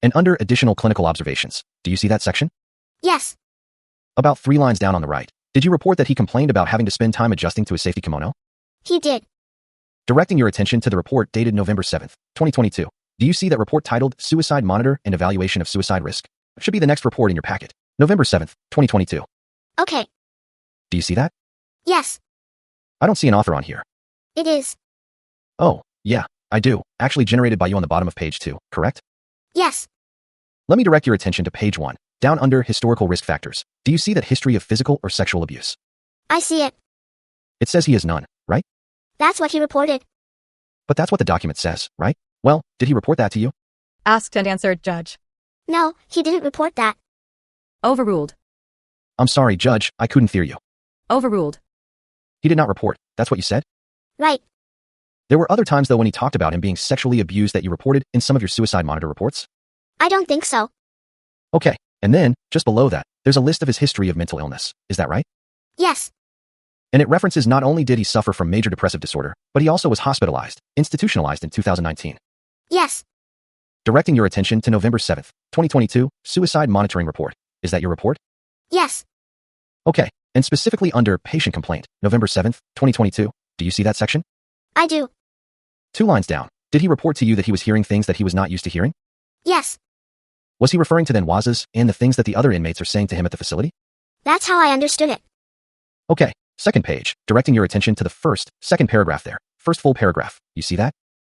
And under additional clinical observations, do you see that section? Yes. About 3 lines down on the right, did you report that he complained about having to spend time adjusting to his safety kimono? He did. Directing your attention to the report dated November 7th, 2022, do you see that report titled Suicide Monitor and Evaluation of Suicide Risk? It should be the next report in your packet. November 7th, 2022. Okay. Do you see that? Yes. I don't see an author on here. It is. Oh, yeah. I do, actually generated by you on the bottom of page 2, correct? Yes. Let me direct your attention to page 1, down under historical risk factors. Do you see that history of physical or sexual abuse? I see it. It says he has none, right? That's what he reported. But that's what the document says, right? Well, did he report that to you? Asked and answered, Judge. No, he didn't report that. Overruled. I'm sorry, Judge, I couldn't hear you. Overruled. He did not report, that's what you said? Right. There were other times though when he talked about him being sexually abused that you reported in some of your suicide monitor reports? I don't think so. Okay, and then, just below that, there's a list of his history of mental illness, is that right? Yes. And it references not only did he suffer from major depressive disorder, but he also was hospitalized, institutionalized in 2019. Yes. Directing your attention to November 7th, 2022, Suicide Monitoring Report. Is that your report? Yes. Okay, and specifically under Patient Complaint, November 7th, 2022, do you see that section? I do. 2 lines down. Did he report to you that he was hearing things that he was not used to hearing? Yes. Was he referring to Denwaz's and the things that the other inmates are saying to him at the facility? That's how I understood it. Okay, second page, directing your attention to the second paragraph there. First full paragraph. You see that?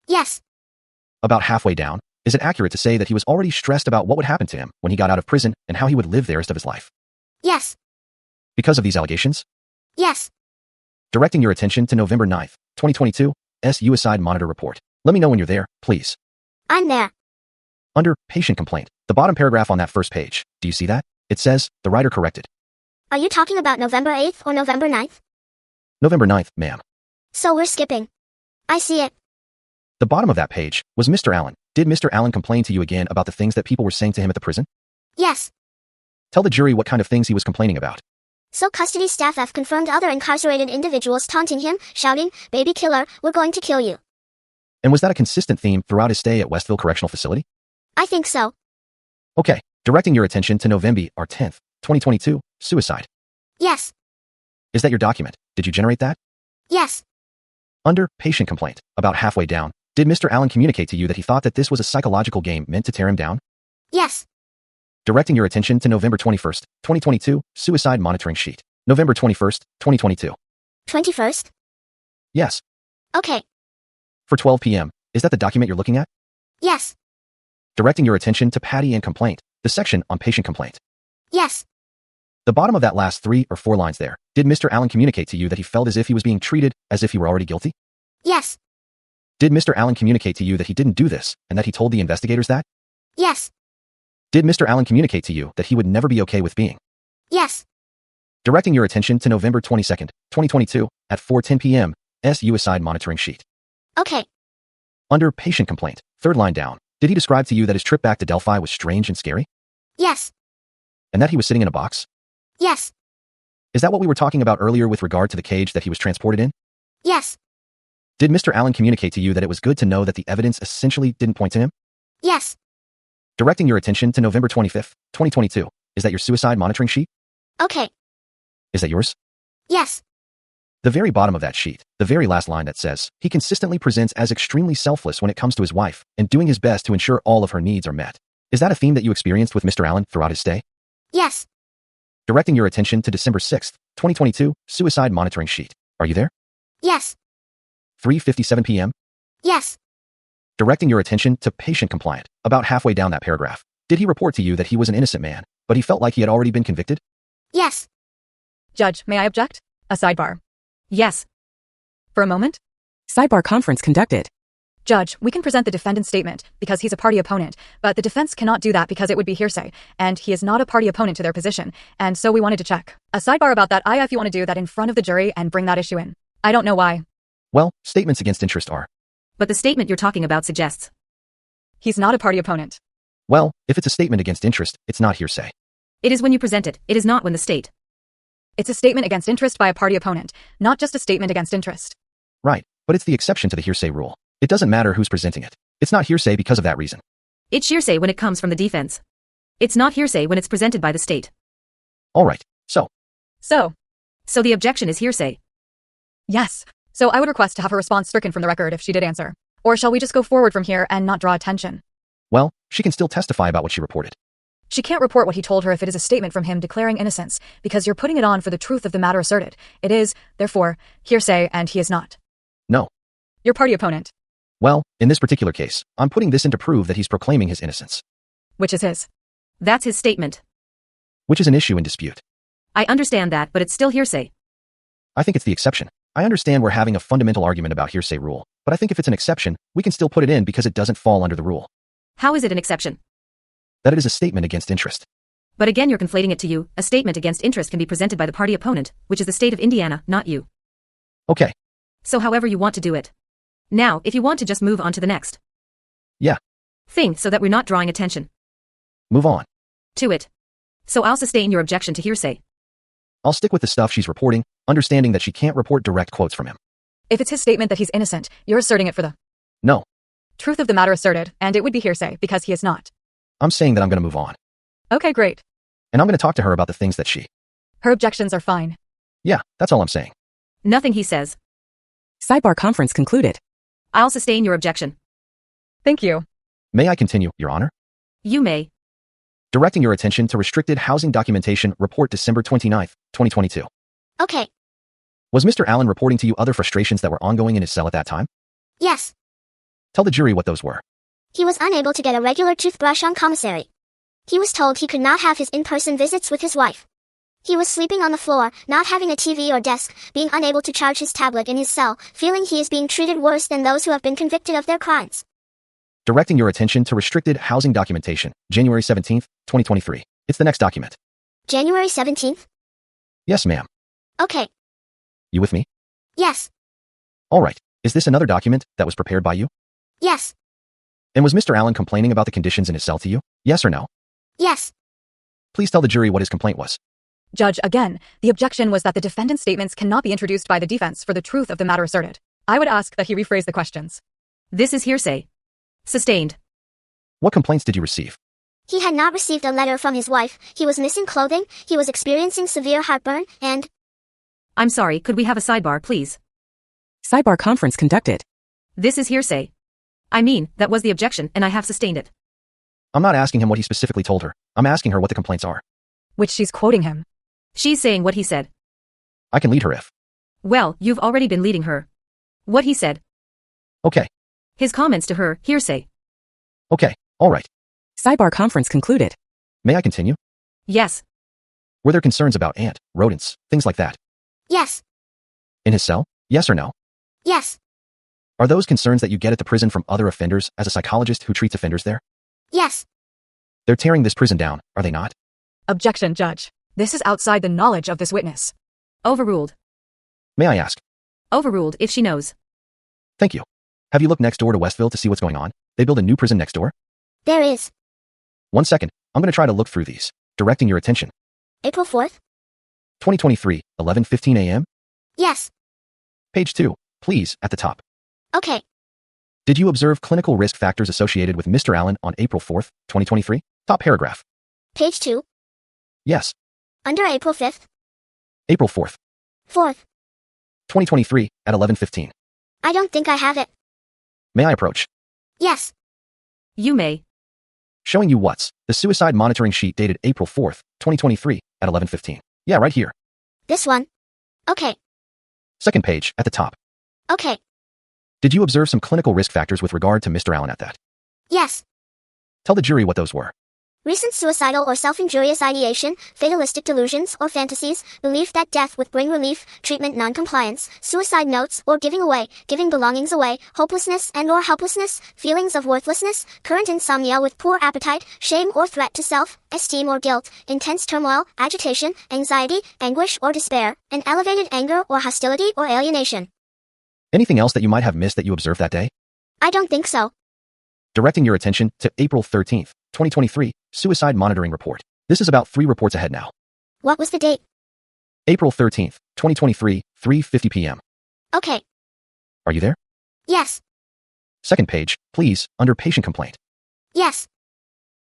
Yes. About halfway down, is it accurate to say that he was already stressed about what would happen to him when he got out of prison and how he would live the rest of his life? Yes. Because of these allegations? Yes. Directing your attention to November 9th, 2022, Suicide Monitor Report. Let me know when you're there, please. I'm there. Under Patient Complaint, the bottom paragraph on that first page, do you see that? It says, the writer corrected. Are you talking about November 8th or November 9th? November 9th, ma'am. So we're skipping. I see it. The bottom of that page was Mr. Allen. Did Mr. Allen complain to you again about the things that people were saying to him at the prison? Yes. Tell the jury what kind of things he was complaining about. So custody staff have confirmed other incarcerated individuals taunting him, shouting, "Baby killer, we're going to kill you." And was that a consistent theme throughout his stay at Westville Correctional Facility? I think so. Okay, directing your attention to November 10th, 2022, Suicide. Yes. Is that your document? Did you generate that? Yes. Under Patient Complaint, about halfway down, did Mr. Allen communicate to you that he thought that this was a psychological game meant to tear him down? Yes. Directing your attention to November 21st, 2022, Suicide Monitoring Sheet. November 21st, 2022. 21st? Yes. Okay. For 12 p.m., is that the document you're looking at? Yes. Directing your attention to Patty and Complaint, the section on Patient Complaint. Yes. The bottom of that last 3 or 4 lines there, did Mr. Allen communicate to you that he felt as if he was being treated as if he were already guilty? Yes. Did Mr. Allen communicate to you that he didn't do this and that he told the investigators that? Yes. Did Mr. Allen communicate to you that he would never be okay with being? Yes. Directing your attention to November 22nd, 2022, at 4:10 p.m., Suicide Monitoring Sheet. Okay. Under Patient Complaint, 3rd line down, did he describe to you that his trip back to Delphi was strange and scary? Yes. And that he was sitting in a box? Yes. Is that what we were talking about earlier with regard to the cage that he was transported in? Yes. Did Mr. Allen communicate to you that it was good to know that the evidence essentially didn't point to him? Yes. Directing your attention to November 25th, 2022, is that your suicide monitoring sheet? Okay. Is that yours? Yes. The very bottom of that sheet, the very last line that says, he consistently presents as extremely selfless when it comes to his wife and doing his best to ensure all of her needs are met. Is that a theme that you experienced with Mr. Allen throughout his stay? Yes. Directing your attention to December 6th, 2022, suicide monitoring sheet. Are you there? Yes. 3:57 p.m. Yes. Directing your attention to Patient Compliant, about halfway down that paragraph. Did he report to you that he was an innocent man, but he felt like he had already been convicted? Yes. Judge, may I object? A sidebar. Yes. For a moment? Sidebar conference conducted. Judge, we can present the defendant's statement because he's a party opponent, but the defense cannot do that because it would be hearsay, and he is not a party opponent to their position, and so we wanted to check. A sidebar about that, if you want to do that in front of the jury and bring that issue in. I don't know why. Well, statements against interest are. But the statement you're talking about suggests He's not a party opponent. Well, if it's a statement against interest, it's not hearsay. it is when you present it, it is not when the state. It's a statement against interest by a party opponent, not just a statement against interest. Right, but it's the exception to the hearsay rule. It doesn't matter who's presenting it. It's not hearsay because of that reason. It's hearsay when it comes from the defense. It's not hearsay when it's presented by the state. All right, so. So the objection is hearsay. Yes. So I would request to have her response stricken from the record if she did answer. Or shall we just go forward from here and not draw attention? Well, she can still testify about what she reported. She can't report what he told her if it is a statement from him declaring innocence, because you're putting it on for the truth of the matter asserted. It is, therefore, hearsay and he is not. No. Your party opponent. Well, in this particular case, I'm putting this in to prove that he's proclaiming his innocence, Which is his. That's his statement. which is an issue in dispute. I understand that, but it's still hearsay. I think it's the exception. I understand we're having a fundamental argument about hearsay rule, but I think if it's an exception, we can still put it in because it doesn't fall under the rule. How is it an exception? That it is a statement against interest. But again, you're conflating it to you. A statement against interest can be presented by the party opponent, which is the state of Indiana, not you. Okay. So however you want to do it. Now, if you want to just move on to the next Yeah. thing so that we're not drawing attention Move on. to it. So I'll sustain your objection to hearsay. I'll stick with the stuff she's reporting, understanding that she can't report direct quotes from him. If it's his statement that he's innocent, you're asserting it for the No. truth of the matter asserted, and it would be hearsay because he is not. I'm saying that I'm going to move on. Okay, great. And I'm going to talk to her about the things that she... Her objections are fine. Yeah, that's all I'm saying. Nothing he says. Sidebar conference concluded. I'll sustain your objection. Thank you. May I continue, Your Honor? You may. Directing your attention to Restricted Housing Documentation Report December 29th, 2022. Okay. Was Mr. Allen reporting to you other frustrations that were ongoing in his cell at that time? Yes. Tell the jury what those were. He was unable to get a regular toothbrush on commissary. He was told he could not have his in-person visits with his wife. He was sleeping on the floor, not having a TV or desk, being unable to charge his tablet in his cell, feeling he is being treated worse than those who have been convicted of their crimes. Directing your attention to Restricted Housing Documentation, January 17th, 2023. It's the next document. January 17th? Yes, ma'am. Okay. You with me? Yes. All right. Is this another document that was prepared by you? Yes. And was Mr. Allen complaining about the conditions in his cell to you? Yes or no? Yes. Please tell the jury what his complaint was. Judge, again, the objection was that the defendant's statements cannot be introduced by the defense for the truth of the matter asserted. I would ask that he rephrase the questions. This is hearsay. Sustained. What complaints did you receive? He had not received a letter from his wife, he was missing clothing, he was experiencing severe heartburn, and... I'm sorry, could we have a sidebar, please? Sidebar conference conducted. This is hearsay. I mean, that was the objection, and I have sustained it. I'm not asking him what he specifically told her. I'm asking her what the complaints are. Which she's quoting him. She's saying what he said. I can lead her if. Well, you've already been leading her. What he said. Okay. His comments to her, hearsay. Okay. All right. Sidebar conference concluded. May I continue? Yes. Were there concerns about ant, rodents, things like that? Yes. In his cell? Yes or no? Yes. Are those concerns that you get at the prison from other offenders as a psychologist who treats offenders there? Yes. They're tearing this prison down, are they not? Objection, Judge. This is outside the knowledge of this witness. Overruled. May I ask? Overruled if she knows. Thank you. Have you looked next door to Westville to see what's going on? They build a new prison next door? There is. 1 second. I'm going to try to look through these. Directing your attention. April 4th? 2023, 11:15 a.m. Yes. Page 2, please, at the top. Okay. Did you observe clinical risk factors associated with Mr. Allen on April 4th, 2023? Top paragraph. Page 2. Yes. Under April 5th? April 4th, 4th. 2023, at 11:15. I don't think I have it. May I approach? Yes. You may. Showing you what's the suicide monitoring sheet dated April 4th, 2023, at 11:15. Yeah, right here. This one? Okay. Second page, at the top. Okay. Did you observe some clinical risk factors with regard to Mr. Allen at that? Yes. Tell the jury what those were. Recent suicidal or self-injurious ideation, fatalistic delusions or fantasies, belief that death would bring relief, treatment non-compliance, suicide notes or giving belongings away, hopelessness and or helplessness, feelings of worthlessness, current insomnia with poor appetite, shame or threat to self, esteem or guilt, intense turmoil, agitation, anxiety, anguish or despair, and elevated anger or hostility or alienation. Anything else that you might have missed that you observed that day? I don't think so. Directing your attention to April 13th, 2023, Suicide Monitoring Report. This is about 3 reports ahead now. What was the date? April 13th, 2023, 3:50 p.m. Okay. Are you there? Yes. Second page, please, under patient complaint. Yes.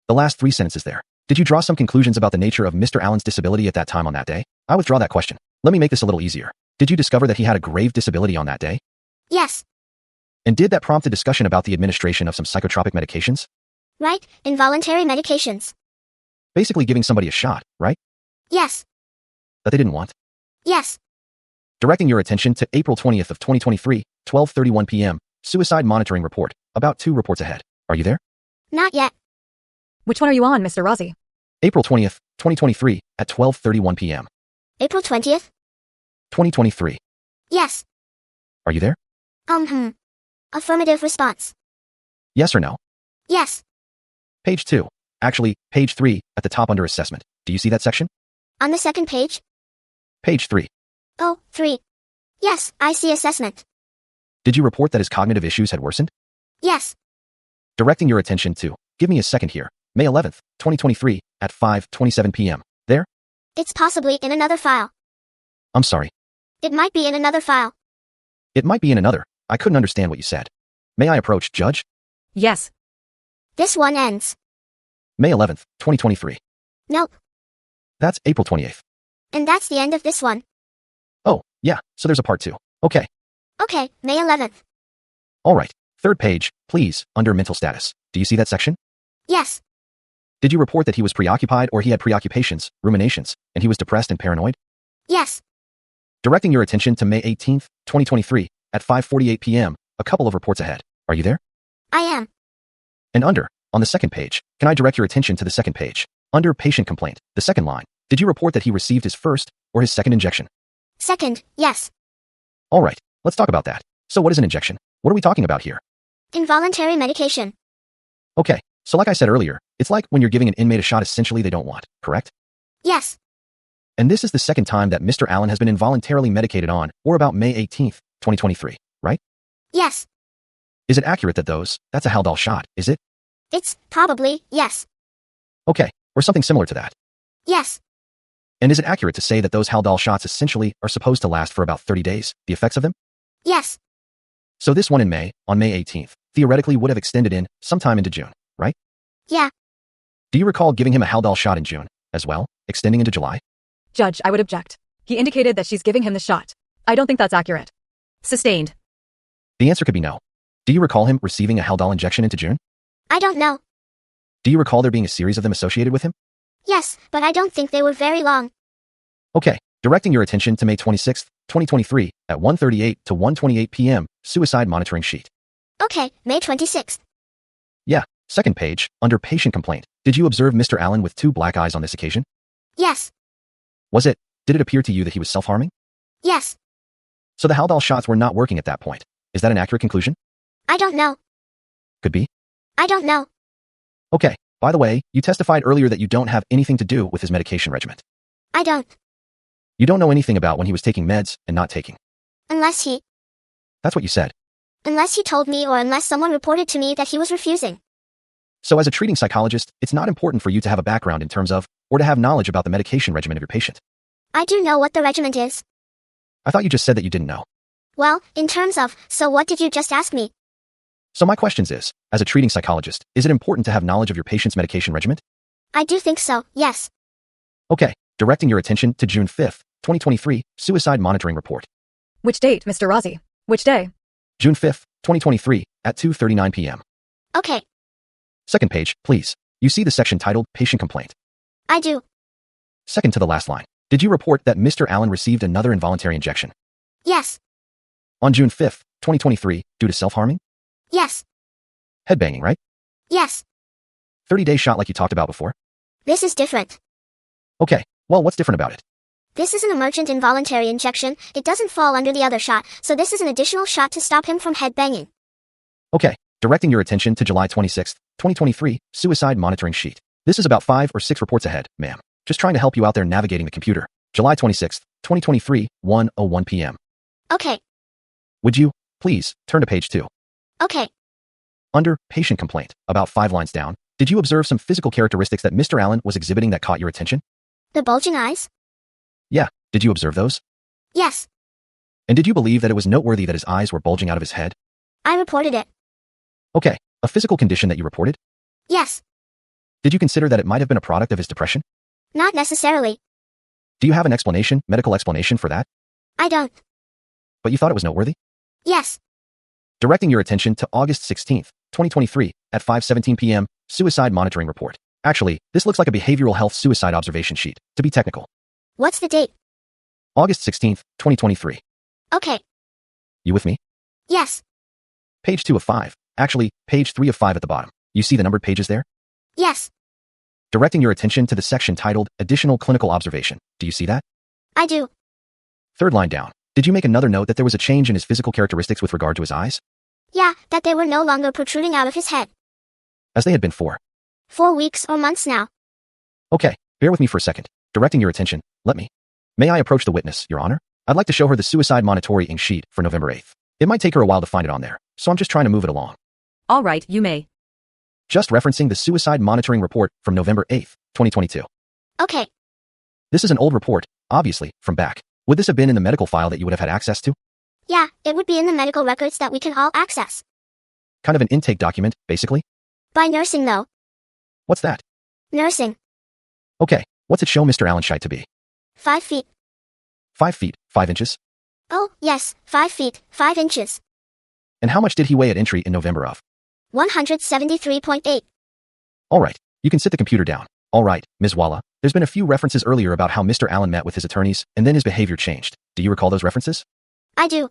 The last 3 sentences there. Did you draw some conclusions about the nature of Mr. Allen's disability at that time on that day? I withdraw that question. Let me make this a little easier. Did you discover that he had a grave disability on that day? Yes. And did that prompt a discussion about the administration of some psychotropic medications? Right, involuntary medications. Basically giving somebody a shot, right? Yes. That they didn't want. Yes. Directing your attention to April 20th of 2023, 12:31 p.m., suicide monitoring report, about 2 reports ahead. Are you there? Not yet. Which one are you on, Mr. Rossi? April 20th, 2023, at 12:31 p.m. April 20th? 2023. Yes. Are you there? Affirmative response. Yes or no? Yes. Page 2. Actually, page 3, at the top under assessment. Do you see that section? On the second page? Page 3. Oh, 3. Yes, I see assessment. Did you report that his cognitive issues had worsened? Yes. Directing your attention to, give me a second here, May 11th, 2023, at 5:27 p.m. There? It's possibly in another file. I'm sorry. It might be in another file. It might be in another. I couldn't understand what you said. May I approach, Judge? Yes. This one ends. May 11th, 2023. Nope. That's April 28th. And that's the end of this one. Oh, yeah, so there's a part 2. Okay. Okay, May 11th. All right. Third page, please, under mental status. Do you see that section? Yes. Did you report that he was preoccupied or he had preoccupations, ruminations, and he was depressed and paranoid? Yes. Directing your attention to May 18th, 2023, at 5:48 p.m., a couple of reports ahead. Are you there? I am. And under, on the second page, can I direct your attention to the second page? Under patient complaint, the second line. Did you report that he received his first or his second injection? Second, yes. All right, let's talk about that. So what is an injection? What are we talking about here? Involuntary medication. Okay, so like I said earlier, it's like when you're giving an inmate a shot essentially they don't want, correct? Yes. And this is the second time that Mr. Allen has been involuntarily medicated on, or about May 18th, 2023, right? Yes. Is it accurate that that's a Haldol shot, is it? It's probably, yes. Okay, or something similar to that. Yes. And is it accurate to say that those Haldol shots essentially are supposed to last for about 30 days, the effects of them? Yes. So this one in May, on May 18th, theoretically would have extended in sometime into June, right? Yeah. Do you recall giving him a Haldol shot in June, as well, extending into July? Judge, I would object. He indicated that she's giving him the shot. I don't think that's accurate. Sustained. The answer could be no. Do you recall him receiving a Haldol injection into June? I don't know. Do you recall there being a series of them associated with him? Yes, but I don't think they were very long. Okay, directing your attention to May 26th, 2023, at 1:38 to 1:28 p.m., suicide monitoring sheet. Okay, May 26th. Yeah, second page, under patient complaint. Did you observe Mr. Allen with 2 black eyes on this occasion? Yes. Did it appear to you that he was self-harming? Yes. So the Haldol shots were not working at that point. Is that an accurate conclusion? I don't know. Could be. I don't know. Okay, by the way, you testified earlier that you don't have anything to do with his medication regimen. I don't. You don't know anything about when he was taking meds and not taking. Unless he... That's what you said. Unless he told me or unless someone reported to me that he was refusing. So as a treating psychologist, it's not important for you to have a background in terms of, or to have knowledge about the medication regimen of your patient. I do know what the regimen is. I thought you just said that you didn't know. Well, in terms of, so what did you just ask me? So my questions is, as a treating psychologist, is it important to have knowledge of your patient's medication regimen? I do think so, yes. Okay, directing your attention to June 5th, 2023, suicide monitoring report. Which date, Mr. Rossi? Which day? June 5th, 2023, at 2:39 p.m. Okay, Second page, please. You see the section titled Patient Complaint. I do. Second to the last line. Did you report that Mr. Allen received another involuntary injection? Yes. On June 5th, 2023, due to self-harming? Yes. Headbanging, right? Yes. 30-day shot like you talked about before? This is different. Okay, well, what's different about it? This is an emergent involuntary injection. It doesn't fall under the other shot, so this is an additional shot to stop him from headbanging. Okay, directing your attention to July 26th, 2023, suicide monitoring sheet. This is about 5 or 6 reports ahead, ma'am. Just trying to help you out there navigating the computer. July 26th, 2023, 1:01 p.m. Okay. Would you, please, turn to page 2. Okay. Under patient complaint, about 5 lines down, did you observe some physical characteristics that Mr. Allen was exhibiting that caught your attention? The bulging eyes? Yeah, did you observe those? Yes. And did you believe that it was noteworthy that his eyes were bulging out of his head? I reported it. Okay, a physical condition that you reported? Yes. Did you consider that it might have been a product of his depression? Not necessarily. Do you have an explanation, medical explanation for that? I don't. But you thought it was noteworthy? Yes. Directing your attention to August 16th, 2023, at 5:17 p.m., suicide monitoring report. Actually, this looks like a behavioral health suicide observation sheet, to be technical. What's the date? August 16th, 2023. Okay. You with me? Yes. Page 2 of 5. Actually, page 3 of 5 at the bottom. You see the numbered pages there? Yes, Directing your attention to the section titled Additional Clinical Observation. Do you see that? I do. Third line down. Did you make another note that there was a change in his physical characteristics with regard to his eyes? Yeah, that they were no longer protruding out of his head. As they had been for 4 weeks or months now. Okay, bear with me for a second. Directing your attention, let me. May I approach the witness, Your Honor? I'd like to show her the suicide monitoring sheet for November 8th. It might take her a while to find it on there, so I'm just trying to move it along. All right, you may. Just referencing the suicide monitoring report from November 8th, 2022. Okay, This is an old report, obviously, from back. Would this have been in the medical file that you would have had access to? yeah, it would be in the medical records that we can all access. Kind of an intake document, basically? By nursing though. What's that? Nursing. Okay, what's it show Mr. Allen Scheit to be? 5 feet. 5 feet, 5 inches? Oh, yes, 5 feet, 5 inches. And how much did he weigh at entry in November of? 173.8. Alright, you can sit the computer down. Alright, Ms. Walla, there's been a few references earlier about how Mr. Allen met with his attorneys, and then his behavior changed. Do you recall those references? I do.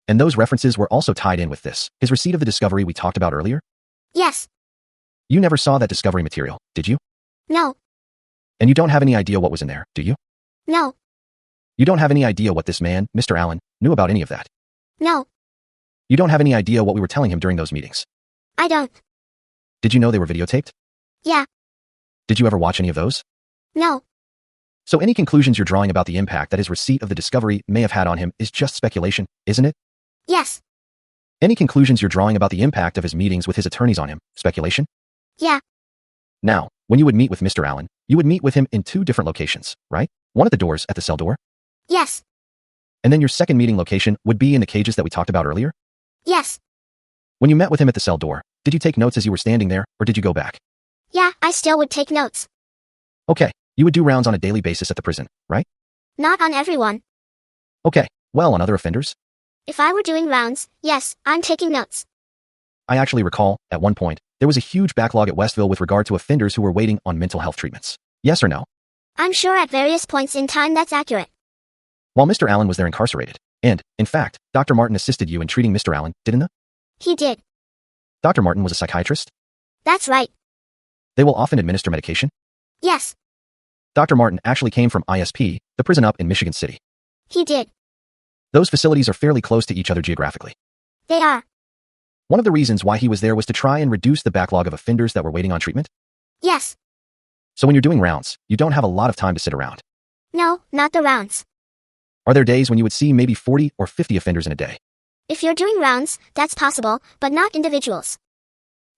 And those references were also tied in with this, his receipt of the discovery we talked about earlier? Yes. You never saw that discovery material, did you? No. And you don't have any idea what was in there, do you? No. You don't have any idea what this man, Mr. Allen, knew about any of that. No. You don't have any idea what we were telling him during those meetings. I don't. Did you know they were videotaped? Yeah. Did you ever watch any of those? No. So any conclusions you're drawing about the impact that his receipt of the discovery may have had on him is just speculation, isn't it? Yes. Any conclusions you're drawing about the impact of his meetings with his attorneys on him, speculation? Yeah. Now, when you would meet with Mr. Allen, you would meet with him in 2 different locations, right? One at the doors at the cell door, Yes. and then your second meeting location would be in the cages that we talked about earlier? Yes. When you met with him at the cell door, did you take notes as you were standing there, or did you go back? Yeah, I still would take notes. Okay, you would do rounds on a daily basis at the prison, right? Not on everyone. Okay, well, on other offenders? If I were doing rounds, yes, I'm taking notes. I actually recall, at one point, there was a huge backlog at Westville with regard to offenders who were waiting on mental health treatments. Yes or no? I'm sure at various points in time that's accurate. While Mr. Allen was there incarcerated. And, in fact, Dr. Martin assisted you in treating Mr. Allen, didn't they? He did. Dr. Martin was a psychiatrist? That's right. They will often administer medication? Yes, Dr. Martin actually came from ISP, the prison up in Michigan City. he did. Those facilities are fairly close to each other geographically. They are. One of the reasons why he was there was to try and reduce the backlog of offenders that were waiting on treatment. Yes. So when you're doing rounds, you don't have a lot of time to sit around. No, not the rounds. Are there days when you would see maybe 40 or 50 offenders in a day? If you're doing rounds, that's possible, but not individuals.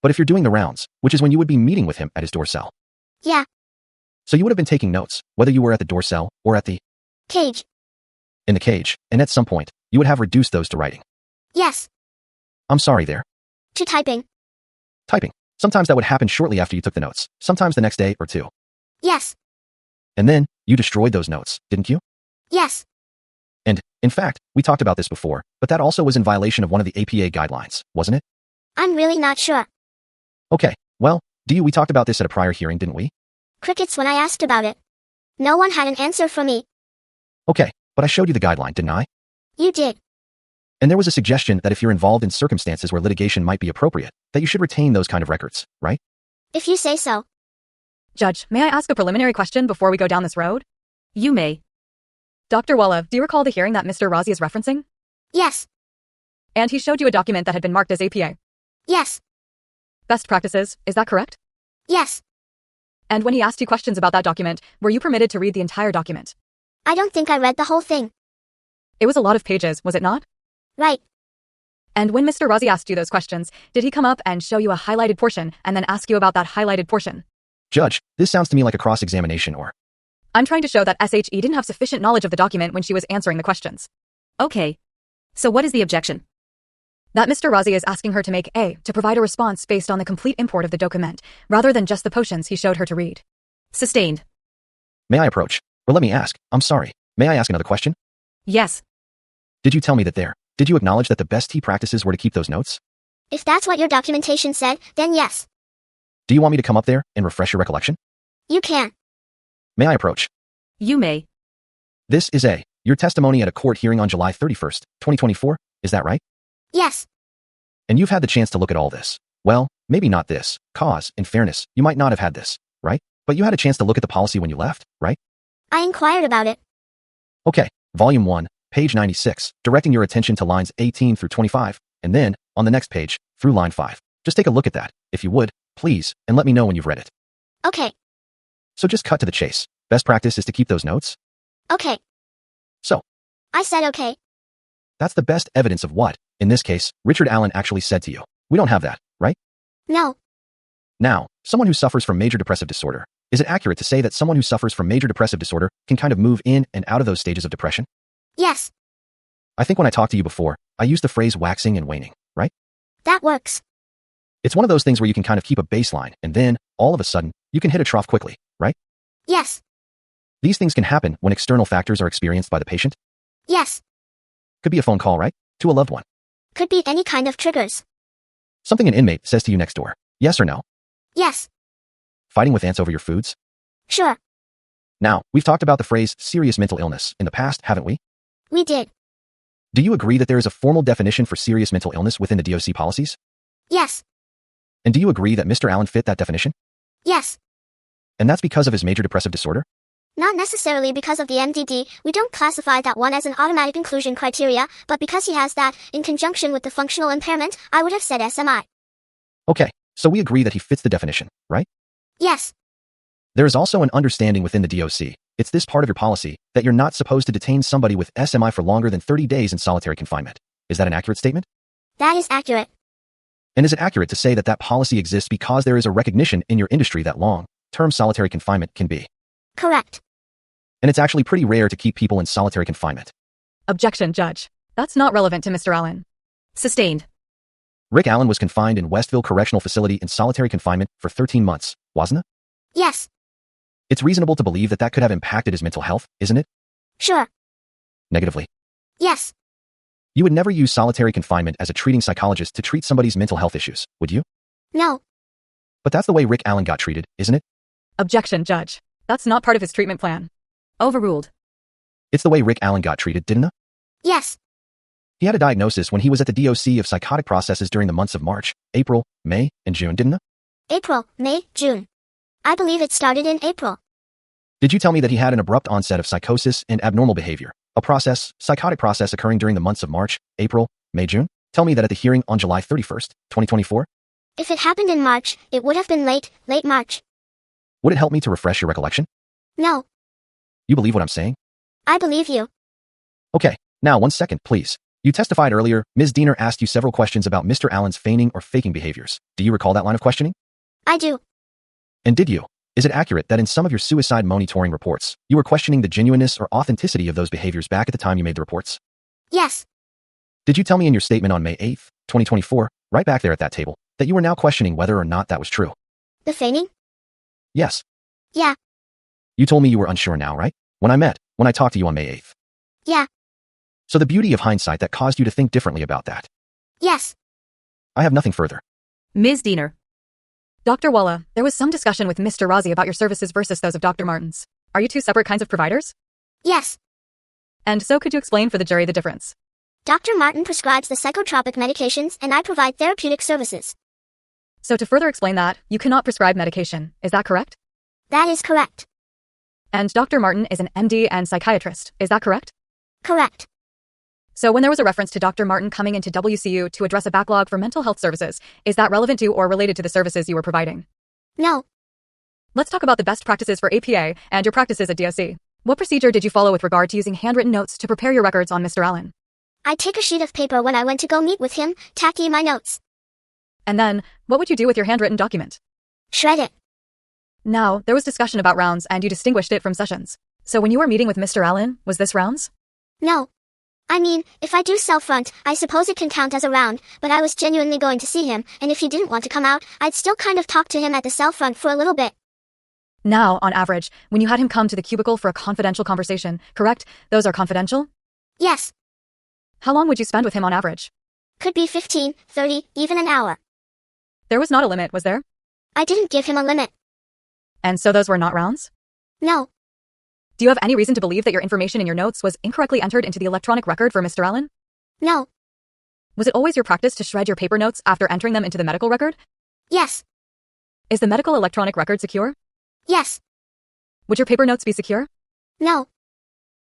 But if you're doing the rounds, which is when you would be meeting with him at his door cell. Yeah, So you would have been taking notes, whether you were at the door cell or at the cage. in the cage, and at some point, you would have reduced those to writing. Yes, I'm sorry there. to typing. Typing. Sometimes that would happen shortly after you took the notes, sometimes the next day or 2. Yes, And then, you destroyed those notes, didn't you? yes, And, in fact, we talked about this before, but that also was in violation of one of the APA guidelines, wasn't it? I'm really not sure. Okay, well, we talked about this at a prior hearing, didn't we? Crickets when I asked about it. No one had an answer for me. Okay, but I showed you the guideline, didn't I? You did. And there was a suggestion that if you're involved in circumstances where litigation might be appropriate, that you should retain those kind of records, right? If you say so. Judge, may I ask a preliminary question before we go down this road? You may. Dr. Walla, do you recall the hearing that Mr. Razi is referencing? Yes, And he showed you a document that had been marked as APA. yes, Best practices, is that correct? yes. And when he asked you questions about that document, were you permitted to read the entire document? I don't think I read the whole thing. It was a lot of pages, was it not? Right. And when Mr. Razi asked you those questions, did he come up and show you a highlighted portion and then ask you about that highlighted portion? Judge, this sounds to me like a cross-examination or... I'm trying to show that SHE didn't have sufficient knowledge of the document when she was answering the questions. Okay. So what is the objection? That Mr. Razi is asking her to make to provide a response based on the complete import of the document, rather than just the portions he showed her to read. Sustained. May I approach? Or let me ask, I'm sorry, may I ask another question? Yes. Did you tell me that did you acknowledge that the best T practices were to keep those notes? If that's what your documentation said, then yes. Do you want me to come up there and refresh your recollection? You can. May I approach? You may. This is your testimony at a court hearing on July 31st, 2024, is that right? Yes. And you've had the chance to look at all this. Well, maybe not this. Cause, in fairness, you might not have had this, right? But you had a chance to look at the policy when you left, right? I inquired about it. Okay, Volume 1, page 96, directing your attention to lines 18 through 25, and then, on the next page, through line 5. Just take a look at that, if you would, please, and let me know when you've read it. Okay. So just cut to the chase. Best practice is to keep those notes. Okay. So, I said okay. that's the best evidence of what, in this case, Richard Allen actually said to you. We don't have that, right? No. Now, someone who suffers from major depressive disorder, is it accurate to say that someone who suffers from major depressive disorder can kind of move in and out of those stages of depression? Yes. I think when I talked to you before, I used the phrase waxing and waning, right? That works. It's one of those things where you can kind of keep a baseline, and then, all of a sudden, you can hit a trough quickly, right? Yes. These things can happen when external factors are experienced by the patient. Yes. Could be a phone call, right? To a loved one. Could be any kind of triggers. Something an inmate says to you next door. Yes or no? Yes. Fighting with ants over your foods? Sure. Now, we've talked about the phrase serious mental illness in the past, haven't we? We did. Do you agree that there is a formal definition for serious mental illness within the DOC policies? Yes. And do you agree that Mr. Allen fit that definition? Yes. And that's because of his major depressive disorder? Not necessarily because of the MDD, we don't classify that one as an automatic inclusion criteria, but because he has that, in conjunction with the functional impairment, I would have said SMI. Okay, so we agree that he fits the definition, right? Yes. There is also an understanding within the DOC, it's this part of your policy, that you're not supposed to detain somebody with SMI for longer than 30 days in solitary confinement. Is that an accurate statement? That is accurate. And is it accurate to say that that policy exists because there is a recognition in your industry that long-term solitary confinement can be? Correct. And it's actually pretty rare to keep people in solitary confinement. Objection, Judge. That's not relevant to Mr. Allen. Sustained. Rick Allen was confined in Westville Correctional Facility in solitary confinement for 13 months, wasn't it? Yes. It's reasonable to believe that that could have impacted his mental health, isn't it? Sure. Negatively. Yes. You would never use solitary confinement as a treating psychologist to treat somebody's mental health issues, would you? No. But that's the way Rick Allen got treated, isn't it? Objection, Judge. That's not part of his treatment plan. Overruled. It's the way Rick Allen got treated, didn't it? Yes. He had a diagnosis when he was at the DOC of psychotic processes during the months of March, April, May, and June, didn't it? April, May, June. I believe it started in April. Did you tell me that he had an abrupt onset of psychosis and abnormal behavior, a psychotic process occurring during the months of March, April, May, June? Tell me that at the hearing on July 31st, 2024? If it happened in March, it would have been late March. Would it help me to refresh your recollection? No. You believe what I'm saying? I believe you. Okay, now 1 second, please. You testified earlier, Ms. Diener asked you several questions about Mr. Allen's feigning or faking behaviors. Do you recall that line of questioning? I do. And did you? Is it accurate that in some of your suicide monitoring reports, you were questioning the genuineness or authenticity of those behaviors back at the time you made the reports? Yes. Did you tell me in your statement on May 8th, 2024, right back there at that table, that you were now questioning whether or not that was true? The feigning? Yes. Yeah. You told me you were unsure now, right? When I talked to you on May 8th. Yeah. So the beauty of hindsight that caused you to think differently about that. Yes. I have nothing further. Ms. Diener. Dr. Walla, there was some discussion with Mr. Razi about your services versus those of Dr. Martin's. Are you two separate kinds of providers? Yes. And so could you explain for the jury the difference? Dr. Martin prescribes the psychotropic medications and I provide therapeutic services. So to further explain that, you cannot prescribe medication, is that correct? That is correct. And Dr. Martin is an MD and psychiatrist, is that correct? Correct. So when there was a reference to Dr. Martin coming into WCU to address a backlog for mental health services, is that relevant to or related to the services you were providing? No. Let's talk about the best practices for APA and your practices at DOC. What procedure did you follow with regard to using handwritten notes to prepare your records on Mr. Allen? I take a sheet of paper when I went to go meet with him, tacky my notes. And then, what would you do with your handwritten document? Shred it. Now, there was discussion about rounds and you distinguished it from sessions. So when you were meeting with Mr. Allen, was this rounds? No. I mean, if I do cell front, I suppose it can count as a round, but I was genuinely going to see him, and if he didn't want to come out, I'd still kind of talk to him at the cell front for a little bit. Now, on average, when you had him come to the cubicle for a confidential conversation, correct? Those are confidential? Yes. How long would you spend with him on average? Could be 15, 30, even an hour. There was not a limit, was there? I didn't give him a limit. And so those were not rounds? No. Do you have any reason to believe that your information in your notes was incorrectly entered into the electronic record for Mr. Allen? No. Was it always your practice to shred your paper notes after entering them into the medical record? Yes. Is the medical electronic record secure? Yes. Would your paper notes be secure? No.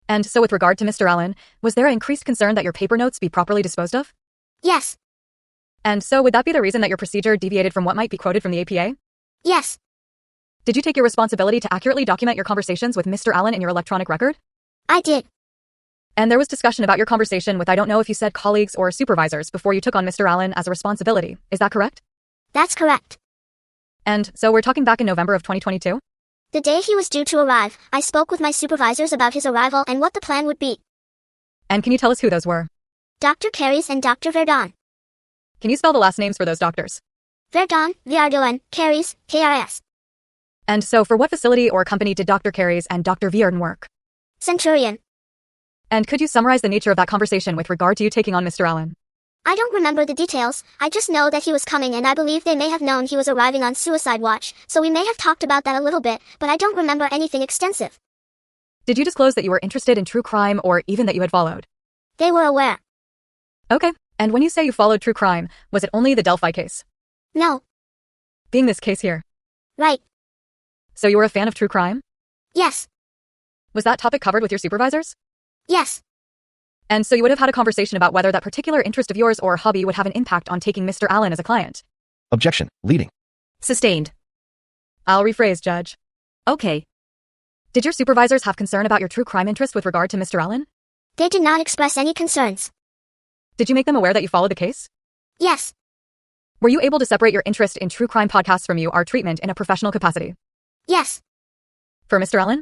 And so with regard to Mr. Allen, was there an increased concern that your paper notes be properly disposed of? Yes. And so would that be the reason that your procedure deviated from what might be quoted from the APA? Yes. Did you take your responsibility to accurately document your conversations with Mr. Allen in your electronic record? I did. And there was discussion about your conversation with I don't know if you said colleagues or supervisors before you took on Mr. Allen as a responsibility. Is that correct? That's correct. And so we're talking back in November of 2022? The day he was due to arrive, I spoke with my supervisors about his arrival and what the plan would be. And can you tell us who those were? Dr. Carries and Dr. Verdon. Can you spell the last names for those doctors? Verdon, Viardon, Carries, KRS. And so for what facility or company did Dr. Carries and Dr. Viardon work? Centurion. And could you summarize the nature of that conversation with regard to you taking on Mr. Allen? I don't remember the details, I just know that he was coming and I believe they may have known he was arriving on suicide watch, so we may have talked about that a little bit, but I don't remember anything extensive. Did you disclose that you were interested in true crime or even that you had followed? They were aware. Okay, and when you say you followed true crime, was it only the Delphi case? No. Being this case here. Right. So you were a fan of true crime? Yes. Was that topic covered with your supervisors? Yes. And so you would have had a conversation about whether that particular interest of yours or hobby would have an impact on taking Mr. Allen as a client. Objection. Leading. Sustained. I'll rephrase, Judge. Okay. Did your supervisors have concern about your true crime interest with regard to Mr. Allen? They did not express any concerns. Did you make them aware that you followed the case? Yes. Were you able to separate your interest in true crime podcasts from our treatment in a professional capacity? Yes. For Mr. Allen?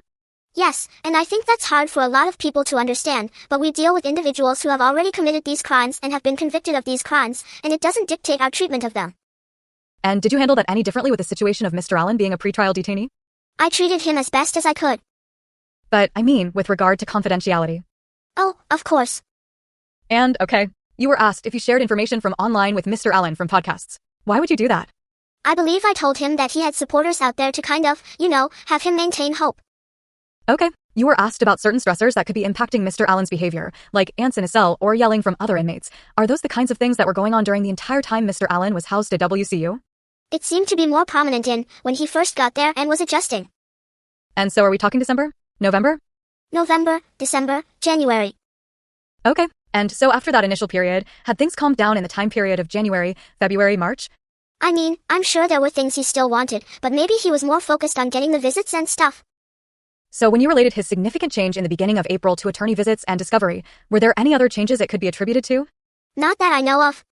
Yes, and I think that's hard for a lot of people to understand, but we deal with individuals who have already committed these crimes and have been convicted of these crimes, and it doesn't dictate our treatment of them. And did you handle that any differently with the situation of Mr. Allen being a pretrial detainee? I treated him as best as I could. But I mean, with regard to confidentiality. Oh, of course. And, okay, you were asked if you shared information from online with Mr. Allen from podcasts. Why would you do that? I believe I told him that he had supporters out there to kind of, have him maintain hope. Okay, you were asked about certain stressors that could be impacting Mr. Allen's behavior, like ants in a cell or yelling from other inmates. Are those the kinds of things that were going on during the entire time Mr. Allen was housed at WCU? It seemed to be more prominent when he first got there and was adjusting. And so are we talking December? November? November, December, January. Okay, and so after that initial period, had things calmed down in the time period of January, February, March? I mean, I'm sure there were things he still wanted, but maybe he was more focused on getting the visits and stuff. So when you related his significant change in the beginning of April to attorney visits and discovery, were there any other changes it could be attributed to? Not that I know of.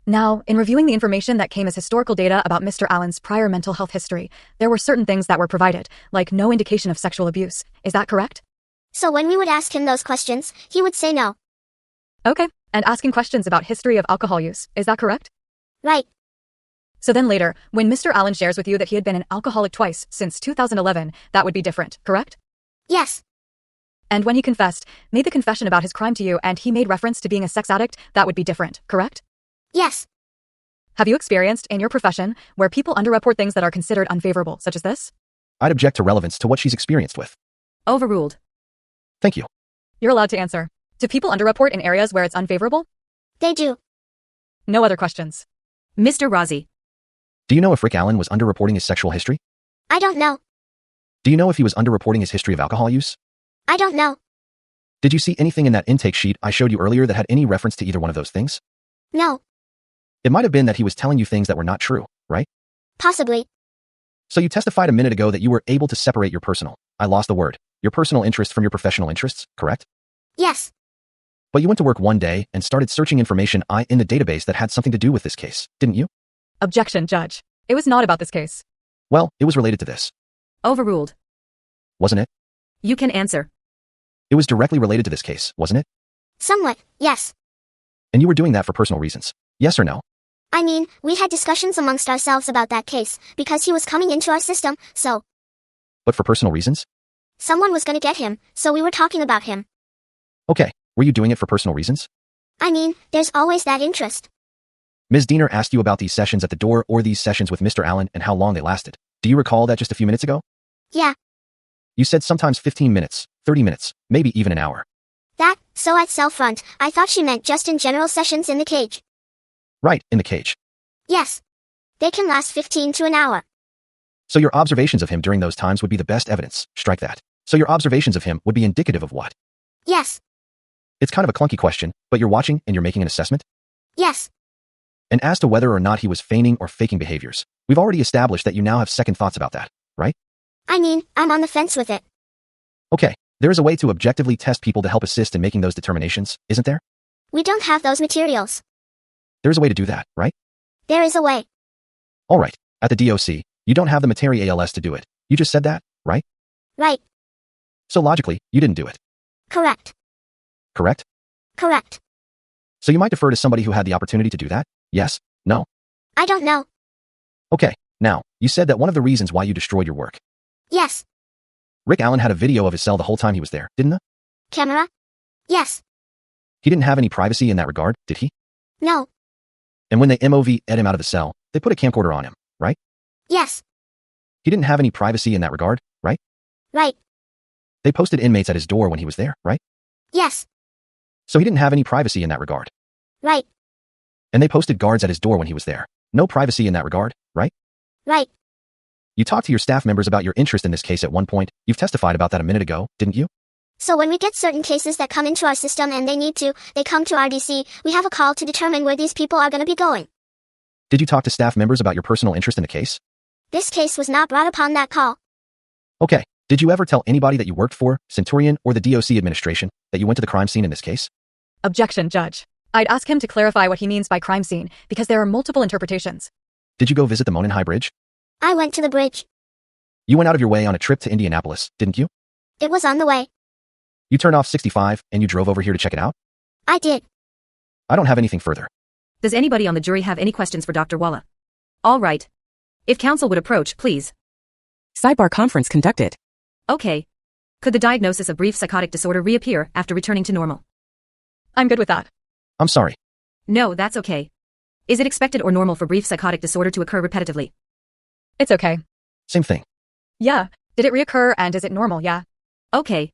Now, in reviewing the information that came as historical data about Mr. Allen's prior mental health history, there were certain things that were provided, like no indication of sexual abuse. Is that correct? So when we would ask him those questions, he would say no. Okay, and asking questions about history of alcohol use. Is that correct? Right. So then later, when Mr. Allen shares with you that he had been an alcoholic twice since 2011, that would be different, correct? Yes. And when he confessed, made the confession about his crime to you and he made reference to being a sex addict, that would be different, correct? Yes. Have you experienced in your profession where people underreport things that are considered unfavorable, such as this? I'd object to relevance to what she's experienced with. Overruled. Thank you. You're allowed to answer. Do people underreport in areas where it's unfavorable? They do. No other questions. Mr. Rozzi. Do you know if Rick Allen was underreporting his sexual history? I don't know. Do you know if he was underreporting his history of alcohol use? I don't know. Did you see anything in that intake sheet I showed you earlier that had any reference to either one of those things? No. It might have been that he was telling you things that were not true, right? Possibly. So you testified a minute ago that you were able to separate your personal, I lost the word, your personal interest from your professional interests, correct? Yes. But you went to work one day and started searching information in the database that had something to do with this case, didn't you? Objection, Judge. It was not about this case. Well, it was related to this. Overruled. Wasn't it? You can answer. It was directly related to this case, wasn't it? Somewhat, yes. And you were doing that for personal reasons, yes or no? I mean, we had discussions amongst ourselves about that case, because he was coming into our system, so. But for personal reasons? Someone was gonna get him, so we were talking about him. Okay, were you doing it for personal reasons? I mean, there's always that interest. Ms. Diener asked you about these sessions at the door or these sessions with Mr. Allen and how long they lasted. Do you recall that just a few minutes ago? Yeah. You said sometimes 15 minutes, 30 minutes, maybe even an hour. So at cell front, I thought she meant just in general sessions in the cage. Right, in the cage. Yes. They can last 15 to an hour. So your observations of him during those times would be the best evidence. Strike that. So your observations of him would be indicative of what? Yes. It's kind of a clunky question, but you're watching and you're making an assessment? Yes. And as to whether or not he was feigning or faking behaviors, we've already established that you now have second thoughts about that, right? I mean, I'm on the fence with it. Okay, there is a way to objectively test people to help assist in making those determinations, isn't there? We don't have those materials. There's a way to do that, right? There is a way. All right, at the DOC, you don't have the Materi ALS to do it. You just said that, right? Right. So logically, you didn't do it. Correct. Correct? Correct. So you might defer to somebody who had the opportunity to do that? Yes? No? I don't know. Okay, now, you said that one of the reasons why you destroyed your work. Yes. Rick Allen had a video of his cell the whole time he was there, didn't he? Camera? Yes. He didn't have any privacy in that regard, did he? No. And when they MOV'd him out of the cell, they put a camcorder on him, right? Yes. He didn't have any privacy in that regard, right? Right. They posted inmates at his door when he was there, right? Yes. So he didn't have any privacy in that regard. Right. And they posted guards at his door when he was there. No privacy in that regard, right? Right. You talked to your staff members about your interest in this case at one point. You've testified about that a minute ago, didn't you? So when we get certain cases that come into our system and they come to RDC, we have a call to determine where these people are going to be going. Did you talk to staff members about your personal interest in the case? This case was not brought upon that call. Okay. Did you ever tell anybody that you worked for, Centurion, or the DOC administration, that you went to the crime scene in this case? Objection, Judge. I'd ask him to clarify what he means by crime scene, because there are multiple interpretations. Did you go visit the Monon High Bridge? I went to the bridge. You went out of your way on a trip to Indianapolis, didn't you? It was on the way. You turned off 65, and you drove over here to check it out? I did. I don't have anything further. Does anybody on the jury have any questions for Dr. Walla? All right. If counsel would approach, please. Sidebar conference conducted. Okay. Could the diagnosis of brief psychotic disorder reappear after returning to normal? I'm good with that. I'm sorry. No, that's okay. Is it expected or normal for brief psychotic disorder to occur repetitively? It's okay. Same thing. Yeah. Did it reoccur and is it normal? Yeah. Okay.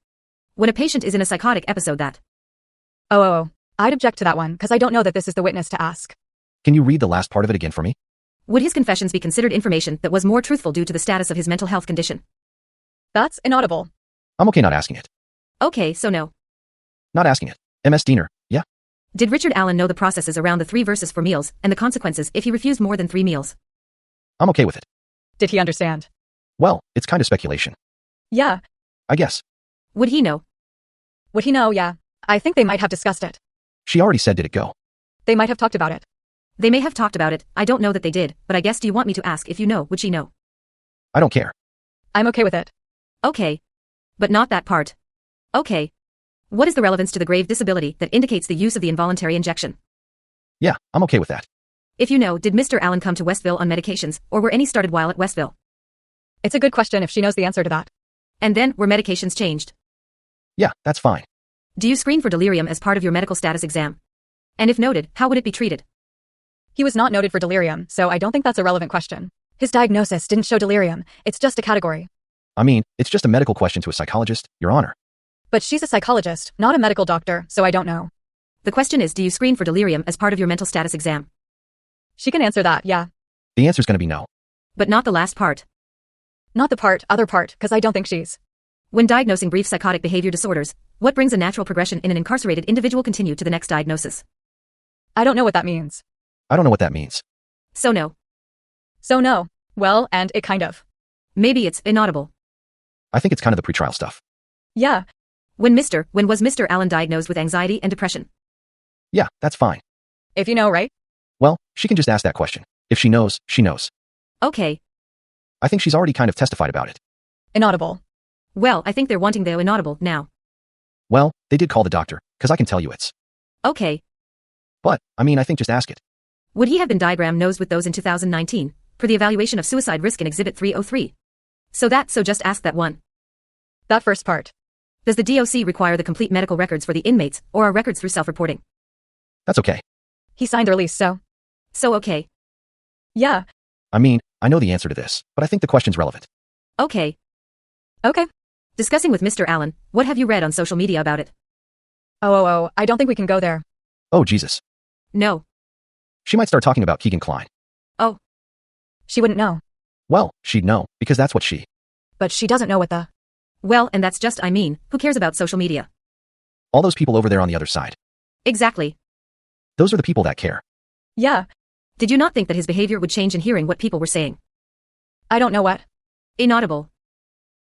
When a patient is in a psychotic episode that... Oh. I'd object to that one, because I don't know that this is the witness to ask. Can you read the last part of it again for me? Would his confessions be considered information that was more truthful due to the status of his mental health condition? That's inaudible. I'm okay not asking it. Okay, so no. Not asking it. MS Diener, yeah? Did Richard Allen know the processes around the 3 versus 4 meals and the consequences if he refused more than 3 meals? I'm okay with it. Did he understand? Well, it's kind of speculation. Yeah. I guess. Would he know? Would he know? Yeah. I think they might have discussed it. She already said did it go. They might have talked about it. They may have talked about it, I don't know that they did, but I guess do you want me to ask if you know, would she know? I don't care. I'm okay with it. Okay. But not that part. Okay. What is the relevance to the grave disability that indicates the use of the involuntary injection? Yeah, I'm okay with that. If you know, did Mr. Allen come to Westville on medications, or were any started while at Westville? It's a good question if she knows the answer to that. And then, were medications changed? Yeah, that's fine. Do you screen for delirium as part of your medical status exam? And if noted, how would it be treated? He was not noted for delirium, so I don't think that's a relevant question. His diagnosis didn't show delirium, it's just a category. I mean, it's just a medical question to a psychologist, Your Honor. But she's a psychologist, not a medical doctor, so I don't know. The question is, do you screen for delirium as part of your mental status exam? She can answer that, yeah. The answer's gonna be no. But not the last part. Not the other part, because I don't think she's. When diagnosing brief psychotic behavior disorders, what brings a natural progression in an incarcerated individual continue to the next diagnosis? I don't know what that means. I don't know what that means. So no. So no. Well, and it kind of. Maybe it's inaudible. I think it's kind of the pretrial stuff. Yeah. When was Mr. Allen diagnosed with anxiety and depression? Yeah, that's fine. If you know, right? Well, she can just ask that question. If she knows, she knows. Okay. I think she's already kind of testified about it. Inaudible. Well, I think they're wanting the inaudible now. Well, they did call the doctor, because I can tell you it's. Okay. But, I mean, I think just ask it. Would he have been diagnosed with those in 2019, for the evaluation of suicide risk in Exhibit 303? So just ask that one. That first part. Does the DOC require the complete medical records for the inmates, or are records through self-reporting? That's okay. He signed the release, so. So okay. Yeah. I mean, I know the answer to this, but I think the question's relevant. Okay. Okay. Discussing with Mr. Allen, what have you read on social media about it? Oh, I don't think we can go there. Oh, Jesus. No. She might start talking about Keegan Klein. Oh. She wouldn't know. Well, she'd know, because that's what she. But she doesn't know what the... Well, and that's just, who cares about social media? All those people over there on the other side. Exactly. Those are the people that care. Yeah. Did you not think that his behavior would change in hearing what people were saying? I don't know what. Inaudible.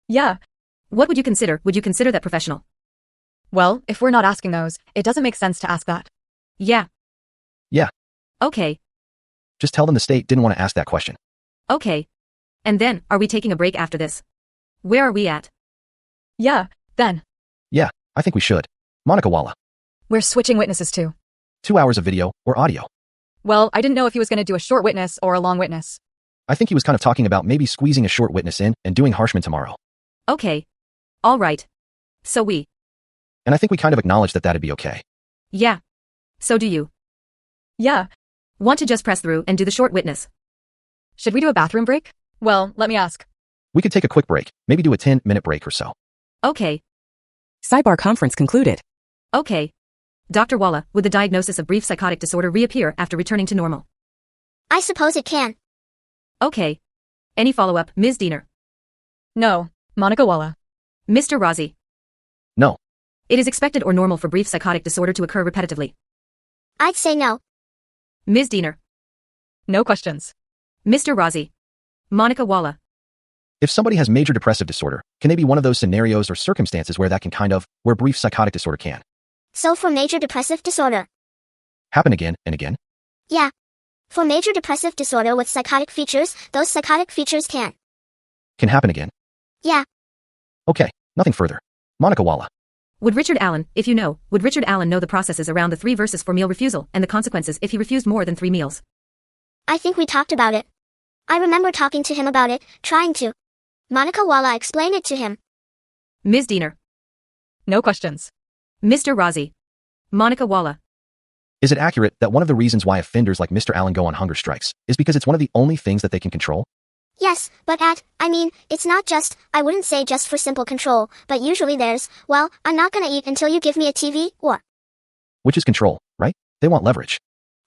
Yeah. What would you consider? Would you consider that professional? Well, if we're not asking those, it doesn't make sense to ask that. Yeah. Yeah. Okay. Just tell them the state didn't want to ask that question. Okay. And then, are we taking a break after this? Where are we at? Yeah, then. Yeah, I think we should. Monica Walla. We're switching witnesses to. 2 hours of video or audio. Well, I didn't know if he was going to do a short witness or a long witness. I think he was kind of talking about maybe squeezing a short witness in and doing Harshman tomorrow. Okay. All right. So we. And I think we kind of acknowledged that that'd be okay. Yeah. So do you. Yeah. Want to just press through and do the short witness? Should we do a bathroom break? Well, let me ask. We could take a quick break, maybe do a 10-minute break or so. Okay. Sidebar conference concluded. Okay. Dr. Walla, would the diagnosis of brief psychotic disorder reappear after returning to normal? I suppose it can. Okay. Any follow-up, Ms. Diener? No. Monica Walla. Mr. Razi? No. It is expected or normal for brief psychotic disorder to occur repetitively. I'd say no. Ms. Diener? No questions. Mr. Razi? Monica Walla? If somebody has major depressive disorder, can they be one of those scenarios or circumstances where that can where brief psychotic disorder can So for major depressive disorder. happen again and again? Yeah. For major depressive disorder with psychotic features, those psychotic features can. Can happen again? Yeah. Okay, nothing further. Monica Walla. Would Richard Allen know the processes around the 3 versus 4 meal refusal and the consequences if he refused more than 3 meals? I think we talked about it. I remember talking to him about it, trying to. Monica Walla explained it to him. Ms. Diener? No questions. Mr. Razi? Monica Walla? Is it accurate that one of the reasons why offenders like Mr. Allen go on hunger strikes is because it's one of the only things that they can control? Yes, but it's not just, I wouldn't say just for simple control, but usually there's, well, I'm not gonna eat until you give me a TV, or. Which is control, right? They want leverage.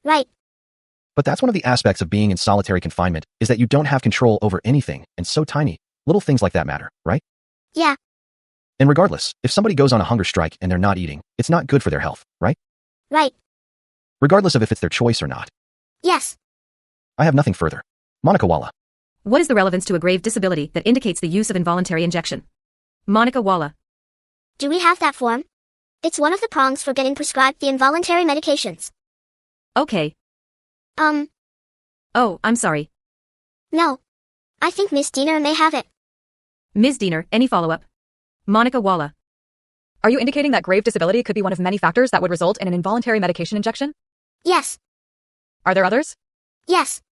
Right. But that's one of the aspects of being in solitary confinement, is that you don't have control over anything, and so tiny, little things like that matter, right? Yeah. And regardless, if somebody goes on a hunger strike and they're not eating, it's not good for their health, right? Right. Regardless of if it's their choice or not. Yes. I have nothing further. Monica Walla. What is the relevance to a grave disability that indicates the use of involuntary injection? Monica Walla. Do we have that form? It's one of the prongs for getting prescribed the involuntary medications. Okay. Oh, I'm sorry. No. I think Miss Diener may have it. Ms. Diener, any follow-up? Monica Walla. Are you indicating that grave disability could be one of many factors that would result in an involuntary medication injection? Yes. Are there others? Yes.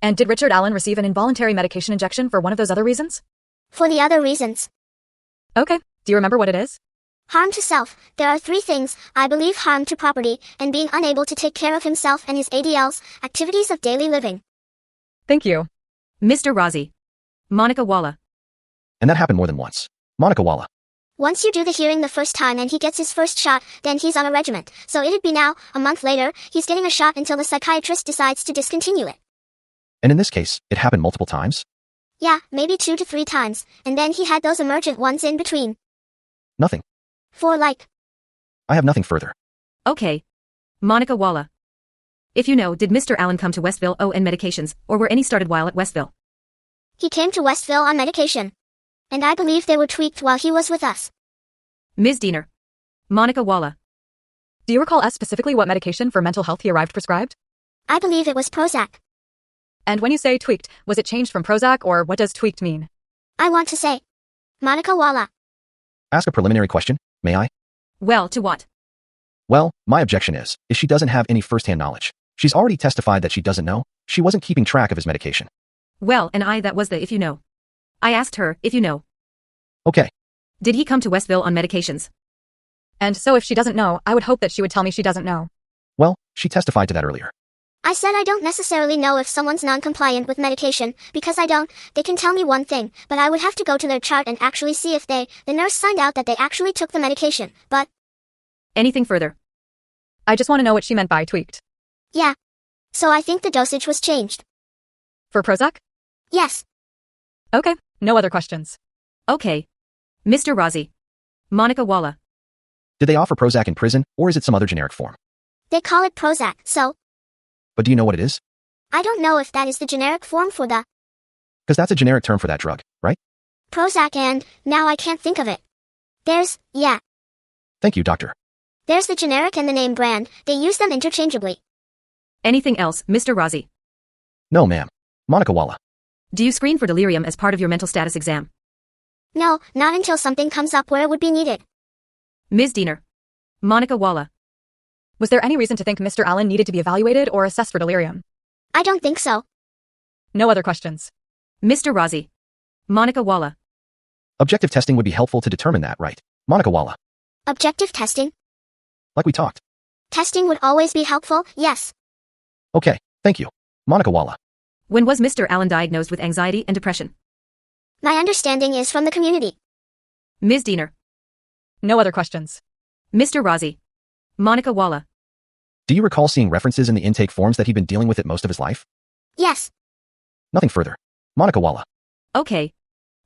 And did Richard Allen receive an involuntary medication injection for one of those other reasons? For the other reasons. Okay. Do you remember what it is? Harm to self. There are 3 things, I believe: harm to property, and being unable to take care of himself and his ADLs, activities of daily living. Thank you. Mr. Razi. Monica Walla. And that happened more than once. Monica Walla. Once you do the hearing the first time and he gets his first shot, then he's on a regiment. So it'd be now, a month later, he's getting a shot until the psychiatrist decides to discontinue it. And in this case, it happened multiple times? Yeah, maybe 2 to 3 times, and then he had those emergent ones in between. Nothing. I have nothing further. Okay. Monica Walla. If you know, did Mr. Allen come to Westville on medications, or were any started while at Westville? He came to Westville on medication. And I believe they were tweaked while he was with us. Ms. Diener. Monica Walla. Do you recall specifically what medication for mental health he arrived prescribed? I believe it was Prozac. And when you say tweaked, was it changed from Prozac, or what does tweaked mean? I want to say. Monica Walla. Ask a preliminary question, may I? Well, to what? Well, my objection is she doesn't have any first-hand knowledge. She's already testified that she doesn't know. She wasn't keeping track of his medication. Well, and that was the if you know. I asked her, if you know. Okay. Did he come to Westville on medications? And so if she doesn't know, I would hope that she would tell me she doesn't know. Well, she testified to that earlier. I said I don't necessarily know if someone's non-compliant with medication, because I don't. They can tell me one thing, but I would have to go to their chart and actually see if the nurse signed out that they actually took the medication, but... Anything further? I just want to know what she meant by tweaked. Yeah. So I think the dosage was changed. For Prozac? Yes. Okay, no other questions. Okay. Mr. Razi. Monica Walla. Did they offer Prozac in prison, or is it some other generic form? They call it Prozac, so But do you know what it is? I don't know if that is the generic form for the Because that's a generic term for that drug, right? Prozac and, now I can't think of it. Yeah. Thank you, doctor. There's the generic and the name brand. They use them interchangeably. Anything else, Mr. Razi? No, ma'am. Monica Walla. Do you screen for delirium as part of your mental status exam? No, not until something comes up where it would be needed. Ms. Diener. Monica Walla. Was there any reason to think Mr. Allen needed to be evaluated or assessed for delirium? I don't think so. No other questions. Mr. Razi. Monica Walla. Objective testing would be helpful to determine that, right? Monica Walla. Objective testing? Like we talked. Testing would always be helpful, yes. Okay, thank you. Monica Walla. When was Mr. Allen diagnosed with anxiety and depression? My understanding is from the community. Ms. Diener. No other questions. Mr. Razi. Monica Walla. Do you recall seeing references in the intake forms that he'd been dealing with it most of his life? Yes. Nothing further. Monica Walla. Okay.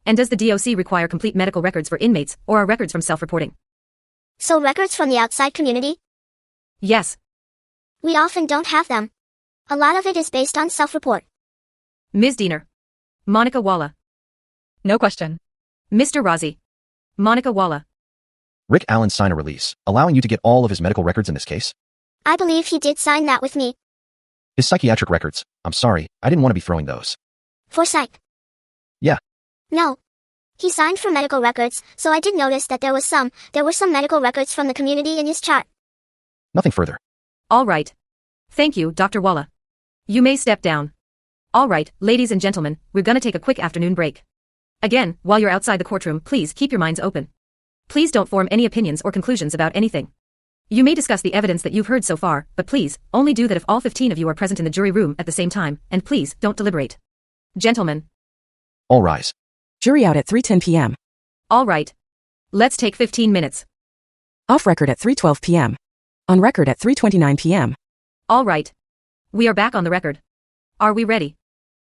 And does the DOC require complete medical records for inmates, or are records from self-reporting? So records from the outside community? Yes. We often don't have them. A lot of it is based on self-report. Ms. Diener. Monica Walla. No question. Mr. Razi. Monica Walla. Rick Allen signed a release, allowing you to get all of his medical records in this case? I believe he did sign that with me. His psychiatric records. I'm sorry, I didn't want to be throwing those. For psych? Yeah. No. He signed for medical records, so I did notice that there were some medical records from the community in his chart. Nothing further. All right. Thank you, Dr. Walla. You may step down. All right, ladies and gentlemen, we're gonna take a quick afternoon break. Again, while you're outside the courtroom, please keep your minds open. Please don't form any opinions or conclusions about anything. You may discuss the evidence that you've heard so far, but please, only do that if all 15 of you are present in the jury room at the same time, and please, don't deliberate. Gentlemen. All rise. Jury out at 3:10 p.m. All right. Let's take 15 minutes. Off record at 3:12 p.m. On record at 3:29 p.m. All right. We are back on the record. Are we ready?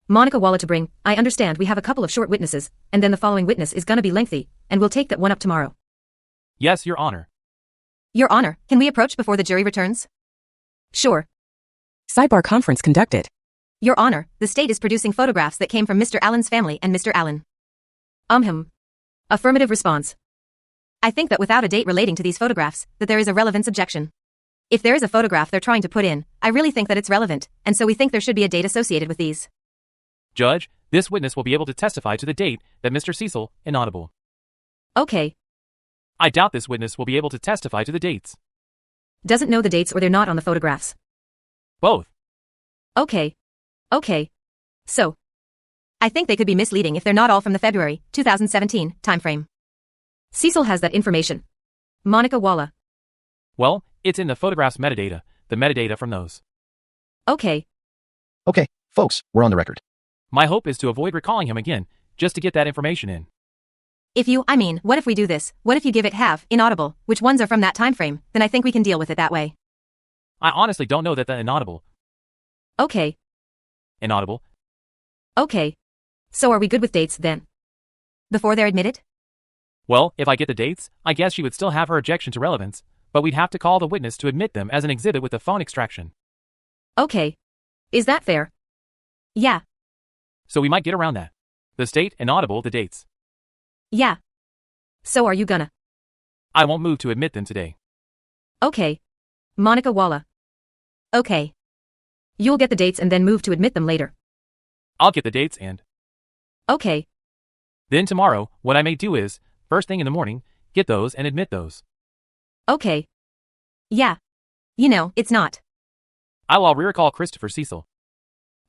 Monica Walla to bring. I understand we have a couple of short witnesses, and then the following witness is gonna be lengthy, and we'll take that one up tomorrow. Yes, Your Honor. Your Honor, can we approach before the jury returns? Sure. Sidebar conference conducted. Your Honor, the state is producing photographs that came from Mr. Allen's family and Mr. Allen. Affirmative response. I think that without a date relating to these photographs, that there is a relevance objection. If there is a photograph they're trying to put in, I really think that it's relevant, and so we think there should be a date associated with these. Judge, this witness will be able to testify to the date that Mr. Cecil, inaudible. Okay. I doubt this witness will be able to testify to the dates. Doesn't know the dates or they're not on the photographs. Both. Okay. So. I think they could be misleading if they're not all from the February 2017 timeframe. Cecil has that information. Monica Walla. Well, it's in the photographs metadata, the metadata from those. Okay. Okay, folks, we're on the record. My hope is to avoid recalling him again, just to get that information in. What if we do this? What if you give it half, inaudible, which ones are from that timeframe? Then I think we can deal with it that way. I honestly don't know that the inaudible. Okay. Inaudible. Okay. So are we good with dates then? Before they're admitted? Well, if I get the dates, I guess she would still have her objection to relevance, but we'd have to call the witness to admit them as an exhibit with the phone extraction. Okay. Is that fair? Yeah. So we might get around that. The state, inaudible, the dates. Yeah. So are you gonna? I won't move to admit them today. Okay. Monica Walla. Okay. You'll get the dates and then move to admit them later. I'll get the dates and... Okay. Then tomorrow, what I may do is, first thing in the morning, get those and admit those. Okay. Yeah. It's not. I will recall Christopher Cecil.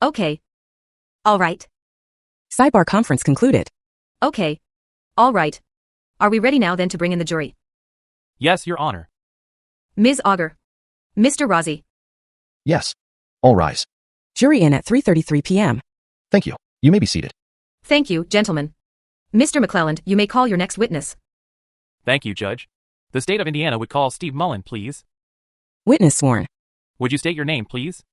Okay. All right. Sidebar conference concluded. Okay. All right. Are we ready now then to bring in the jury? Yes, Your Honor. Ms. Auger. Mr. Razi. Yes. All rise. Jury in at 3:33 p.m. Thank you. You may be seated. Thank you, gentlemen. Mr. McClelland, you may call your next witness. Thank you, Judge. The state of Indiana would call Steve Mullen, please. Witness sworn. Would you state your name, please?